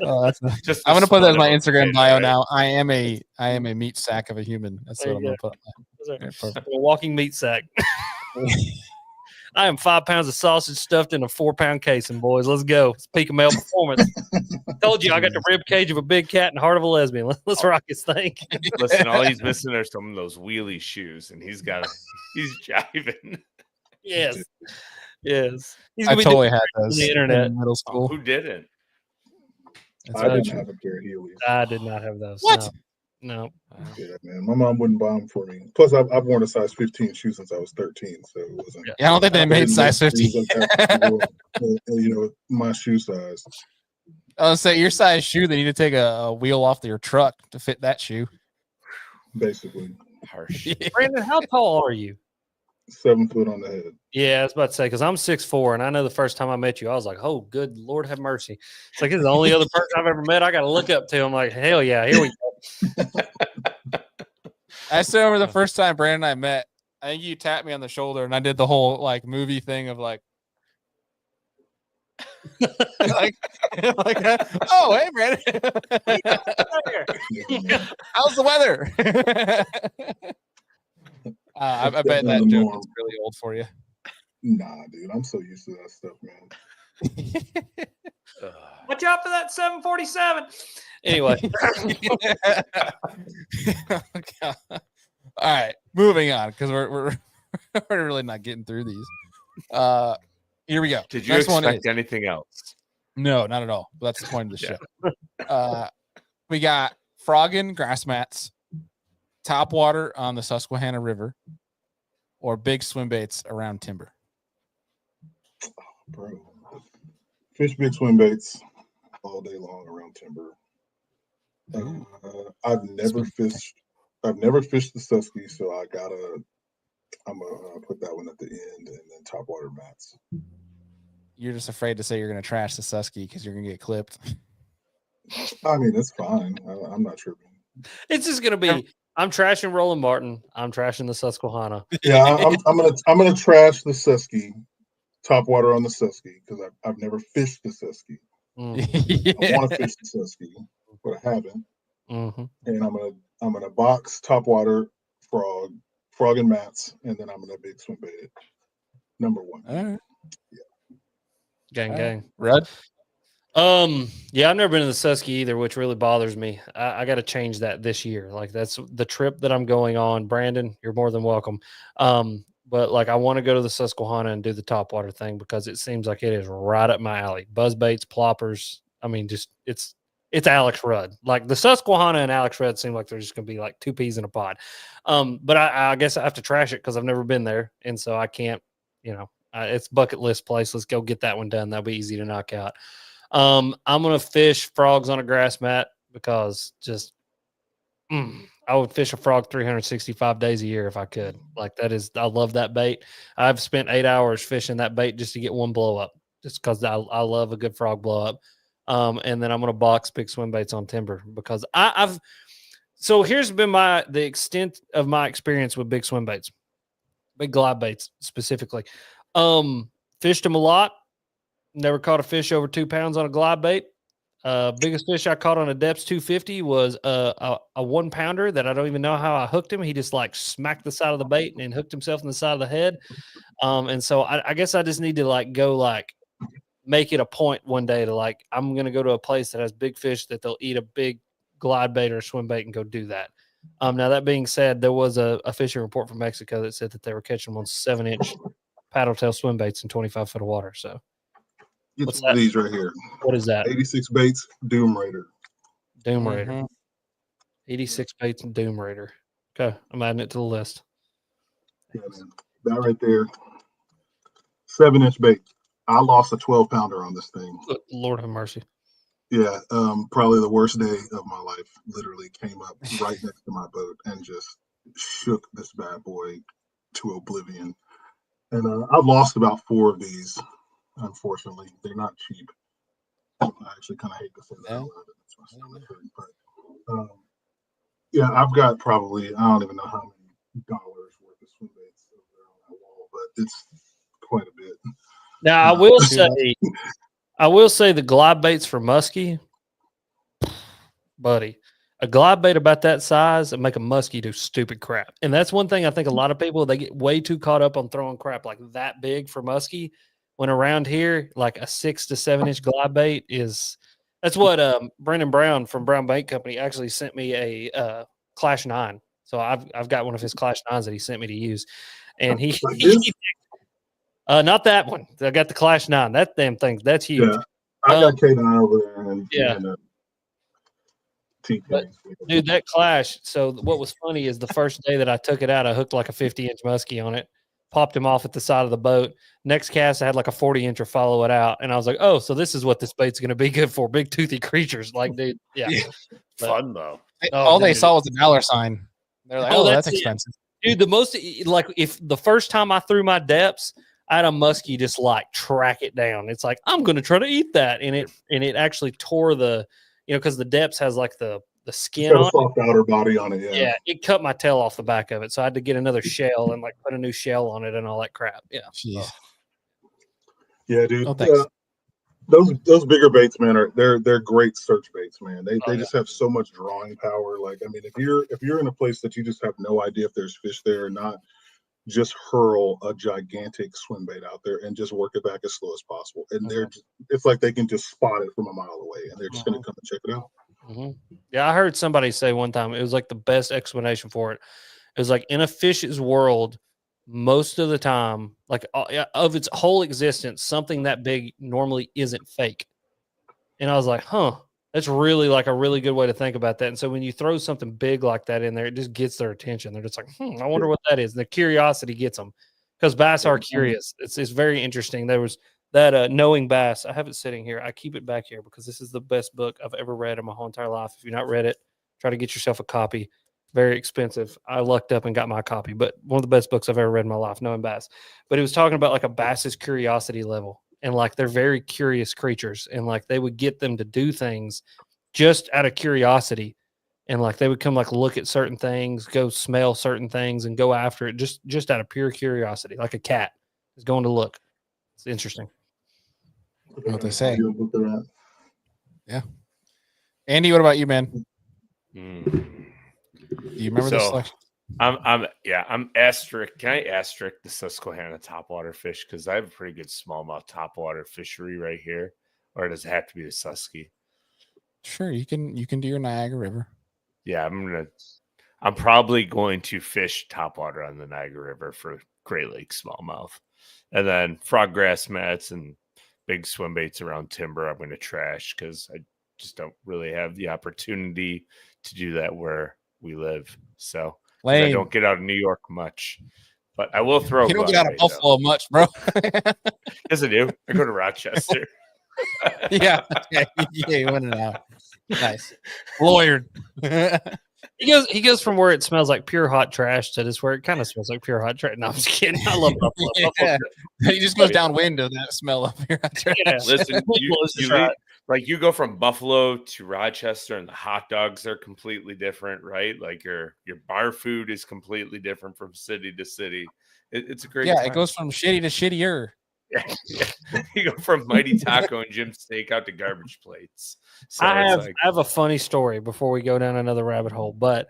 I'm gonna put that as my Instagram bio now. I am a meat sack of a human. That's what I'm gonna put. A walking meat sack. I am 5 pounds of sausage stuffed in a 4-pound casing, boys. Let's go. It's peak of male performance. Told you I got the rib cage of a big cat and heart of a lesbian. Let's rock this thing. Listen, all he's missing are some of those wheelie shoes, and he's jiving. Yes. He's I totally had those the internet in middle school. Who didn't? I didn't have a pair of Heelys. I did not have those. What? No. Yeah, man. My mom wouldn't buy them for me. Plus, I've worn a size 15 shoe since I was 13, so it wasn't. Yeah, I don't think they made size 15. My shoe size. I was say your size shoe. They need to take a wheel off your truck to fit that shoe. Basically, harsh. Brandon, how tall are you? 7 foot on the head. Yeah, I was about to say because I'm 6'4", and I know the first time I met you, I was like, "Oh, good Lord, have mercy!" It's like this is the only other person I've ever met. I got to look up to. I'm like, "Hell yeah, here we go." I still remember the first time Brandon and I met. I think you tapped me on the shoulder, and I did the whole like movie thing of like, oh hey Brandon, how's the weather? I bet that joke is really old for you. Nah, dude, I'm so used to that stuff, man. Watch out for that 747. Anyway. All right, moving on because we're really not getting through these. Here we go. Did you expect anything else? No, not at all. But that's the point of the show. We got frogging grass mats, top water on the Susquehanna River, or big swim baits around timber. Bro, fish big swim baits all day long around timber. I've never fished the Susky, so I'm gonna put that one at the end, and then top water mats. You're just afraid to say you're gonna trash the Susky because you're gonna get clipped. I mean, it's fine. I'm not tripping. It's just gonna be. I'm trashing Roland Martin. I'm trashing the Susquehanna. Yeah, I'm gonna trash the Susky, top water on the Susky because I've never fished the Susky. I want to fish the Susky, but I haven't. Mm-hmm. And I'm gonna box top water frog and mats, and then I'm gonna big swim bait it. Number one. All right. Yeah. Gang. Red. Yeah, I've never been to the Susky either, which really bothers me. I got to change that this year. Like that's the trip that I'm going on. Brandon, you're more than welcome. But like I want to go to the Susquehanna and do the topwater thing because it seems like it is right up my alley. Buzz baits, ploppers. I mean, just it's Alex Rudd. Like the Susquehanna and Alex Rudd seem like they're just going to be like two peas in a pod. But I guess I have to trash it because I've never been there, and so I can't. It's bucket list place. Let's go get that one done. That'll be easy to knock out. I'm gonna fish frogs on a grass mat because just I would fish a frog 365 days a year if I could. Like I love that bait. I've spent 8 hours fishing that bait just to get one blow up, just because I love a good frog blow up. And then I'm gonna box big swim baits on timber because so here's been the extent of my experience with big swim baits, big glide baits specifically. Fished them a lot. Never caught a fish over 2 pounds on a glide bait. Biggest fish I caught on a depths 250 was a 1 pounder that I don't even know how I hooked him. He just like smacked the side of the bait and hooked himself in the side of the head. And so I guess I just need to like go like make it a point one day to like I'm gonna go to a place that has big fish that they'll eat a big glide bait or swim bait and go do that. Now that being said, there was a fishing report from Mexico that said that they were catching them on 7-inch paddle tail swim baits in 25 foot of water. So Get What's some of that? these right here. What is that? 86 baits, Doom Raider. Doom Raider. Mhm. 86 baits and Doom Raider. Okay, I'm adding it to the list. Yeah, man. That right there. 7-inch bait. I lost a 12-pounder on this thing. Lord have mercy. Yeah, probably the worst day of my life. Literally came up right next to my boat and just shook this bad boy to oblivion. And I've lost about 4 of these, unfortunately. They're not cheap. I actually kind of hate to say that out loud. That's my stomach hurt. But yeah, I've got probably, I don't even know how many dollars worth of swim baits over there on that wall, but it's quite a bit. Now I will say the glide baits for muskie, buddy. A glide bait about that size and make a muskie do stupid crap. And that's one thing I think a lot of people, they get way too caught up on throwing crap like that big for muskie. When around here, like a 6 to 7-inch glide bait that's what Brendan Brown from Brown Bait Company actually sent me a Clash 9. So I've got one of his Clash 9s that he sent me to use. And he not that one. I got the Clash 9. That damn thing, that's huge. Yeah, I got K9 over there. And, yeah. And, but, dude, that Clash. So what was funny is the first day that I took it out, I hooked like a 50-inch muskie on it, popped him off at the side of the boat. Next cast, I had like a 40-incher follow it out, and I was like, "Oh, so this is what this bait's going to be good for: big toothy creatures." Like, dude, yeah. Fun though. All they saw was a dollar sign. They're like, "Oh, that's expensive." Dude, the most like if the first time I threw my depths, I had a muskie just like track it down. It's like I'm going to try to eat that, and it actually tore the, because the depths has like the skin on it. Soft outer body on it. Yeah, it cut my tail off the back of it, so I had to get another shell and like put a new shell on it and all that crap. Yeah. Jeez. Yeah, dude. Oh, thanks. Those bigger baits, man, they're great search baits, man. They just have so much drawing power. Like, I mean, if you're in a place that you just have no idea if there's fish there or not, just hurl a gigantic swim bait out there and just work it back as slow as possible. And it's like they can just spot it from a mile away, and they're just going to come and check it out. Mm-hmm. Yeah, I heard somebody say one time, it was like the best explanation for it. It was like in a fish's world, most of the time, like of its whole existence, something that big normally isn't fake. And I was like, that's really like a really good way to think about that. And so when you throw something big like that in there, it just gets their attention. They're just like, I wonder what that is. And the curiosity gets them, because bass are curious. It's very interesting. There was that Knowing Bass. I have it sitting here. I keep it back here because this is the best book I've ever read in my whole entire life. If you've not read it, try to get yourself a copy. Very expensive. I lucked up and got my copy, but one of the best books I've ever read in my life, Knowing Bass. But it was talking about like a bass's curiosity level, and like they're very curious creatures, and like they would get them to do things just out of curiosity, and like they would come like look at certain things, go smell certain things, and go after it just out of pure curiosity, like a cat is going to look. It's interesting. What they say. Yeah. Andy, what about you, man? Do you remember this selection? I'm asterisk. Can I asterisk the Susquehanna topwater fish? Because I have a pretty good smallmouth topwater fishery right here. Or does it have to be the Susky? Sure, you can do your Niagara River. Yeah, I'm probably going to fish topwater on the Niagara River for Great Lake smallmouth. And then frog grass mats and big swim baits around timber I'm going to trash, because I just don't really have the opportunity to do that where we live. So I don't get out of New York much, but I will throw. You don't get out of Buffalo much, bro. Yes, I do. I go to Rochester. yeah, you went it out. Nice, lawyered. He goes from where it smells like pure hot trash to just where it kind of smells like pure hot trash. No, I'm just kidding. I love Buffalo. Yeah. He just goes downwind to that smell of pure hot trash. Yeah. Listen, you go from Buffalo to Rochester, and the hot dogs are completely different, right? Like your bar food is completely different from city to city. It's a great time. It goes from shitty to shittier. Yeah. You go from Mighty Taco and Jim's Steakhout to garbage plates. So I have a funny story before we go down another rabbit hole. But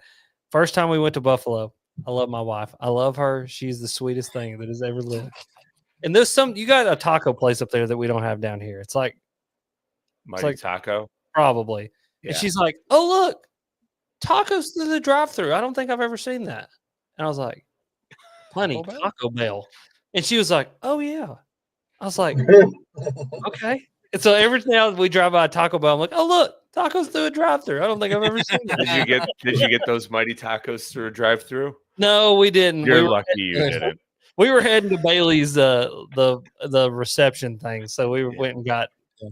first time we went to Buffalo, I love my wife. I love her. She's the sweetest thing that has ever lived. And you got a taco place up there that we don't have down here. It's like Mighty Taco, probably. Yeah. And she's like, "Oh, look, tacos through the drive-thru. I don't think I've ever seen that." And I was like, "Honey, Taco Bell." And she was like, "Oh yeah." I was like, "Okay." And so every now we drive by a Taco Bell, I'm like, oh look, tacos through a drive-through. I don't think I've ever seen that. Did you get those mighty tacos through a drive-through? No, we didn't. You're lucky you didn't. We were heading to Bailey's the reception thing, so we went and got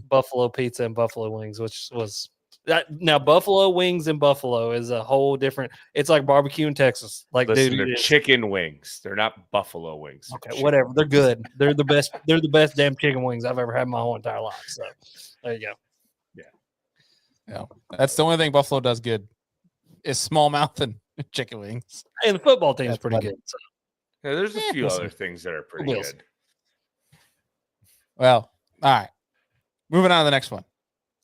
buffalo pizza and buffalo wings, which was that. Now buffalo wings in Buffalo is a whole different. It's like barbecue in Texas. Like, listen, dude, they're chicken wings. They're not buffalo wings. Okay, whatever. They're good. They're the best. They're the best damn chicken wings I've ever had in my whole entire life. So there you go. Yeah, that's the only thing Buffalo does good is smallmouth and chicken wings. And the football team's That's pretty funny. good. So. Yeah, there's a few listen. other things that are pretty Wheels. good. Well, all right. Moving on to the next one.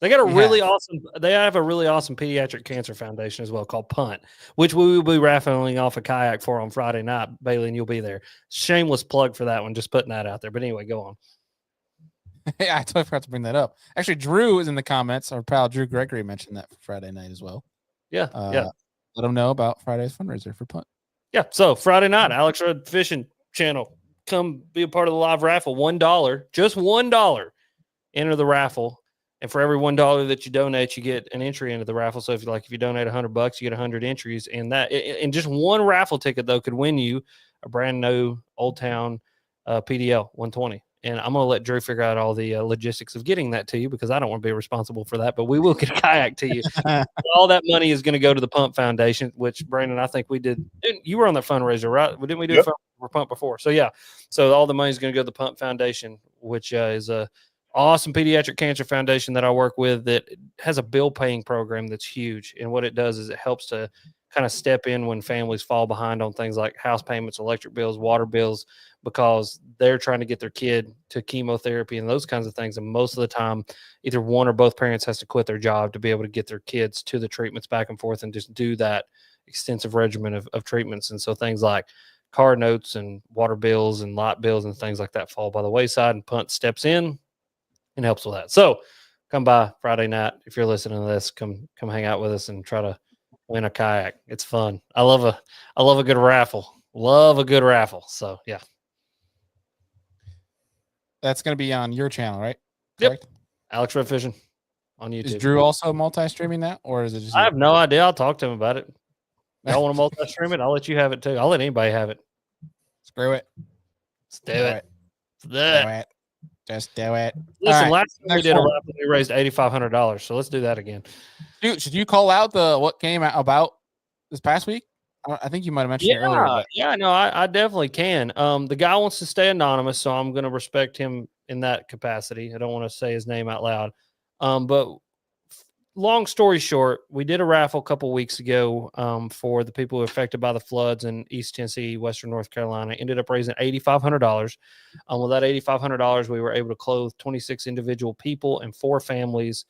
They got a We really have- awesome. They have a really awesome pediatric cancer foundation as well called Punt, which we will be raffling off a kayak for on Friday night. Bailey, and you'll be there. Shameless plug for that one. Just putting that out there. But anyway, go on. Yeah, I totally forgot to bring that up. Actually, Drew is in the comments. Our pal Drew Gregory mentioned that for Friday night as well. Yeah, yeah, Let them know about Friday's fundraiser for Punt. yeah. So Friday night, Alex Rudd Fishing Channel. Come be a part of the live raffle. $1, just $1. Enter the raffle. And for every $1 that you donate, you get an entry into the raffle. So if you donate $100, you get 100 entries. And just one raffle ticket though could win you a brand new Old Town PDL 120. And I'm going to let Drew figure out all the logistics of getting that to you because I don't want to be responsible for that. But we will get a kayak to you. All that money is going to go to the Pump Foundation, which Brandon, I think we did. You were on the fundraiser, right? Didn't we do a fundraiser for Pump before? So yeah. So all the money is going to go to the Pump Foundation, which is a awesome pediatric cancer foundation that I work with that has a bill paying program that's huge. And what it does is it helps to kind of step in when families fall behind on things like house payments, electric bills, water bills, because they're trying to get their kid to chemotherapy and those kinds of things. And most of the time, either one or both parents has to quit their job to be able to get their kids to the treatments back and forth and just do that extensive regimen of treatments. And so things like car notes and water bills and light bills and things like that fall by the wayside, and Punt steps in and helps with that. So come by Friday night. If you're listening to this, come hang out with us and try to win a kayak. It's fun. I love a good raffle. Love a good raffle. So yeah. That's going to be on your channel, right? Yep. Correct? Alex Red Fishing on YouTube. Is Drew also multi-streaming that, or is it just? I have no idea. I'll talk to him about it. Y'all want to multi-stream it? I'll let you have it too. I'll let anybody have it. Screw it. Let's do it. Do it. Just do it. Listen, right, last time we next did a one. raffle, we raised $8,500. So let's do that again. Dude, should you call out what came out about this past week? I think you might have mentioned it earlier. But Yeah, no, I definitely can. The guy wants to stay anonymous, so I'm going to respect him in that capacity. I don't want to say his name out loud. But long story short, we did a raffle a couple weeks ago for the people affected by the floods in East Tennessee, Western North Carolina. Ended up raising $8,500. With that $8,500, we were able to clothe 26 individual people and 4 families,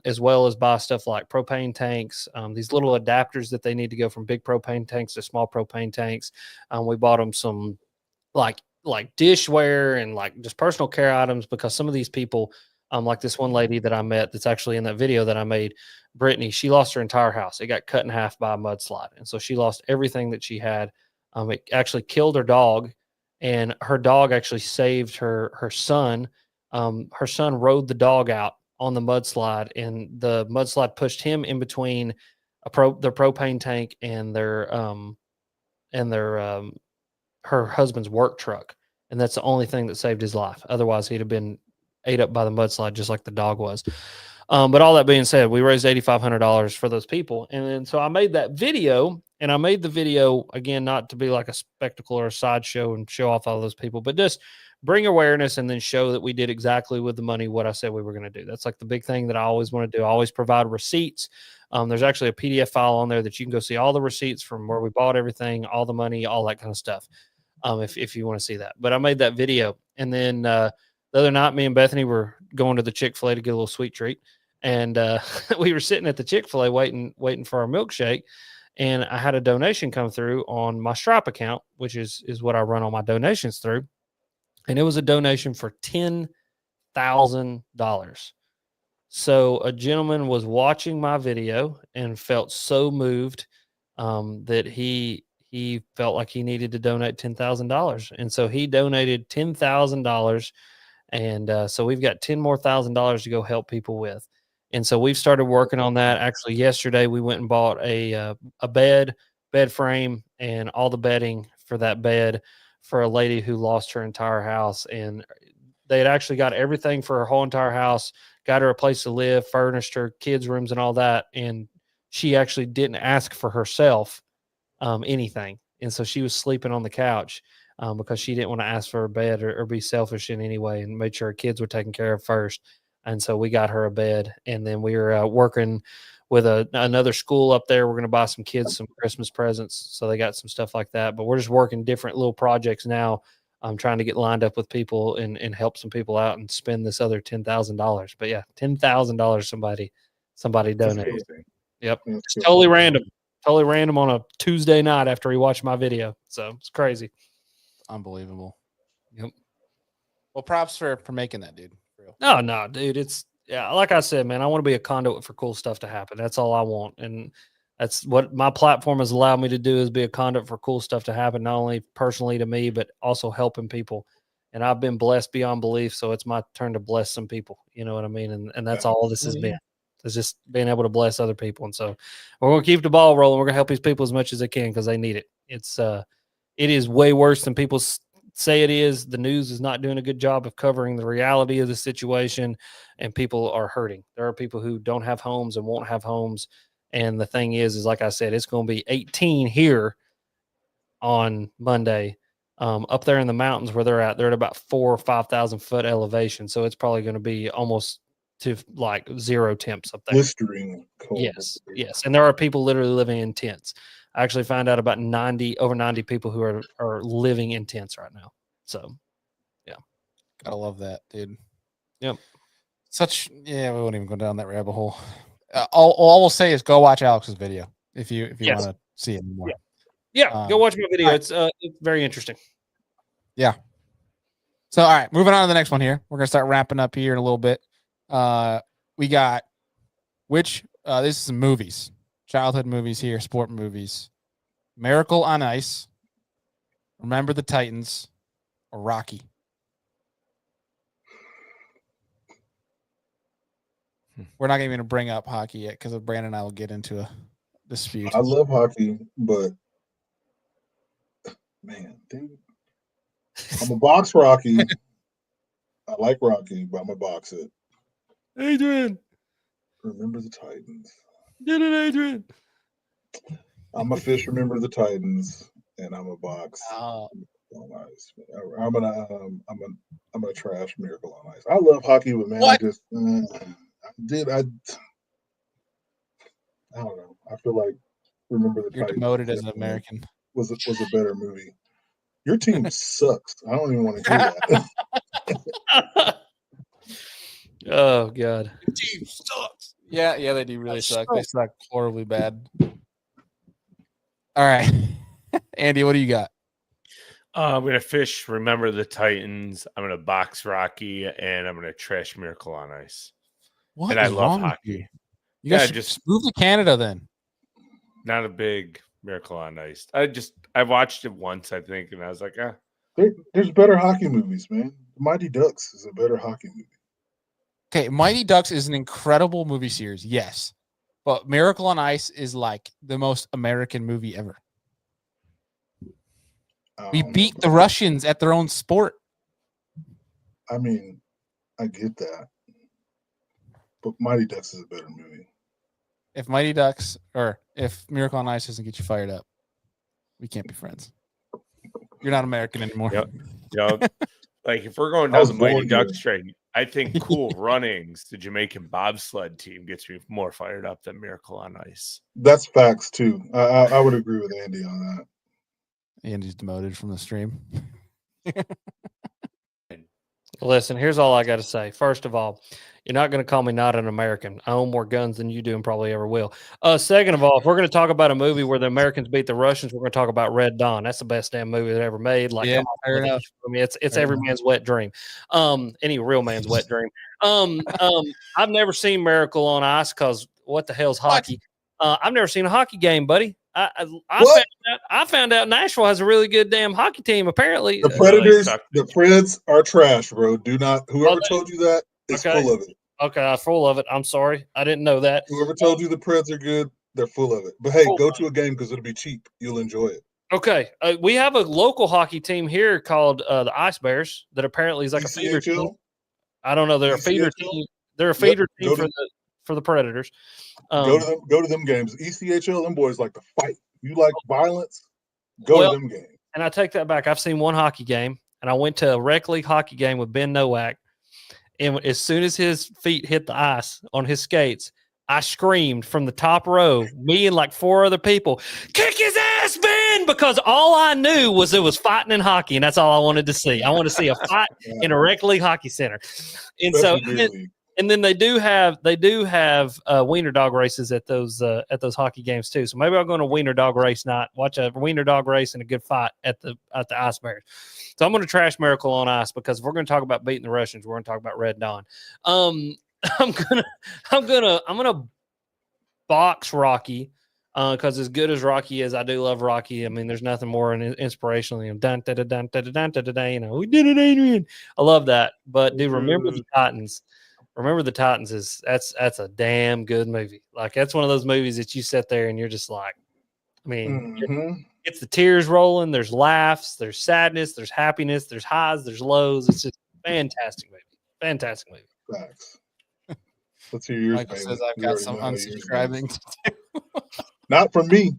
as well as buy stuff like propane tanks, these little adapters that they need to go from big propane tanks to small propane tanks. We bought them some like dishware and like just personal care items because some of these people, like this one lady that I met that's actually in that video that I made, Brittany, she lost her entire house. It got cut in half by a mudslide. And so she lost everything that she had. It actually killed her dog, and her dog actually saved her son. Her son rode the dog out on the mudslide, and the mudslide pushed him in between their propane tank and her husband's work truck. And that's the only thing that saved his life. Otherwise, he'd have been ate up by the mudslide just like the dog was. But all that being said, we raised $8,500 for those people. And then so I made that video, and I made the video, again, not to be like a spectacle or a sideshow and show off all those people, but just bring awareness and then show that we did exactly with the money what I said we were going to do. That's like the big thing that I always want to do. I always provide receipts. There's actually a PDF file on there that you can go see all the receipts from where we bought everything, all the money, all that kind of stuff, if you want to see that. But I made that video. And then the other night, me and Bethany were going to the Chick-fil-A to get a little sweet treat. And we were sitting at the Chick-fil-A waiting for our milkshake. And I had a donation come through on my Stripe account, which is what I run all my donations through. And it was a donation for $10,000. So a gentleman was watching my video and felt so moved that he felt like he needed to donate $10,000. And so he donated $10,000. And so we've got $10,000 more to go help people with. And so we've started working on that. Actually, yesterday we went and bought a bed frame, and all the bedding for that bed for a lady who lost her entire house. And they had actually got everything for her whole entire house, got her a place to live, furnished her kids' rooms and all that. And she actually didn't ask for herself anything. And so she was sleeping on the couch because she didn't want to ask for a bed or be selfish in any way, and made sure her kids were taken care of first. And so we got her a bed. And then we were working with another school up there. We're going to buy some kids some Christmas presents. So they got some stuff like that. But we're just working different little projects now. I'm trying to get lined up with people and help some people out and spend this other $10,000. But yeah, $10,000 somebody donated. Yep. It's totally random. Totally random on a Tuesday night after he watched my video. So it's crazy. Unbelievable. Yep. Well, props for making that, dude. For real. No, dude. It's like I said, man, I want to be a conduit for cool stuff to happen. That's all I want. And that's what my platform has allowed me to do, is be a conduit for cool stuff to happen, not only personally to me, but also helping people. And I've been blessed beyond belief. So it's my turn to bless some people. You know what I mean? And that's all this has been. It's just being able to bless other people. And so we're going to keep the ball rolling. We're going to help these people as much as they can because they need it. It is way worse than people say it is. The news is not doing a good job of covering the reality of the situation, and people are hurting. There are people who don't have homes and won't have homes. And the thing is like I said, it's going to be 18 here on Monday. Up there in the mountains where they're at about 4,000 or 5,000 foot elevation. So it's probably going to be almost to like 0 temps up there. Blistering cold. Yes. And there are people literally living in tents. I actually found out about over 90 people who are living in tents right now. So, yeah. Gotta love that, dude. Yep. We won't even go down that rabbit hole. All we'll say is go watch Alex's video if you want to see it more. Yeah. Go watch my video. Right. It's very interesting. Yeah. So, all right, moving on to the next one here. We're going to start wrapping up here in a little bit. We got this is some movies, childhood movies here, sport movies. Miracle on Ice, Remember the Titans, or Rocky. We're not going to bring up hockey yet because Brandon and I will get into a dispute. I love hockey, but man, dude, I'm a box Rocky. I like Rocky, but I'm a box it. Adrian, Remember the Titans. Get it, Adrian. I'm a fish. Remember the Titans, and I'm a box. Oh. On Ice. I'm gonna trash Miracle on Ice. I love hockey, but man, what? I don't know. I feel like Remember the You're Titans demoted as an American. Was a better movie. Your team sucks. I don't even want to hear that. Oh God. Your team sucks. Yeah, they do really suck. They suck horribly bad. All right. Andy, what do you got? I'm going to fish Remember the Titans. I'm going to box Rocky, and I'm going to trash Miracle on Ice. What and I love hockey. You guys just move to Canada then. Not a big Miracle on Ice. I watched it once, I think, and I was like, There's better hockey movies, man. Mighty Ducks is a better hockey movie. Okay, Mighty Ducks is an incredible movie series, yes. But Miracle on Ice is like the most American movie ever. We beat the Russians at their own sport. I mean, I get that. But Mighty Ducks is a better movie. If Mighty Ducks or if Miracle on Ice doesn't get you fired up, we can't be friends. You're not American anymore. Yep. Like if we're going down the Mighty Ducks train, I think Cool Runnings, the Jamaican bobsled team, gets me more fired up than Miracle on Ice. That's facts too. I would agree with Andy on that. Andy's demoted from the stream. Listen, here's all I got to say. First of all, you're not going to call me not an American. I own more guns than you do and probably ever will. Second of all, if we're going to talk about a movie where the Americans beat the Russians, we're going to talk about Red Dawn. That's the best damn movie that ever made. Like, yeah, fair enough. I mean, it's every man's wet dream. Any real man's wet dream. I've never seen Miracle on Ice because what the hell's hockey? I've never seen a hockey game, buddy. I found out Nashville has a really good damn hockey team. Apparently, The Predators, the Preds are trash, bro. Do not. Whoever told you that is full of it. Okay, I'm full of it. I'm sorry, I didn't know that. Whoever told you the Preds are good, they're full of it. But hey, go to a game because it'll be cheap. You'll enjoy it. Okay, we have a local hockey team here called the Ice Bears that apparently is like a feeder team. I don't know. They're a feeder team. They're a feeder team for the Predators. Go to them games. ECHL, them boys like to fight. You like violence? Go to them games. And I take that back. I've seen one hockey game, and I went to a rec league hockey game with Ben Nowak. And as soon as his feet hit the ice on his skates, I screamed from the top row, me and like 4 other people, kick his ass, Ben! Because all I knew was it was fighting in hockey, and that's all I wanted to see. I want to see a fight in a rec league hockey center. And so, and then they do have wiener dog races at those hockey games too. So maybe I'll go on a wiener dog race night, watch a wiener dog race and a good fight at the Ice Bears. So I'm going to trash Miracle on Ice because if we're going to talk about beating the Russians, we're going to talk about Red Dawn. I'm gonna box Rocky because as good as Rocky is, I do love Rocky. I mean, there's nothing more inspirational than him. Dun, dun, dun, dun, dun, dun, dun, dun, you know, we did it, Adrian. I love that. But dude, Remember the Titans. Remember the Titans is that's a damn good movie. Like that's one of those movies that you sit there and you're just like, I mean, it's the tears rolling. There's laughs. There's sadness. There's happiness. There's highs. There's lows. It's just a fantastic movie. Fantastic movie. Facts. Let's hear yours. Michael says I've got some unsubscribing to do. Not from me.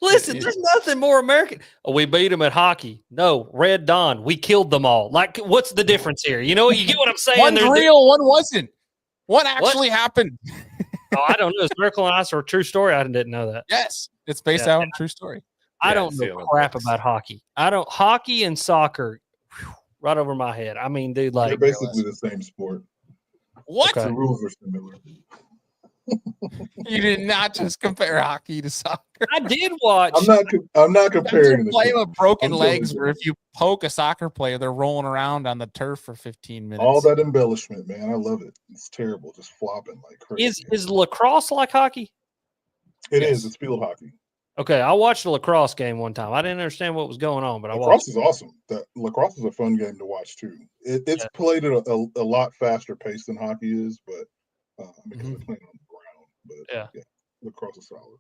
Listen, there's nothing more American. Oh, we beat them at hockey. No, Red Dawn. We killed them all. Like, what's the difference here? You know, you get what I'm saying? One's real, one wasn't. What actually happened? Oh, I don't know. Is Miracle on Ice or a true story? I didn't know that. Yes, it's based out on a true story. I don't know crap about hockey. Hockey and soccer, right over my head. I mean, dude, like they're basically the same sport. What? The rules are similar. You did not just compare hockey to soccer. I did watch. I'm not comparing. The play with broken legs, where if you poke a soccer player, they're rolling around on the turf for 15 minutes. All that embellishment, man. I love it. It's terrible, just flopping like crazy. Is lacrosse like hockey? It is. It's field hockey. Okay, I watched a lacrosse game one time. I didn't understand what was going on, but lacrosse is awesome. Lacrosse is a fun game to watch too. It's played at a lot faster pace than hockey is, but because they're playing on the ground. But yeah, lacrosse is solid.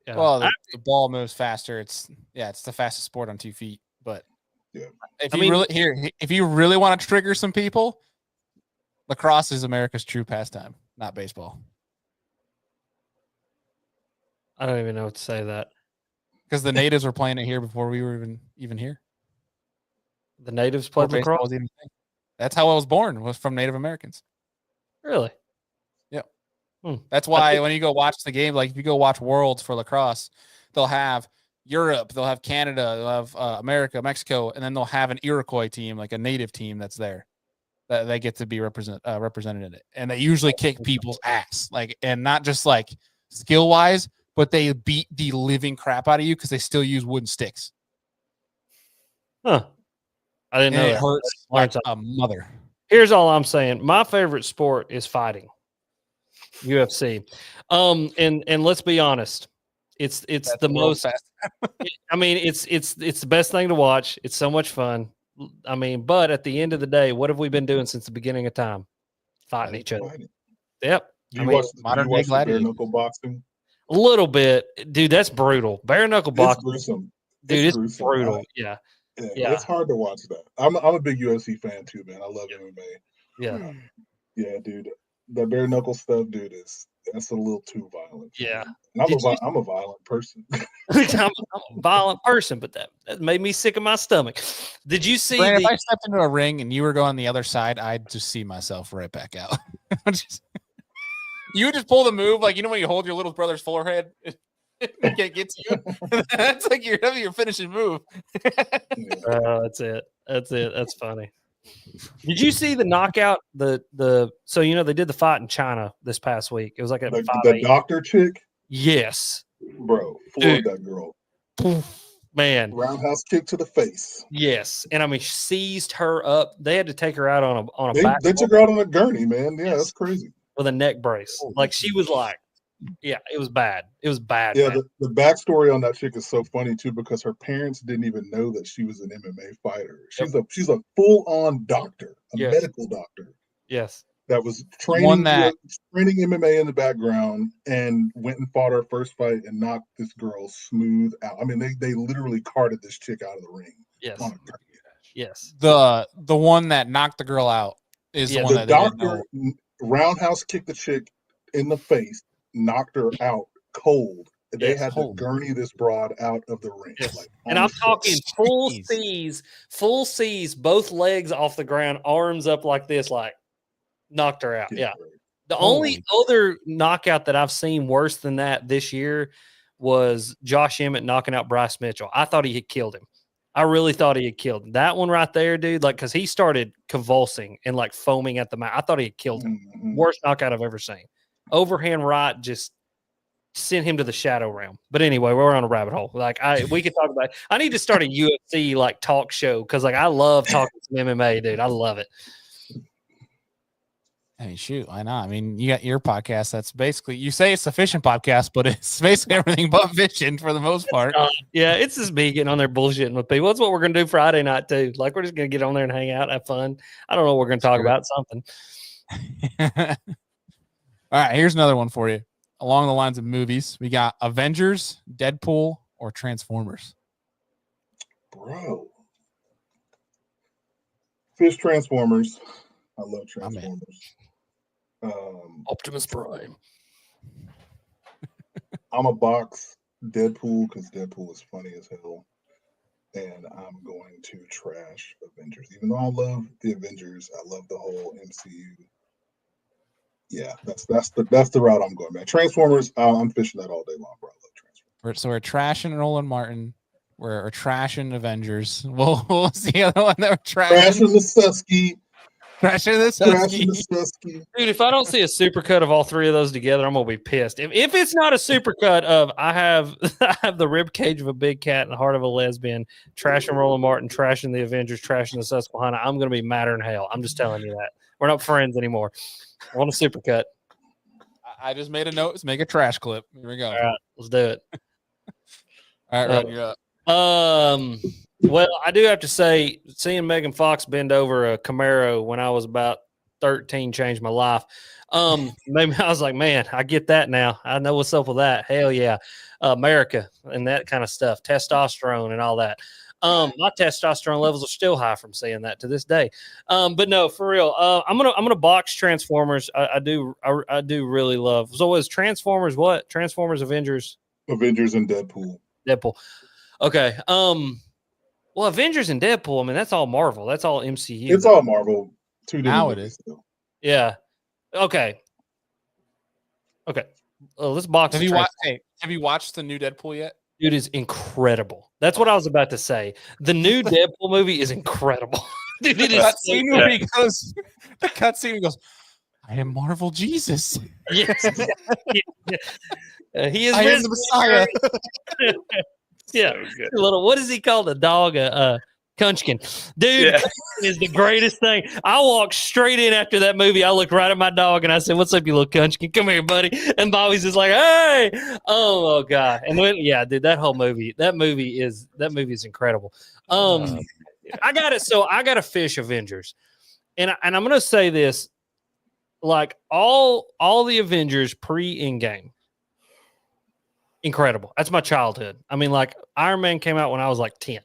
Yeah. Well, the ball moves faster. It's the fastest sport on 2 feet. But if you really want to trigger some people, lacrosse is America's true pastime, not baseball. I don't even know what to say to that. Because the natives were playing it here before we were even here. The natives played lacrosse? That's how I was born, was from Native Americans. Really? Yeah. That's why when you go watch the game, like if you go watch Worlds for lacrosse, they'll have Europe, they'll have Canada, they'll have America, Mexico, and then they'll have an Iroquois team, like a native team that's there. That they get to be represented in it. And they usually kick people's ass. And not just like skill-wise, but they beat the living crap out of you because they still use wooden sticks. Huh. I didn't know it that. hurts like a mother. Here's all I'm saying. My favorite sport is fighting. UFC. And let's be honest. It's the most I mean, it's the best thing to watch. It's so much fun. I mean, but at the end of the day, what have we been doing since the beginning of time? Fighting each other. Yep. You watch bare knuckle boxing? A little bit, dude. That's brutal. Bare knuckle boxing, gruesome. Dude. It's brutal. Yeah, it's hard to watch that. I'm a big UFC fan too, man. I love MMA. Yeah, dude. The bare knuckle stuff, dude, that's a little too violent. Yeah, I'm a violent person. I'm a violent person, but that made me sick in my stomach. Did you see? Brandon, if I stepped into a ring and you were going the other side, I'd just see myself right back out. You just pull the move, like when you hold your little brother's forehead, it can't get to you. That's like your finishing move. That's it. That's funny. Did you see the knockout? So they did the fight in China this past week. It was like the doctor chick. Yes, bro, floored that girl. Man, roundhouse kick to the face. Yes, and I mean, seized her up. They had to take her out on a back. They took her out on a gurney, man. Yeah, that's crazy. with a neck brace. Like she was like, yeah, it was bad. It was bad. Yeah, man. the backstory on that chick is so funny too because her parents didn't even know that she was an MMA fighter. She's a full on doctor, a Yes. medical doctor Yes. that was One training that- training MMA in the background and went and fought her first fight and knocked this girl smooth out. I mean, they literally carted this chick out of the ring. Yes. On a carpet. Yes. The one that knocked the girl out is Yeah, the one The that they didn't doctor know. roundhouse kicked the chick in the face, knocked her out cold. They Yes, had to gurney this broad out of the ring. Yes. Like, And on I'm the talking Jeez. full C's, both legs off the ground, arms up like this, like knocked her out. foot. Yeah. Right. The only other knockout that I've seen worse than that this year was Josh Emmett knocking out Bryce Mitchell. I thought he had killed him. I really thought he had killed him. That one right there, dude, like, because he started convulsing and like foaming at the mouth. I thought he had killed him. Mhm. Worst knockout I've ever seen. Overhand right just sent him to the shadow realm. But anyway, we're on a rabbit hole. Like we could talk about. I need to start a UFC like talk show because like I love talking some MMA, dude. I love it. I mean, shoot, why not? I mean, you got your podcast. That's basically, you say it's a fishing podcast, but it's basically everything but fishing for the most part. Yeah, it's just me getting on there bullshitting with people. That's what we're gonna do Friday night too. Like we're just gonna get on there and hang out, have fun. I don't know what we're gonna talk about. Something. All right, here's another one for you. Along the lines of movies, we got Avengers, Deadpool, or Transformers. Bro. Fish Transformers. I love My man. Transformers. Optimus Prime. I'm a box Deadpool because Deadpool is funny as hell. And I'm going to trash Avengers. Even though I love the Avengers, I love the whole MCU. Yeah, that's the route I'm going, man. Transformers, I'm fishing that all day long, bro. I love Transformers. So we're trashing Roland Martin. We're trashing Avengers. We'll see the other one that we're trashing. Trashing the Susky. Trashing the Trashing the Susky. Susky. Dude, if I don't see a supercut of all three of those together, I'm gonna be pissed. If it's not a supercut of I have the rib cage of a big cat and the heart of a lesbian, trashing Roland Martin, trashing the Avengers, trashing the Susquehanna, I'm gonna be madder than hell. I'm just telling you that. We're not friends anymore. I want a supercut. I just made a note. Let's make a trash clip. Here we go. All right, let's do it. All right, Rod, you're up. Well, I do have to say, seeing Megan Fox bend over a Camaro when I was about 13 changed my life. Maybe I was like, man, I get that now. I know what's up with that. Hell yeah. America and that kind of stuff, testosterone and all that. My testosterone levels are still high from seeing that to this day. But no, for real. I'm gonna box Transformers. I do really love. So was Transformers what? Transformers, Avengers, and Deadpool. Okay. Well, Avengers and Deadpool, I mean, that's all Marvel. That's all MCU. It's all Marvel. Now it is. Though. Yeah. Okay. Let's box. Have you watched the new Deadpool yet? Dude, is incredible. That's what I was about to say. The new Deadpool movie is incredible. Dude, it is That so scene where he goes, the cutscene he goes, I am Marvel Jesus. Yes. He is I am the Messiah. Yeah. So good. Little, what does he call the dog? Kunchkin. Dude, Yeah. Kunchkin is the greatest thing. I walked straight in after that movie. I looked right at my dog and I said, "What's up, you little Kunchkin? Come here, buddy." And Bobby's just like, "Hey." Oh God. And then, yeah, dude, that movie is incredible. I got it. So I got to fish Avengers. And I'm gonna say this, like all the Avengers pre-Endgame. Incredible. That's my childhood. I mean, like Iron Man came out when I was like 10.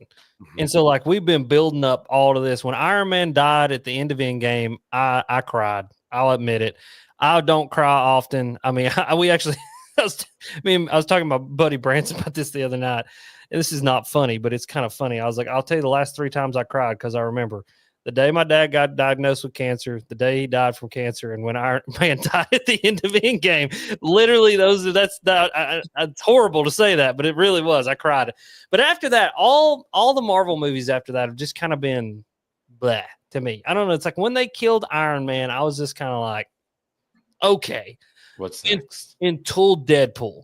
And so like we've been building up all of this. When Iron Man died at the end of Endgame, I cried. I'll admit it. I don't cry often. I mean, I was talking to my buddy Branson about this the other night. And this is not funny, but it's kind of funny. I was like, I'll tell you the last 3 times I cried because I remember the day my dad got diagnosed with cancer, the day he died from cancer, and when Iron Man died at the end of Endgame. Literally, it's horrible to say that, but it really was. I cried. But after that, all the Marvel movies after that have just kind of been bleh to me. I don't know. It's like when they killed Iron Man, I was just kind of like, okay. What's next? Until Deadpool.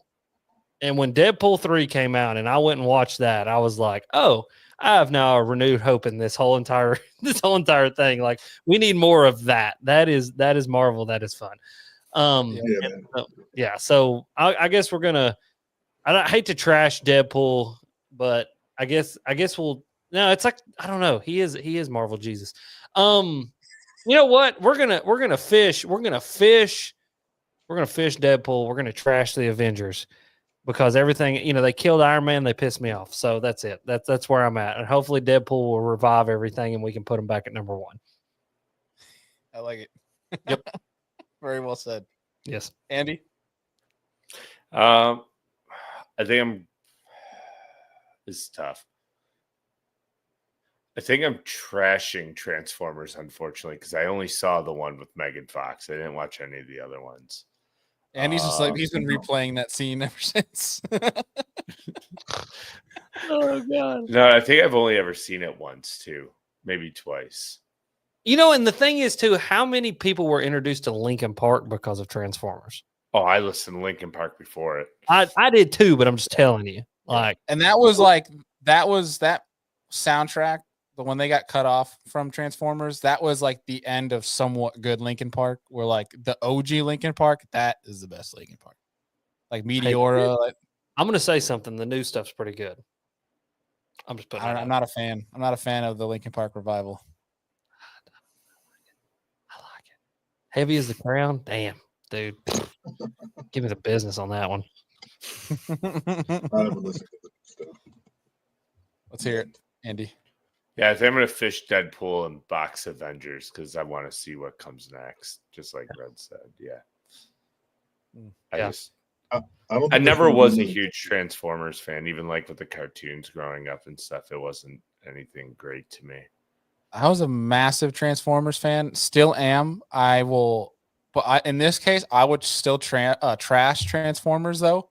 And when Deadpool 3 came out and I went and watched that, I was like, oh, I have now a renewed hope in this whole entire thing. Like we need more of that. That is Marvel. That is fun. Yeah. So I guess we're gonna. I hate to trash Deadpool, but I guess we'll. No, it's like I don't know. He is Marvel Jesus. You know what? We're gonna fish. We're gonna fish Deadpool. We're gonna trash the Avengers because everything they killed Iron Man. They pissed me off. So that's it. That's where I'm at. And hopefully Deadpool will revive everything and we can put him back at number 1. I like it. Yep. Very well said. Yes. Andy? I think this is tough. I think I'm trashing Transformers, unfortunately, because I only saw the one with Megan Fox. I didn't watch any of the other ones. Andy's just like, he's been replaying that scene ever since. Oh, God. No, I think I've only ever seen it once, too. Maybe twice. And the thing is, too, how many people were introduced to Linkin Park because of Transformers? Oh, I listened to Linkin Park before it. I did, too, but I'm just telling you. And that was that soundtrack. But when they got cut off from Transformers, that was like the end of somewhat good Linkin Park, where like the OG Linkin Park, that is the best Linkin Park. Like Meteora. I'm going to say something. The new stuff's pretty good. I'm just putting I'm not a fan. I'm not a fan of the Linkin Park revival. I like it. Heavy as the Crown? Damn, dude. Give me the business on that one. I haven't listened to the stuff. Let's hear it, Andy. Yeah, I think I'm going to fish Deadpool and box Avengers because I want to see what comes next, just like Red said. Yeah. I never was a huge Transformers fan, even like with the cartoons growing up and stuff. It wasn't anything great to me. I was a massive Transformers fan, still am. In this case, I would still trash Transformers though,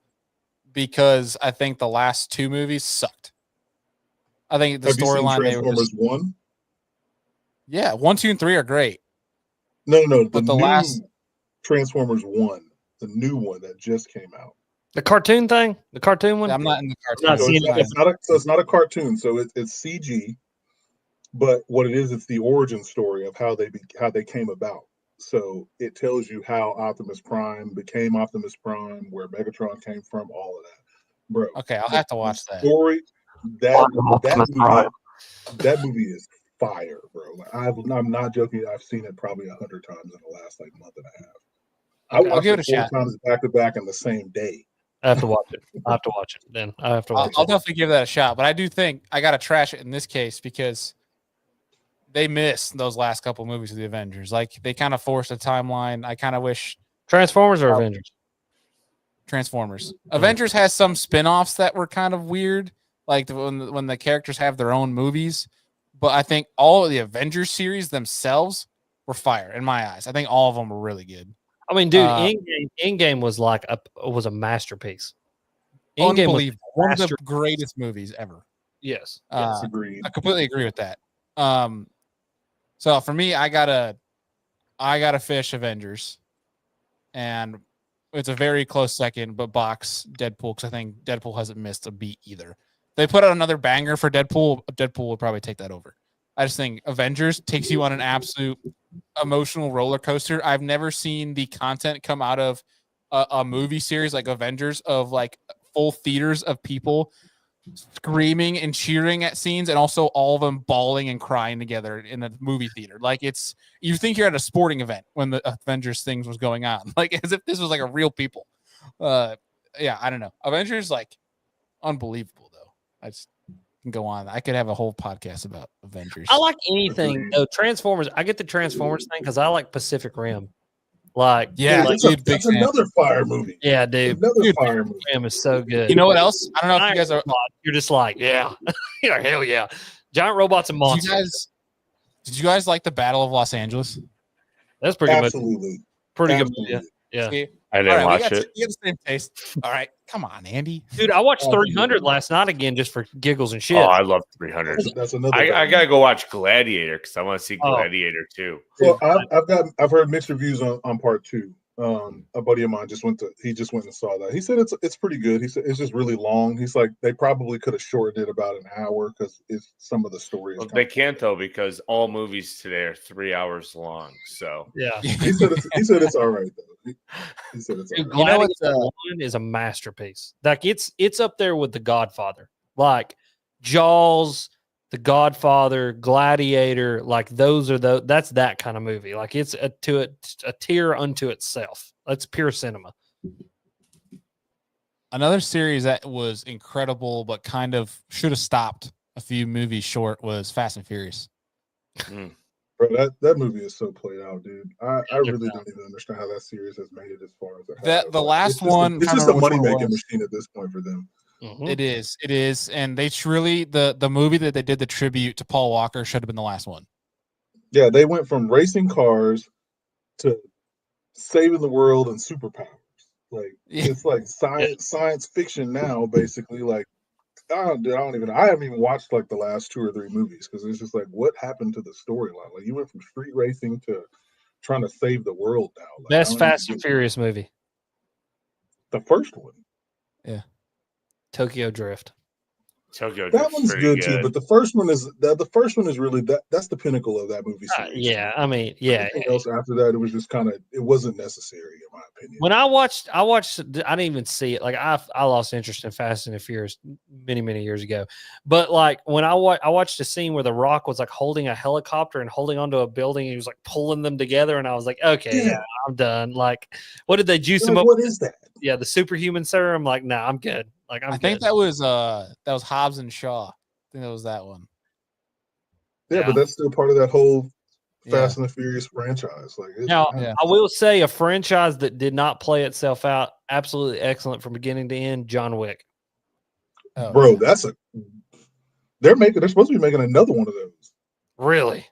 because I think the last 2 movies sucked. I think the storyline Transformers 1? Yeah, 1, 2, and 3 are great. No. But the last Transformers 1, the new one that just came out. The cartoon thing? The cartoon one? I'm not in the cartoon. It's not a cartoon, so it's CG. But what it is, it's the origin story of how they came about. So it tells you how Optimus Prime became Optimus Prime, where Megatron came from, all of that, bro. Okay, I'll have to watch that. Story that movie is fire, bro. I'm not joking. I've seen it probably 100 times in the last month and a half. Okay, I'll give it a 4 shot. times back to back in the same day. I have to watch it. Then I have to watch I'll it. definitely give that a shot. But I do think I got to trash it in this case because they missed those last couple movies of the Avengers. Like they kind of forced a timeline. I kind of wish Transformers or Avengers? Transformers. Avengers has some spin-offs that were kind of weird, like when the characters have their own movies. But I think all of the Avengers series themselves were fire in my eyes. I think all of them were really good. I mean, dude, Endgame was like was a masterpiece. Endgame was one of the greatest movies ever. Yes, agreed. I completely agree with that. So for me, I gotta fish Avengers, and it's a very close second, but box Deadpool because I think Deadpool hasn't missed a beat either. They put out another banger for Deadpool. Deadpool would probably take that over. I just think Avengers takes you on an absolute emotional roller coaster. I've never seen the content come out of a movie series like Avengers of like full theaters of people screaming and cheering at scenes and also all of them bawling and crying together in the movie theater. Like you think you're at a sporting event when the Avengers things was going on, like as if this was like a real people. Yeah, I don't know. Avengers like unbelievable though. I just can go on. I could have a whole podcast about Avengers. I like anything. No, Transformers. I get the Transformers thing because I like Pacific Rim. Like, yeah, that's another fire movie. Yeah, dude. Another fire movie. Rim is so good. You know what else? I don't know if you guys are. You're just like, yeah, you're like, hell yeah, giant robots and monsters. Did you guys like the Battle of Los Angeles? That's pretty Absolutely. much pretty good. Yeah. See? I didn't watch it. You have the same taste. All right, come on, Andy. Dude, I watched 300 last night again just for giggles and shit. Oh, I love 300. That's another. I gotta go watch Gladiator because I want to see Gladiator too. Well, I've heard mixed reviews on part 2. A buddy of mine just went and saw that. He said it's pretty good. He said it's just really long. He's like, they probably could have shortened it about an hour because it's some of the story is They can't though, because all movies today are 3 hours long. So Yeah. he said it's all right though. He said it's all right. Gladiator 1 is a masterpiece. Like it's up there with The Godfather. Like Jaws, The Godfather, Gladiator, like that's that kind of movie. Like it's a tier unto itself. That's pure cinema. Another series that was incredible, but kind of should have stopped a few movies short was Fast and Furious. Bro, that movie is so played out, dude. I really don't even understand how that series has made it as far as it has. The last one, it's just a money making machine at this point for them. Mm-hmm. It is, and they truly the movie that they did the tribute to Paul Walker should have been the last one. Yeah, they went from racing cars to saving the world and superpowers. Like it's like science fiction now, basically. Like I haven't even watched like the last 2 or 3 movies because it's just like what happened to the storyline. Like you went from street racing to trying to save the world now. Like, Best Fast and Furious movie. The first one. Yeah. Tokyo Drift. That one's good too, but the first one is really that's the pinnacle of that movie series. Yeah, I mean, yeah. Everything else after that, it was just it wasn't necessary in my opinion. When I watched, I didn't even see it. Like I lost interest in Fast and the Furious many years ago. But like when I watched a scene where The Rock was like holding a helicopter and holding onto a building, and he was like pulling them together, and I was like, okay, yeah I'm done. Like, what did they juice him up? What is that? Yeah, the superhuman serum. Like, nah, I'm good. Like, I think that was Hobbs and Shaw. I think that was that one. Yeah, but that's still part of that whole Fast and the Furious franchise. Like, I will say a franchise that did not play itself out absolutely excellent from beginning to end. John Wick. Oh, bro, they're supposed to be making another one of those. Really?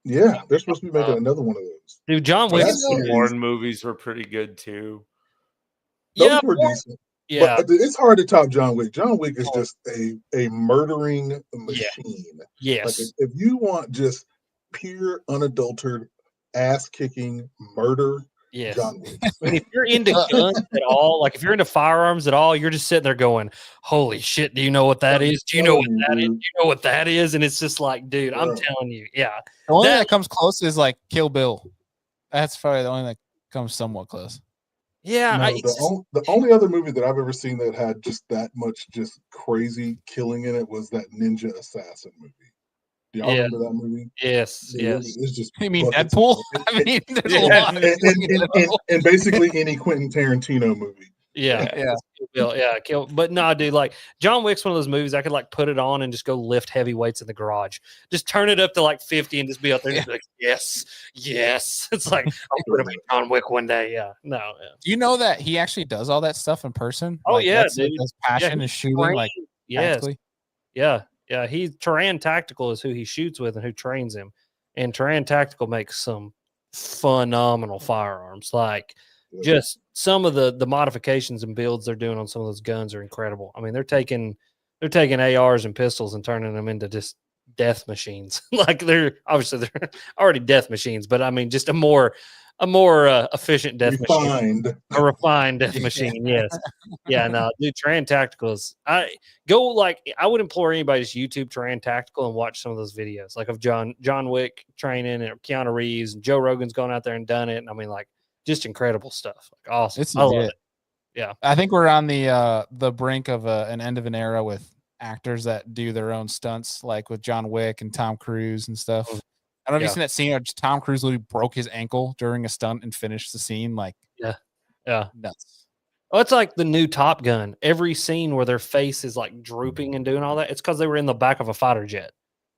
Yeah, they're supposed to be making another one of those. Dude, John Wick. The Bourne movies were pretty good too. Those were decent. Yeah, but it's hard to top John Wick. John Wick is just a murdering machine. Yes. Like if you want just pure, unadulterated, ass-kicking murder, John Wick. And if you're into guns at all, like if you're into firearms at all, you're just sitting there going, "Holy shit! Do you know what that is? Do you know what that is? Do you know what that is?" And it's just like, dude, I'm telling you, The only thing that comes close is like Kill Bill. That's probably the only that comes somewhat close. Yeah, the only other movie that I've ever seen that had just that much just crazy killing in it was that Ninja Assassin movie. Do y'all remember that movie? Yes, yes. It's just you mean Deadpool? I mean, there's a lot. And basically any Quentin Tarantino movie. Yeah. But no, dude, like John Wick's one of those movies I could like put it on and just go lift heavy weights in the garage. Just turn it up to like 50 and just be out there and be like, yes. It's like I'm gonna make John Wick one day. Yeah. No. Yeah. Do you know that he actually does all that stuff in person? Oh, like, yeah, that's dude. His passion is shooting like tactically. Yeah. He's Terran Tactical is who he shoots with and who trains him. And Terran Tactical makes some phenomenal firearms. Like just some of the modifications and builds they're doing on some of those guns are incredible. I mean, they're taking ARs and pistols and turning them into just death machines. Like they're already death machines, but I mean, just a more efficient death machine, a refined death machine. Yes, yeah. No, dude, Terran Tacticals. I would implore anybody to just YouTube Terran Tactical and watch some of those videos, like of John Wick training and Keanu Reeves and Joe Rogan's gone out there and done it. And I mean, like. Just incredible stuff. Like awesome. I love it. Yeah. I think we're on the brink of an end of an era with actors that do their own stunts, like with John Wick and Tom Cruise and stuff. I don't know if you've seen that scene where Tom Cruise literally broke his ankle during a stunt and finished the scene. Like, nuts. Oh, it's like the new Top Gun. Every scene where their face is like drooping and doing all that, it's because they were in the back of a fighter jet.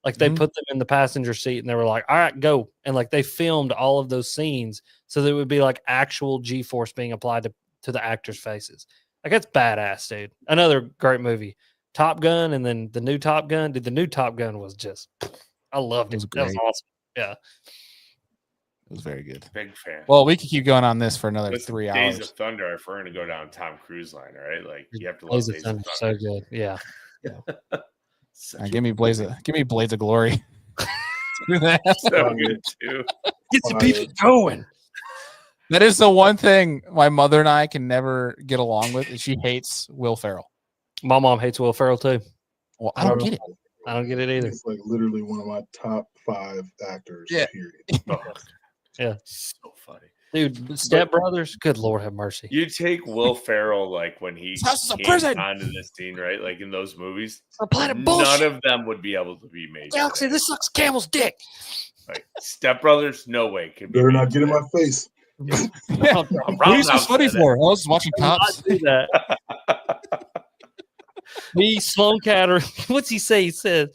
Like they put them in the passenger seat and they were like, all right, go. And like they filmed all of those scenes so that it would be like actual G-force being applied to the actors' faces. Like that's badass, dude. Another great movie. Top Gun and then the new Top Gun. Dude, the new Top Gun was just, I loved it. That was awesome. Yeah. It was very good. Big fan. Well, we could keep going on this for another 3 hours. Days of Thunder, if we're going to go down Tom Cruise line, right? Like you have to love Days of Thunder. So good. Yeah. Give me Blades of Glory. So good too. Get some people going. That is the one thing my mother and I can never get along with. Is she hates Will Ferrell. My mom hates Will Ferrell too. Well, I don't get it. I don't get it either. He's like literally one of my top 5 actors. Yeah. Period. Yeah. So funny. Dude, Step Brothers, good Lord have mercy. You take Will Ferrell, like when he His house is a came prison. onto this scene, right? Like in those movies, A planet of none bullshit. of them would be able to be made. Galaxy, today. this sucks Campbell's dick. Like Step Brothers, no way. Could be Better made not get in today. my face. What are you so Roundhouse funny said for? I was watching Do not Cops. do that. Me, Sloan Cattery. What's he say? He said,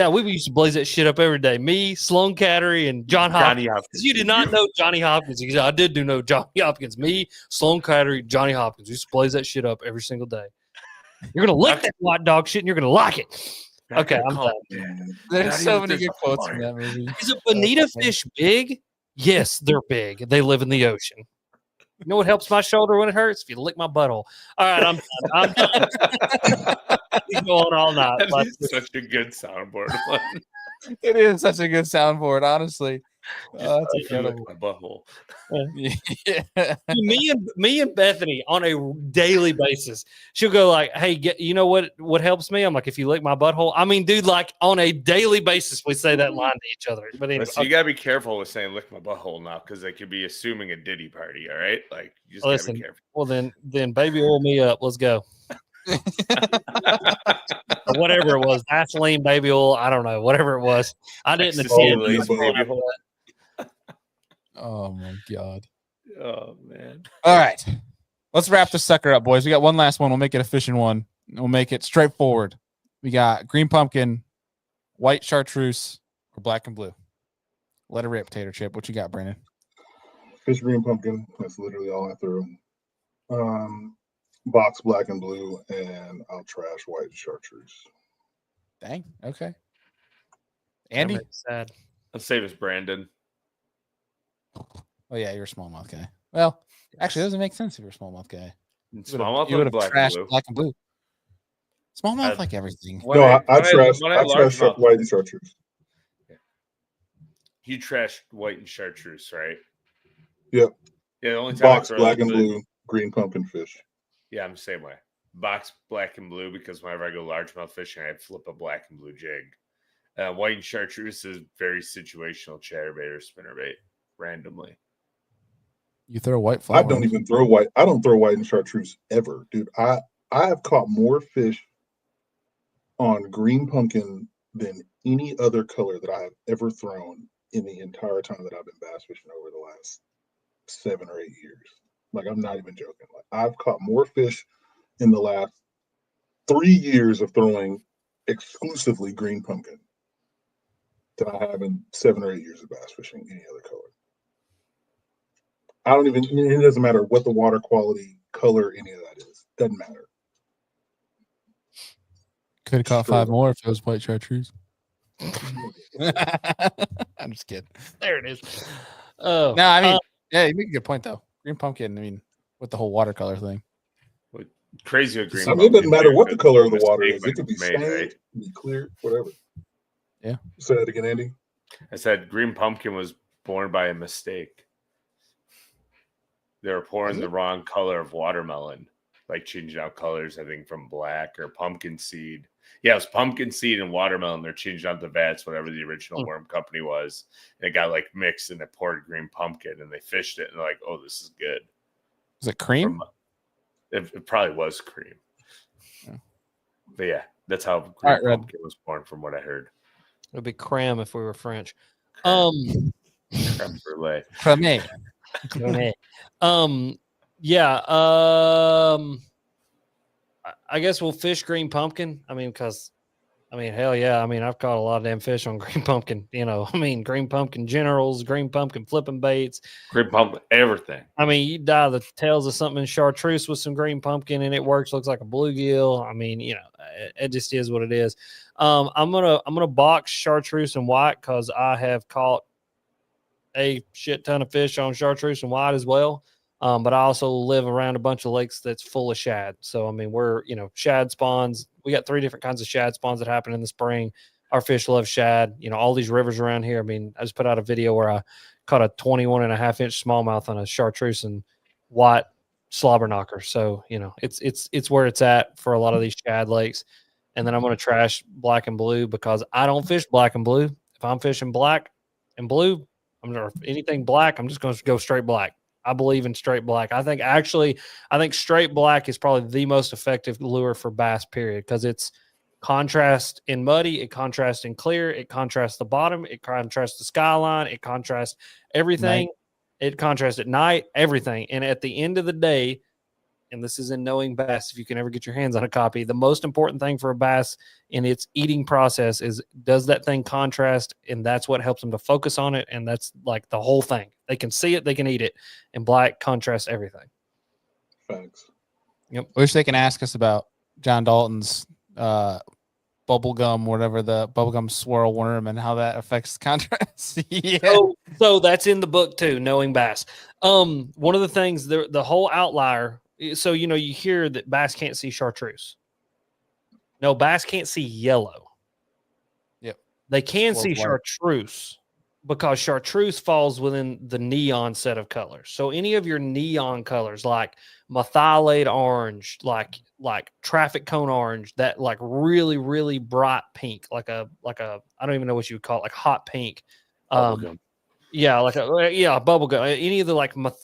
we used to blaze that shit up every day. Me, Sloan Cattery, and John Hopkins. Johnny Hopkins. You did not know Johnny Hopkins. He said, I did do know Johnny Hopkins. Me, Sloan Cattery, Johnny Hopkins. We used to blaze that shit up every single day. You're going to lick that white dog shit and you're going to like it. Okay, I'm done. There's so many good quotes in that movie. Is a bonita fish big? Yes, they're big. They live in the ocean. You know what helps my shoulder when it hurts? If you lick my butthole. All right, I'm done. I'm done. He's going all night. That is such a good soundboard. It is such a good soundboard, honestly. That's If you lick incredible. my butthole. Yeah. me and Bethany on a daily basis, she'll go like, "Hey, you know what helps me?" I'm like, "If you lick my butthole." I mean, dude, like on a daily basis, we say that line to each other. But anyway, So you gotta be careful with saying "lick my butthole" now, because they could be assuming a Diddy party. All right, like you just listen. gotta be careful. Well, then, baby, oil me up. Let's go. Or whatever it was, Vaseline, baby oil. I don't know, whatever it was. I didn't Ecstasy, attend. lace, baby oil. Oh my god. Oh man. All right. Let's wrap this sucker up, boys. We got one last one. We'll make it a fishing one. We'll make it straightforward. We got green pumpkin, white chartreuse, or black and blue. Let it rip, Tater Chip. What you got, Brandon? Fish green pumpkin. That's literally all I threw. Box black and blue, and I'll trash white chartreuse. Dang. Okay. Andy? Sad. Let's save us, Brandon. Oh yeah, you're a smallmouth guy. Well, actually, it doesn't make sense if you're a smallmouth guy. Smallmouth You would or have black and trashed blue? black and blue. Smallmouth Uh, like everything. When I when trashed largemouth- white and chartreuse. You trashed white and chartreuse, right? Yep. Yeah, the only time Box I throw black them and to- blue, green pumpkin fish. Yeah, I'm the same way. Box black and blue, because whenever I go largemouth fishing, I flip a black and blue jig. White and chartreuse is very situational chatterbait or spinnerbait randomly. You throw white I flower. don't even throw white. I don't throw white and chartreuse ever, dude. I have caught more fish on green pumpkin than any other color that I have ever thrown in the entire time that I've been bass fishing over the last 7 or 8 years. Like, I'm not even joking. Like, I've caught more fish in the last 3 years of throwing exclusively green pumpkin than I have in 7 or 8 years of bass fishing any other color. I don't even, it doesn't matter what the water quality, color, any of that is. Doesn't matter. Could have caught Sure. 5 more if it was white chartreuse. I'm just kidding. There it is. Oh, No, I mean, yeah, you make a good point though. Green pumpkin. I mean, with the whole watercolor thing. Crazy with green I mean, it doesn't pumpkin matter too, what the because color of the mistake water is. when It could be it's made, stained, right? it could be clear, whatever. Yeah. Say that again, Andy. I said green pumpkin was born by a mistake. They were pouring the wrong color of watermelon, like changing out colors, I think, from black or pumpkin seed. Yeah, it was pumpkin seed and watermelon. They're changing out the vats, whatever the original worm company was. And it got like mixed and they poured green pumpkin and they fished it and they're like, oh, this is good. Is it cream? It probably was cream. Yeah. But yeah, that's how green All right, Red. pumpkin was born, from what I heard. it would be cram if we were French. Creme brulee. Creme. Yeah. I guess we'll fish green pumpkin. I mean, hell yeah. I mean, I've caught a lot of damn fish on green pumpkin. You know, I mean, green pumpkin generals, green pumpkin flipping baits. Green pumpkin, everything. I mean, you dye the tails of something in chartreuse with some green pumpkin and it works. Looks like a bluegill. I mean, you know, it just is what it is. I'm gonna box chartreuse and white because I have caught a shit ton of fish on chartreuse and white as well. But I also live around a bunch of lakes that's full of shad. So, I mean, we're, shad spawns. We got 3 different kinds of shad spawns that happen in the spring. our fish love shad. You know, all these rivers around here. I mean, I just put out a video where I caught a 21.5-inch smallmouth on a chartreuse and white slobber knocker. So, you know, it's where it's at for a lot of these shad lakes. And then I'm going to trash black and blue because I don't fish black and blue. If I'm fishing black and blue, anything black, I'm just going to go straight black. I believe in straight black. I think straight black is probably the most effective lure for bass, period, because it's contrast in muddy, it contrasts in clear, it contrasts the bottom, it contrasts the skyline, it contrasts everything. It contrasts at night, everything. And at the end of the day, and this is in Knowing Bass, if you can ever get your hands on a copy, the most important thing for a bass in its eating process is, does that thing contrast? And that's what helps them to focus on it. And that's like the whole thing. They can see it, they can eat it. And black contrasts everything. Thanks. Yep. Wish they can ask us about John Dalton's bubblegum, whatever, the bubblegum swirl worm, and how that affects contrast. Yeah. So that's in the book too, Knowing Bass. One of the things, the whole outlier. So, you know, you hear that bass can't see chartreuse. No, bass can't see yellow. Yep. They can see chartreuse because chartreuse falls within the neon set of colors. So any of your neon colors, like methylate orange, like traffic cone orange, that like really, really bright pink, like a I don't even know what you would call it, like hot pink. Yeah, bubblegum. Any of the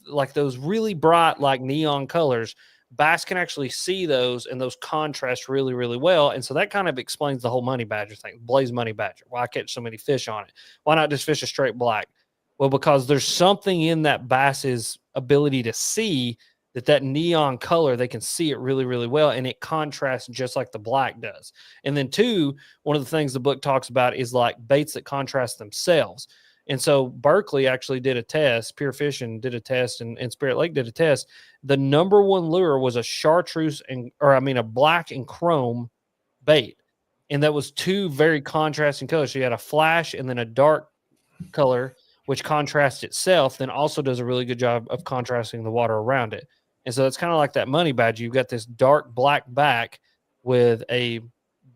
like those really bright like neon colors, bass can actually see those, and those contrast really, really well. And so that kind of explains the whole money badger thing, Blaze money badger. Why I catch so many fish on it? Why not just fish a straight black? Well, because there's something in that bass's ability to see that neon color, they can see it really, really well, and it contrasts just like the black does. And then two, one of the things the book talks about is like baits that contrast themselves. And so Berkeley actually did a test, Pure Fishing did a test, and Spirit Lake did a test. The number one lure was a chartreuse a black and chrome bait. And that was two very contrasting colors. So you had a flash and then a dark color, which contrasts itself, then also does a really good job of contrasting the water around it. And so it's kind of like that money badger. You've got this dark black back with a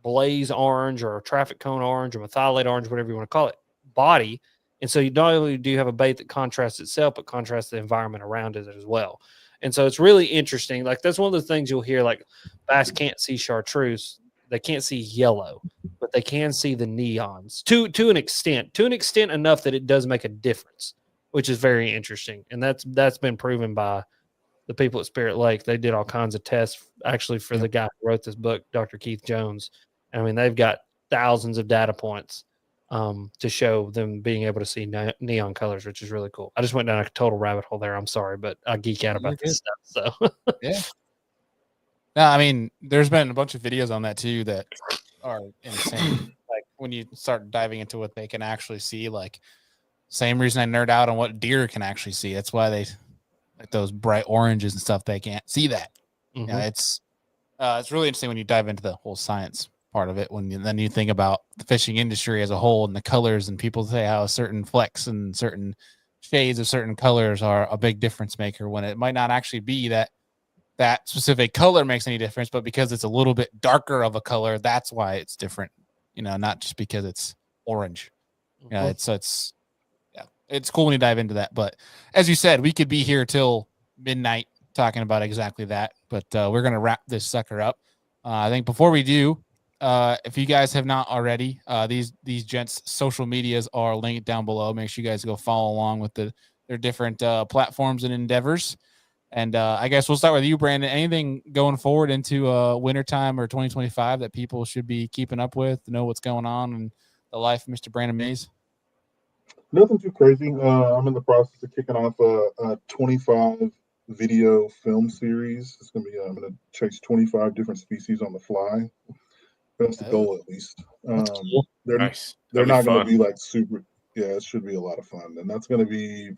blaze orange or a traffic cone orange or methylate orange, whatever you want to call it, body. And so you not only do you have a bait that contrasts itself, but contrasts the environment around it as well. And so it's really interesting. Like that's one of the things you'll hear, like bass can't see chartreuse. They can't see yellow, but they can see the neons to an extent enough that it does make a difference, which is very interesting. And that's been proven by the people at Spirit Lake. They did all kinds of tests actually for the guy who wrote this book, Dr. Keith Jones. I mean, they've got thousands of data points to show them being able to see neon colors, which is really cool. I just went down a total rabbit hole there. I'm sorry, but I geek out about this stuff. So yeah. No, I mean, there's been a bunch of videos on that too that are insane. Like when you start diving into what they can actually see, like same reason I nerd out on what deer can actually see. That's why they like those bright oranges and stuff. They can't see that. Mm-hmm. Yeah, it's really interesting when you dive into the whole science part of it. Then you think about the fishing industry as a whole and the colors, and people say how certain flecks and certain shades of certain colors are a big difference maker, when it might not actually be that specific color makes any difference, but because it's a little bit darker of a color, that's why it's different. You know, not just because it's orange. Mm-hmm. Yeah, it's cool when you dive into that. But as you said, we could be here till midnight talking about exactly that. But we're gonna wrap this sucker up. I think before we do, if you guys have not already, these gents' social medias are linked down below. Make sure you guys go follow along with their different platforms and endeavors. And I guess we'll start with you, Brandon. Anything going forward into wintertime or 2025 that people should be keeping up with to know what's going on in the life of Mr. Brandon Mayes? Nothing too crazy. I'm in the process of kicking off a 25 video film series. It's going to be, I'm going to chase 25 different species on the fly. That's the goal, at least. Cool. They're Nice. They're not going to be like super. Yeah, it should be a lot of fun, and that's going to be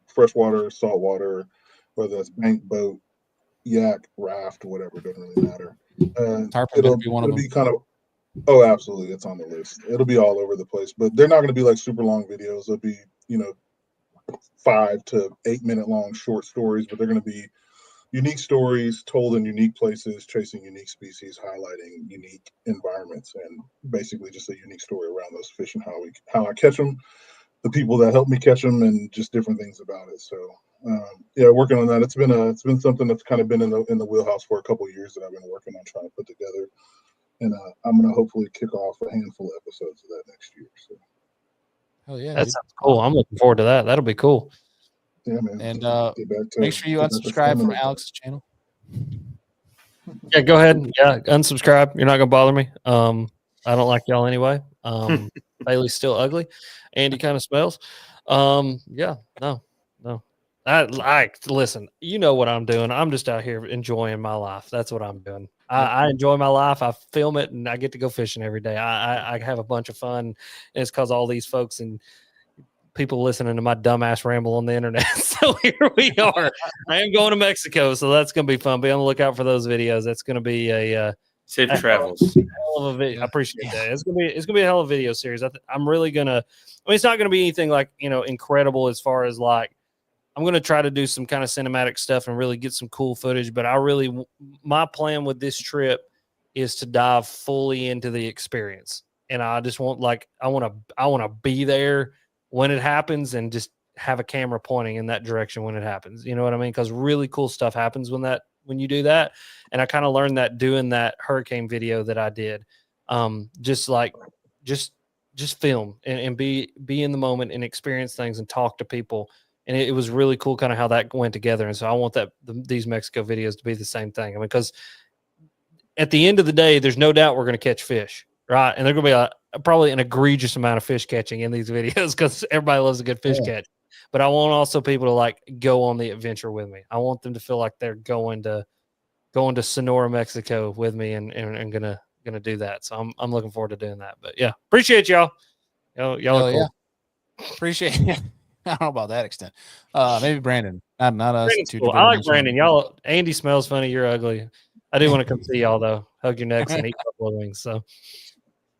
freshwater, saltwater, whether that's bank, boat, yak, raft, whatever. It doesn't really matter. It'll be one of them. Be kind of. Oh, absolutely, it's on the list. It'll be all over the place, but they're not going to be like super long videos. They'll be 5 to 8 minute long short stories, but they're going to be unique stories told in unique places, chasing unique species, highlighting unique environments, and basically just a unique story around those fish and how I catch them, the people that help me catch them, and just different things about it. So yeah, working on that. It's been something that's kind of been in the wheelhouse for a couple of years that I've been working on trying to put together, and I'm gonna hopefully kick off a handful of episodes of that next year. So. Oh yeah, That dude. sounds cool. I'm looking forward to that. That'll be cool. Yeah, man. And Make sure you unsubscribe from Alex's channel. Yeah, go ahead. Yeah, unsubscribe. You're not gonna bother me. I don't like y'all anyway. Bailey's still ugly. Andy kind of smells. Yeah, no. I listen. You know what I'm doing. I'm just out here enjoying my life. That's what I'm doing. I enjoy my life. I film it, and I get to go fishing every day. I have a bunch of fun, and it's because all these folks and people listening to my dumbass ramble on the internet. So here we are. I am going to Mexico, so that's going to be fun. Be on the lookout for those videos. That's going to be a safe travels. Hell of a video. I appreciate that. It's gonna be a hell of a video series. I'm really gonna. I mean, it's not gonna be anything like incredible as far as like. I'm gonna try to do some kind of cinematic stuff and really get some cool footage. But my plan with this trip is to dive fully into the experience, and I just want I want to be there when it happens and just have a camera pointing in that direction when it happens. You know what I mean? Because really cool stuff happens when you do that. And I kind of learned that doing that hurricane video that I did. Just film and be in the moment and experience things and talk to people. And it was really cool kind of how that went together. And so I want these Mexico videos to be the same thing. I mean, because at the end of the day, there's no doubt we're going to catch fish, right? And there's going to be probably an egregious amount of fish catching in these videos because everybody loves a good fish catch. But I want also people to go on the adventure with me. I want them to feel like they're going to Sonora, Mexico with me and gonna do that. So I'm looking forward to doing that. But yeah, appreciate y'all. Y'all are cool. Yeah. Appreciate it. I don't know about that extent. Maybe Brandon. Not us. Cool. I like Brandon. Y'all, Andy smells funny. You're ugly. I do want to come see y'all though. Hug your necks and eat a couple of wings. So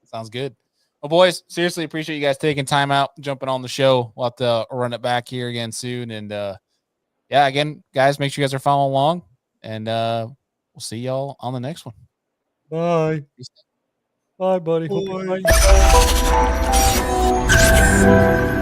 sounds good. Well, boys, seriously appreciate you guys taking time out, jumping on the show. We'll have to run it back here again soon. And yeah, again, guys, make sure you guys are following along. And we'll see y'all on the next one. Bye. Bye, buddy. Bye.